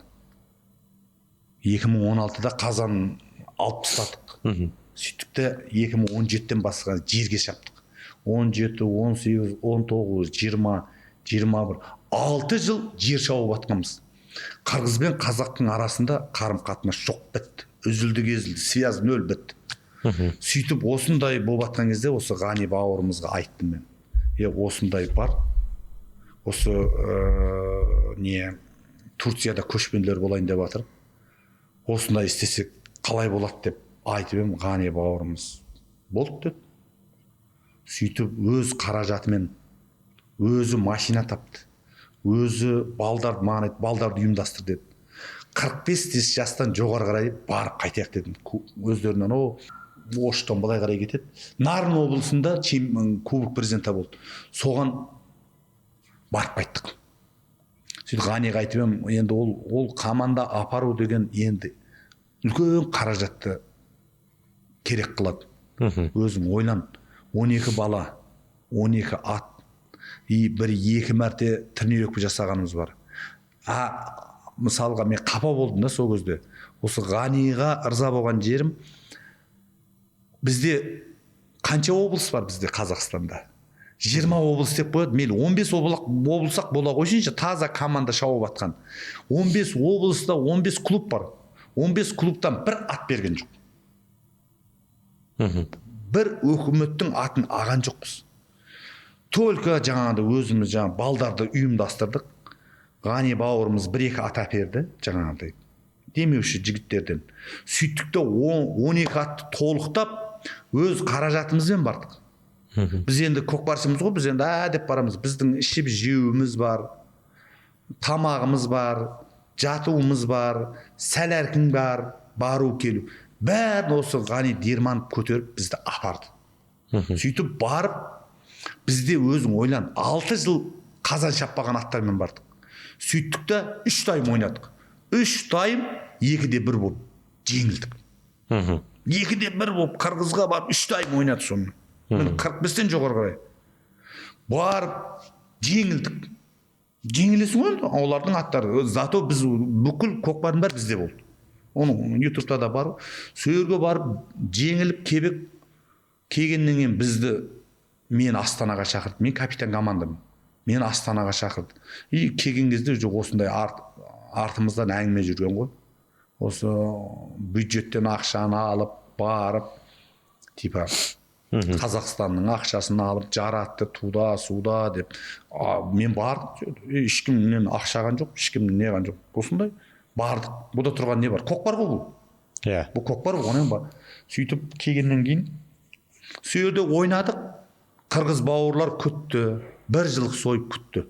2016-да қазан алып тастадық. Сөйттік те 2017-ден басқа жерге шаптық. 17, 18, 19, 20, 21, 6 жыл жер шауып атқанбыз. Қырғыз бен қазақтың арасында қарым қатынас жоқ, бітті. Үзілді кезілді, связь нөл, бітті. Сөйтіп осындай болып атқан кезде осы Ғани бауырымызға айттым мен. осындай бар, осы не Турцияда көшпенділер болайын деп жатыр, осындай істесек қалай болады деп айтып едім. Ғани бауырымыз болды деді. Сөйтіп өз қаражатымен өзі машина тапты, өзі балдарды маған айтты, балдарды ұйымдастыр деді. 45 жастан жоғары қарай барып қайтайық дедім. Өздерінен Оштан былай қарай кетеді. Нарын облысында кубок президента болды. Соған барып қайттық. Сөйтіп Ғаниға айтып едім, енді ол команда апару деген енді үлкен қаражатты керек қылады. Өзің ойлан, 12 бала, 12 ат, бір-екі мәрте тренировка жасағанымыз бар. Мысалға мен қапа болдым да сол кезде. Осы Ғаниға ырза болған жерім, бізде қанша облыс бар бізде Қазақстанда? 20 облыс деп қояды. Мейлі 15 облысақ бола қойсыншы, таза команда шауып атқан. 15 облыста 15 клуб бар. 15 клубтан бір ат берген жоқ. Бір өкіметтің атын аған жоқпыз. Только жаңағыда өзіміз балдарды ұйымдастырдық. Ғани бауырымыз 1-2 ат әперді, жаңағыдай демеуші жігіттерден. Сөйттікте 12 атты толықтап, өз қаражатымызбен бардық. Біз енді көкпаршымыз ғой, біз енді деп барамыз. Біздің ішіп жеуіміз бар, тамағымыз бар, жатуымыз бар, сәләркін бар, бару келу. Бәрін осы Ғани Дерманов көтеріп бізді апарды. Сөйтіп барып, бізде өзің ойлан, 6 жыл қазан шаппаған аттармен бардық. Сөйттікте 3 тайым ойнадық. 3 тайым 2-1 болып жеңілдік. 2-1 болып Қырғызға барып 3 тайым ойнады соны. 45-тен жоғары қарай. Барып жеңілдік. Жеңілесің ғой, олардың аттары. Зато біз бүкіл көкпардың бәрі бізде болды. Оның ютубта да бар. Сөйерге барып жеңіліп кебек келгеннен кейін бізді мен Астанаға шақырды. Мен капитан командамын. Мен Астанаға шақырды. Келген кезде осындай артымыздан әңгіме жүрген ғой. Осы бюджеттен ақшаны алып барып, типа Қазақстанның ақшасын алып жаратты туда суда деп. Мен бардым, ешкімнен ақшаған жоқ, ешкімнен неған жоқ. Осындай бардық. Бұда тұрған не бар? Көкпар ғой бұл. Бұл көкпар онымен бар. Сөйтіп келгеннен кейін сөйерде ойнадық. Қырғыз бауырлар күтті. 1 жыл сойып күтті.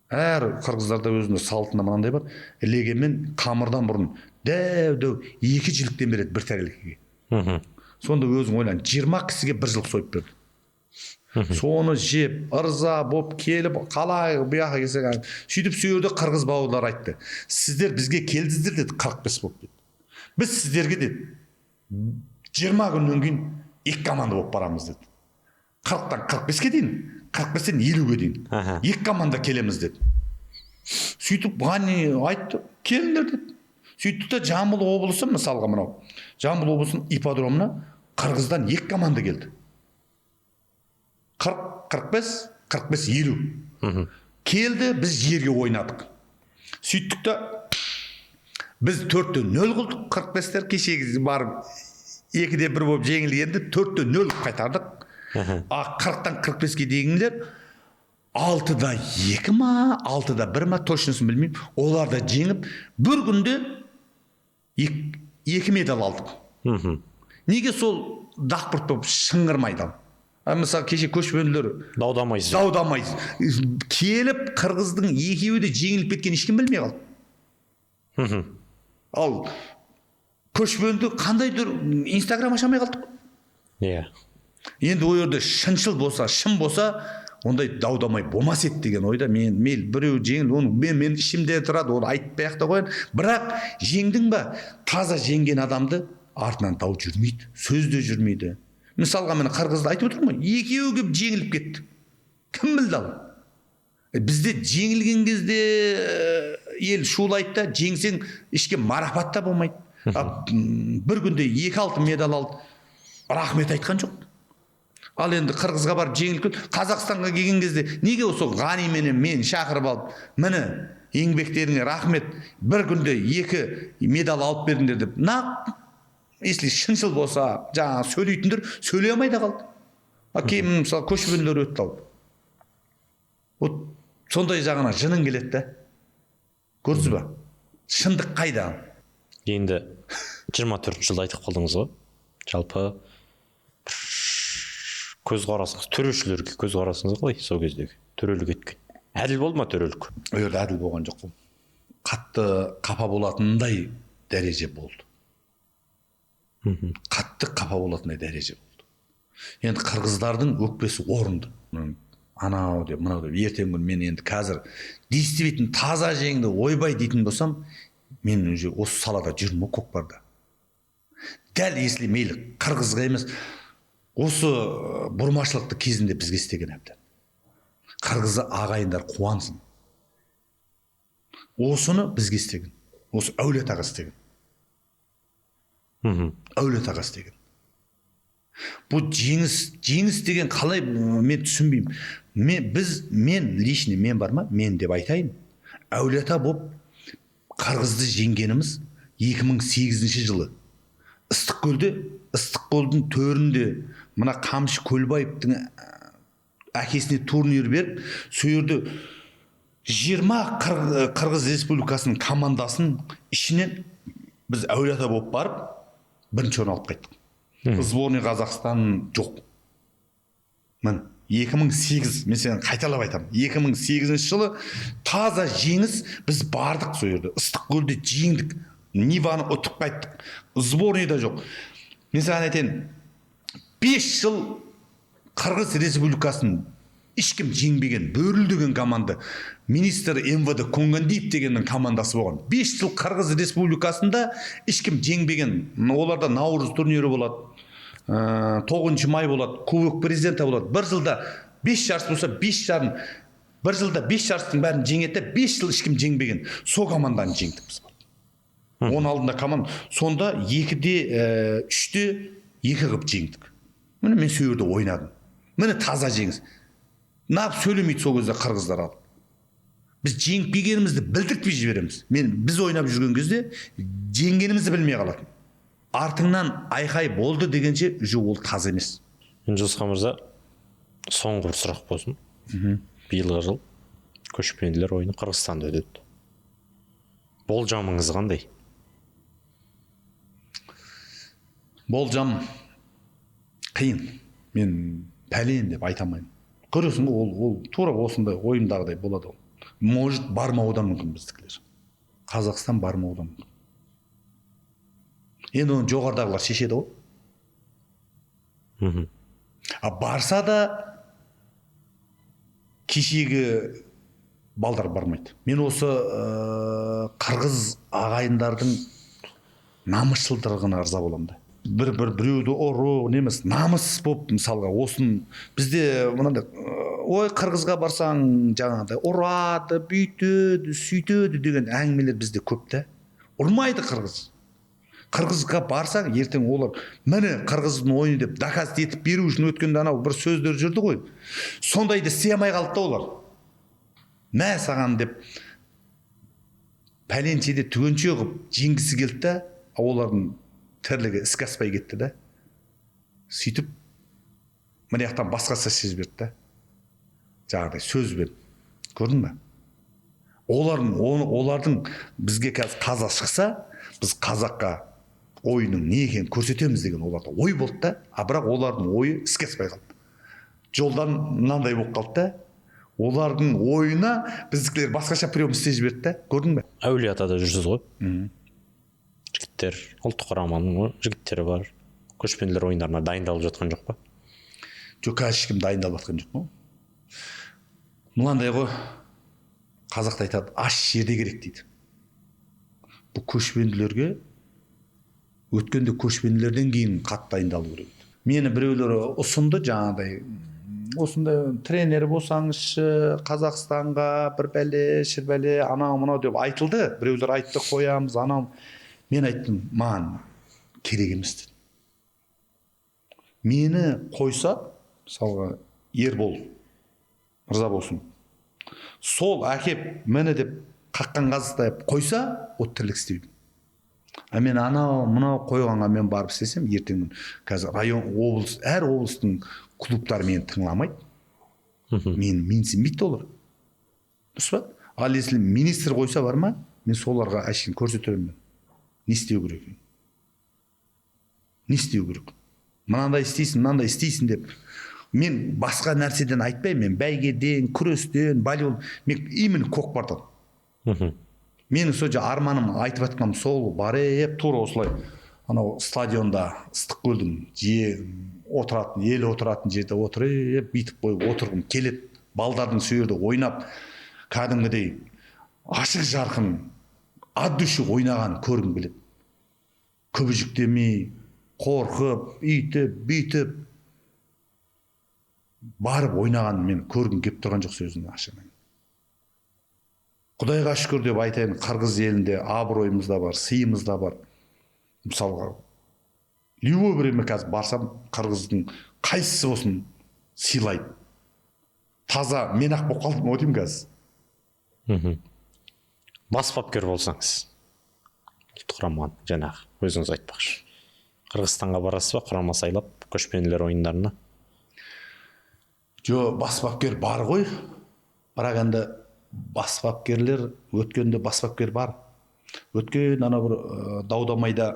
Әр қырғыздарда өзінің салтында мынандай бар. Ілегенмен қамырдан бұрын дәу 2 жіліктен береді бір тәрелкеге. Сонда өзің ойлан, 20 кісіге 1 жыл сойып берді. Соны жеп, ырза боп келіп, қалай бұяқа келсек, сөйтіп сөйерде қырғыз бауырлар айтты. Сіздер бізге келдіңіздер деді, 45 болып деді. Біз сіздерге деді, 20 күннен кейін 2 команда болып барамыз деді. 40-тан 45-ке дейін, 45-тен 50-ге дейін. 2 команда келеміз деді. Сөйтіп Ғани айтты, келіңдер деді. Сөйтті де Жамбыл облысы, мысалға мынау, Жамбыл облысының ипподромына Қырғыздан 2 команда келді. 40-45, 45-50. Келді, біз жерге ойнадық. Сөйттік те біз 4-0 қылдық, 45-тер кешегі барып 2-1 болып жеңілгенде 4-0 қайтардық. 40-тан 45-ке дейгендер 6-2 ма, 6-1 ма, точнысын білмеймін. Олар да жеңіп, бір күнде 2 медаль алдық. Неге сол дақпырт болып шыңғырмайды? Мысалы, кеше көшпенділер даудамайыз. Келіп, Қырғыздың екеуі де жеңіліп кеткен ешкім білмей қалды. Ал көшпенді қандайдыр Инстаграм ашамай қалдық. Енді ол жерде шыншыл болса, шын болса, ондай даудамай болмас еді деген ойда. Мен біреу жеңіл, оны мен ішімде тұрады, оны айтпай ақ та қоян. Бірақ жеңдің ба, таза жеңген адамды артынан дау жүрмейді, сөз де жүрмейді. Мысалға мен Қырғызды айтып отырмын, екеуі келіп жеңіліп кетті. Кім білді ал? Бізде жеңілген кезде ел шулайды да, жеңсең ешкім марапат та болмайды. Бір күнде 2-6 медаль алды, рахмет айтқан жоқ. Ал енді Қырғызға барып жеңіліп, Қазақстанға келген кезде неге осы Ғани менен мен шақырып алып, міне еңбектеріңе рахмет, бір күнде 2 медаль алып бердіңдер деп. Если шыншыл болса, жаңа сөйлейтіндер сөйлей алмай да қалды. Кейін мысалы көшпенділер өтті алып. вот сондай жағына жының келеді да. Көрдіңіз ба? Шындық қайда? Енді 24 жылда айтып қалдыңыз ғой. Жалпы көзқарасыңыз, төрешілерге көзқарасыңыз қалай сол кездегі төрелік еткен? Әділ болды ма төрелік? Ол жерде әділ болған жоқ қой. Қатты қапа болатындай дәреже болды. Қатты қапа болатындай дәреже болды. Енді қырғыздардың өкпесі орынды. Анау деп, мынау деп, ертең күн мен енді қазір действительно таза жеңді ойбай дейтін болсам, мен уже осы салада жүрмін ғой көкпарда. Дәл если мейлі қырғызға емес, осы бұрмашылықты кезінде бізге істеген әбден. Қырғызы ағайындар қуансын. Осыны бізге істеген. Осы әулет аға істеген. Әулет аға істеген. Бұл жеңіс деген қалай мен түсінбеймін. Мен лишний мен бар ма? Мен деп айтайын. Әулет ата болып қырғызды жеңгеніміз 2008 жылы. Ыстықкөлдің төрінде мына Қамшы Көлбаевтың әкесіне турнир беріп, сол жерде 20 Қырғыз Республикасының командасын ішінен біз әулет ата болып барып, бірінші орын алып қайттық. Сборный Қазақстан жоқ. Мін 2008, мен сені қайталап айтамын. 2008 жылы таза жеңіс, біз бардық сол жерде. Ыстықкөлде жеңдік. Ниваны ұтып қайттық. Сборныйда жоқ. Мен саған айтайын, 5 жыл Қырғыз Республикасын ешкім жеңбеген, Бөріл деген команда, министр МВД Конгандиев дегеннің командасы болған. 5 жыл Қырғыз Республикасында ешкім жеңбеген. Оларда Наурыз турнирі болады, 9 май болады, Кубок президента болады. Bir жылда 5 жарыс болса, 5 жарын, бір жылда 5 жарыстың бәрін жеңеді, 5 жыл ешкім жеңбеген. Сол команданы жеңдік біз. Оның алдында команда, сонда 2-де 3-те 2 қып жеңдік. Міне мен сол жерде ойнадым. Міне таза жеңіс. Нап сөйлемейді сол кезде қырғыздар алып. Біз жеңбегенімізді білдіртпей жібереміз. Біз ойнап жүрген кезде жеңгенімізді білмей қалатын. Артыңнан айқай болды дегенше уже ол таза емес. Жосқа мырза, соңғы бір сұрақ болсын. Биылғы жыл көшпенділер ойыны Қырғызстанда өтеді. Болжамыңыз қандай? Болжам қиын. Мен пәлен деп айта алмаймын. Көресің ғой, ол тура осындай ойымдағыдай болады ол. Может бармауы да мүмкін біздікілер. Қазақстан бармауы да мүмкін. Енді оны жоғарыдағылар шешеді ғой. Барса да кешегі балдар бармайды. Мен осы қырғыз ағайындардың намысшылдығына ырза боламын да. Біреуді ұру немес намыс болып мысалға осын бізде мынандай ой қырғызға барсаң жаңағыдай ұрады, бүйтеді, сөйтеді деген әңгімелер бізде көп та. Ұрмайды қырғыз. Қырғызға барсаң ертең олар міне қырғыздың ойыны деп доказать етіп беру үшін өткенде анау бір сөздер жүрді ғой. Сондайды істей алмай қалды да олар. Мә саған деп пәленшеде түгенше қылып жеңгісі келді да, олардың тірлігі іске аспай кетті да. Сөйтіп мына жақтан басқасы сезіп берді да. Жаңағыдай сөзбен. Көрдің бе? Олардың бізге қазақ шықса, біз қазаққа ойының не екенін көрсетеміз деген оларда ой болды да. Бірақ олардың ойы іске аспай қалды. Жолдан мынандай болып қалды да. Олардың ойына біздікілер басқаша прием істей жіберді да. Көрдің бе? Әулие атада жүрсіз ғой. Жігіттер, ұлттық құраманың жігіттері бар. Көшпенділер ойындарына дайындалып жатқан жоқ па? Жоқ, қазір ешкім дайындалып жатқан жоқ па? Мынандай ғой, қазақта айтады, аш жерде керек дейді. Бұл көшпенділерге өткенде көшпенділерден кейін қатты дайындалу керек. Мені біреулер ұсынды жаңағыдай, осындай тренер болсаңызшы, Қазақстанға бір бәле, шірбәле, анау мынау деп айтылды. Біреулер айтты, қоямыз, анау. Мен айттым, маған керек емес дедім. Мені қойса, мысалға Ербол мырза болсын, сол әкеп мені деп қаққан қазықтай қойса, ол тірлік істейді. Мен анау мынау қойғанға мен барып істесем, ертең қазір район, облыс, әр облыстың клубтары мені тыңламайды. Мені менсінбейді олар. дұрыс па? Ал если министр қойса бар ма, мен соларға әшейін көрсетеремін. Не істеу керек екенін. Не істеу керек? Мынандай істейсің деп. Мен басқа нәрседен айтпаймын, мен бәйгеден, күрестен, волейбол, мен именно көкпардан. Менің сол арманым айтып жатқаным сол, барып тура осылай анау стадионда Ыстықкөлдің отыратын, ел отыратын жерде отырып, бүйтіп қойып отырғым келеді. Балдардың сол жерде ойнап, кәдімгідей ашық жарқын от души ойнаған көргім келеді. Күбіжіктемей, қорқып, бүйтіп барып ойнаған мен көргім келіп тұрған жоқ сөзін ашығын. Құдайға шүкір деп айтайын, қырғыз елінде абыройымыз да бар, сыйымыз да бар. Мысалға, любой время қазір барсам, қырғыздың қайсысы болсын сыйлайды. Таза мен ақ болып қалдым ғой деймін қазір. Бас бапкер болсаңыз, ұлттық құрамаға жаңағы өзіңіз айтпақшы. Қырғызстанға барасыз ба, құрама сайлап, көшпенділер ойындарына? Бас бапкер бар ғой, бірақ енді бас бапкерлер, өткенде бас бапкер бар. Өткен ана бір Даудамайда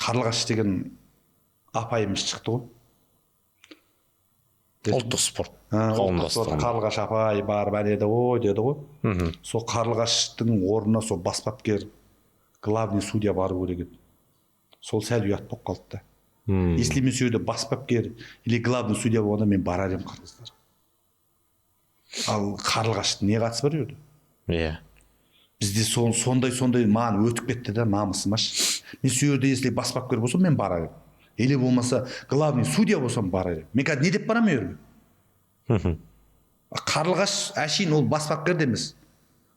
Қарлығаш деген апайымыз шықты ғой. Ұлттық спорт қауымдастығы. Қарлығаш апай бар, деді ғой. Сол Қарлығаштың орнына сол бас бапкер, главный судья бару керек еді. Сол сәл ұят болып қалды. Если мен сөйде бас бапкер или главный судья болғанда мен барар едім қырғыздар. Ал Қарлығаштың не қатысы бар еді? Иә. Бізде сондай маған өтіп кетті да, намысым аш. Мен сөйде если бас бапкер болсам мен барар едім. Или болмаса главный судья болсам барар едім. Мен қазір не деп барам ерге? Қарлығаш әшейін ол бас бапкер емес.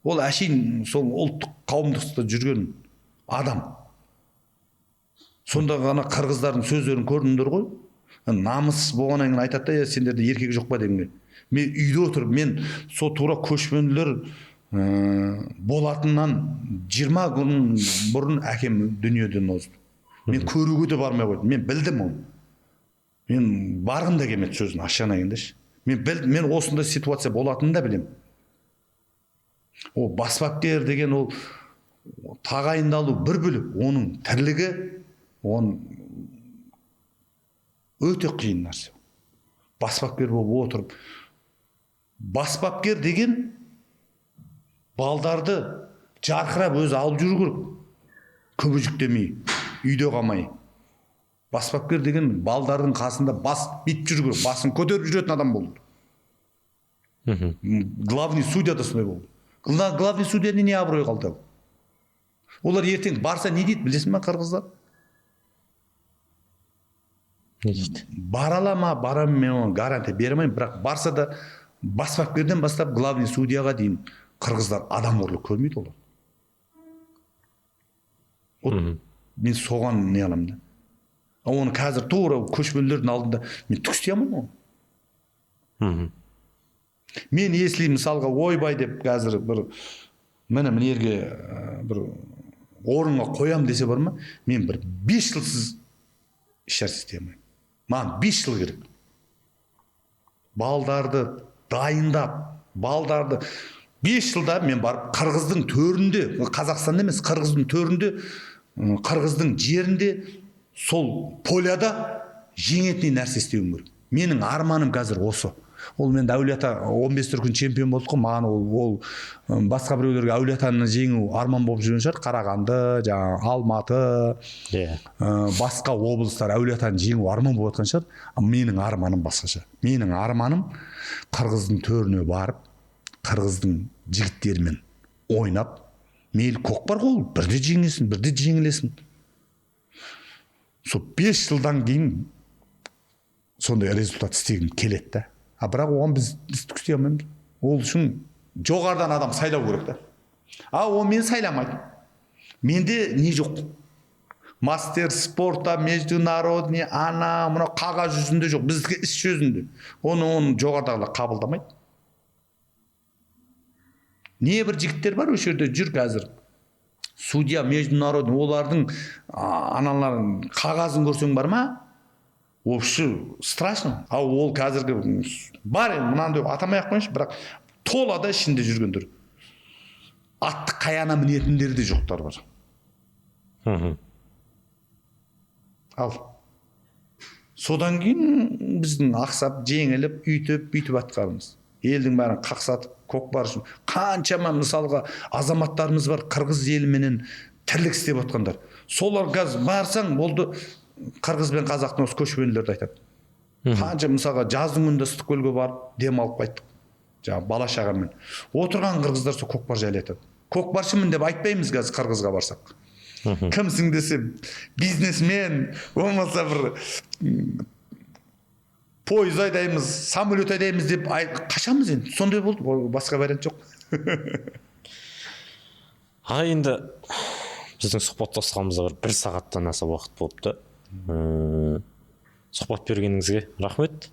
Ол әшейін сол ұлттық қауымдастықта жүрген адам. Сонда ғана қырғыздардың сөздерін көрдіңдер ғой. Намыс болғаннан кейін айтады да, сендерде еркек жоқ па дегенге. Мен үйде отырып, мен сол тура көшпенділер болатыннан 20 күн бұрын әкем дүниеден озды. Мен көруге де бармай қойдым. Мен білдім оны. Мен барғым да келмеді сөзін ашығына келгенде. Мен осындай ситуация болатынын да білем. Ол бас бапкер деген ол тағайындалу бір бөлек, оның тірлігі он өте қиын нәрсе. Бас бапкер болып отырып, бас бапкер деген балдарды жарқырап өзі алып жүру керек. Күбіжіктемей, үйде қалмай. Бас бапкер деген балдардың қасында бас бит жүру керек, басын көтеріп жүретін адам болды. Главный судья да сондай болды. Главный судья не абырой қалды. Олар ертең барса не дейді, білесің ме қырғыздар? Не дейді? Барала ма, барам, мен оны гарантия беремеймін, бірақ барса да бас бапкерден бастап главный судьяға дейін қырғыздар адам ұрлық көрмейді олар. Мен соған не аламын да. Оны қазір тура көшпенділердің алдында мен түк істей алмаймын оны. Мен если мысалға ойбай деп қазір бір мына жерге бір орынға қоям десе бар ма, мен бір 5 жылсыз ешнәрсе істей алмаймын. Маған 5 жыл керек. Балдарды дайындап, 5 жылда мен барып қырғыздың төрінде, Қазақстанда емес, қырғыздың төрінде, қырғыздың жерінде, сол поляда жеңетін нәрсе істеуім керек. Менің арманым қазір осы. Ол мен Әулиеата 15 дүркін чемпион болдық қой, маған ол басқа біреулерге Әулиеатаны жеңу арман болып жүрген шығар. Қарағанды, жаңа Алматы, басқа облыстар Әулиеатаны жеңу арман болып жатқан шығар. Менің арманым басқаша. Менің арманым қырғыздың төріне барып, қырғыздың жігіттерімен ойнап, мейлі көкпар ғой, бірде жеңесін, бірде жеңілесін. Сол 5 жылдан кейін сондай результат істегім келеді да. Бірақ оған біз түк істей алмаймыз. Ол үшін жоғарыдан адам сайлау керек та. Ол мен сайламайды. Менде не жоқ. Мастер спорта, международный, мына қағаз жүзінде жоқ. Біздікі іс жүзінде. Оны жоғарыдағылар қабылдамайды. Не бір жігіттер бар осы жерде жүр қазір. Судья международный, олардың аналарын қағазын көрсең бар ма? Вообще страшно. Ол қазіргі бар, мынандай атамай ақ қойыңшы, бірақ толада ішінде жүргендер. Атты қаяна мінетіндер де жоқтар бар. Ал содан кейін біздің ақсап жеңіліп бүйтіп атқанымыз. Елдің бәрін қақсатып көкпар үшін қаншама мысалға азаматтарымыз бар қырғыз еліменен тірлік істеп отқандар. Солар қазір барсаң болды, қырғыз бен қазақтың осы көшпенділерді айтады. Қанша мысалға жаздың күнінде Ыстықкөлге барып демалып қайттық. Жаңағы бала шағамен. Отырған қырғыздар сол көкпар жайлы айтады. Көкпаршымын деп айтпаймыз қазір қырғызға барсақ. Кімсің десе, бизнесмен, болмаса бір пойыз айдаймыз, самолет айдаймыз деп қашамыз енді. Сондай болды, басқа вариант жоқ. Енді біздің сұхбаттасқанымызға бір сағаттан аса уақыт болыпты. Сұхбат бергеніңізге рахмет.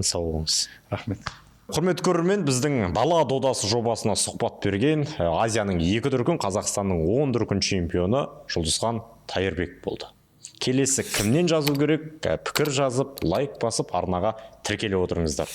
Сау болыңыз. Рахмет. Құрметті көрермен, біздің Дала додасы жобасына сұхбат берген Азияның 2 дүркін, Қазақстанның 10 дүркін чемпионы Жұлдызхан Тайырбек болды. Келесі кімнен жазу керек? Пікір жазып, лайк басып, арнаға тіркеле отырыңыздар.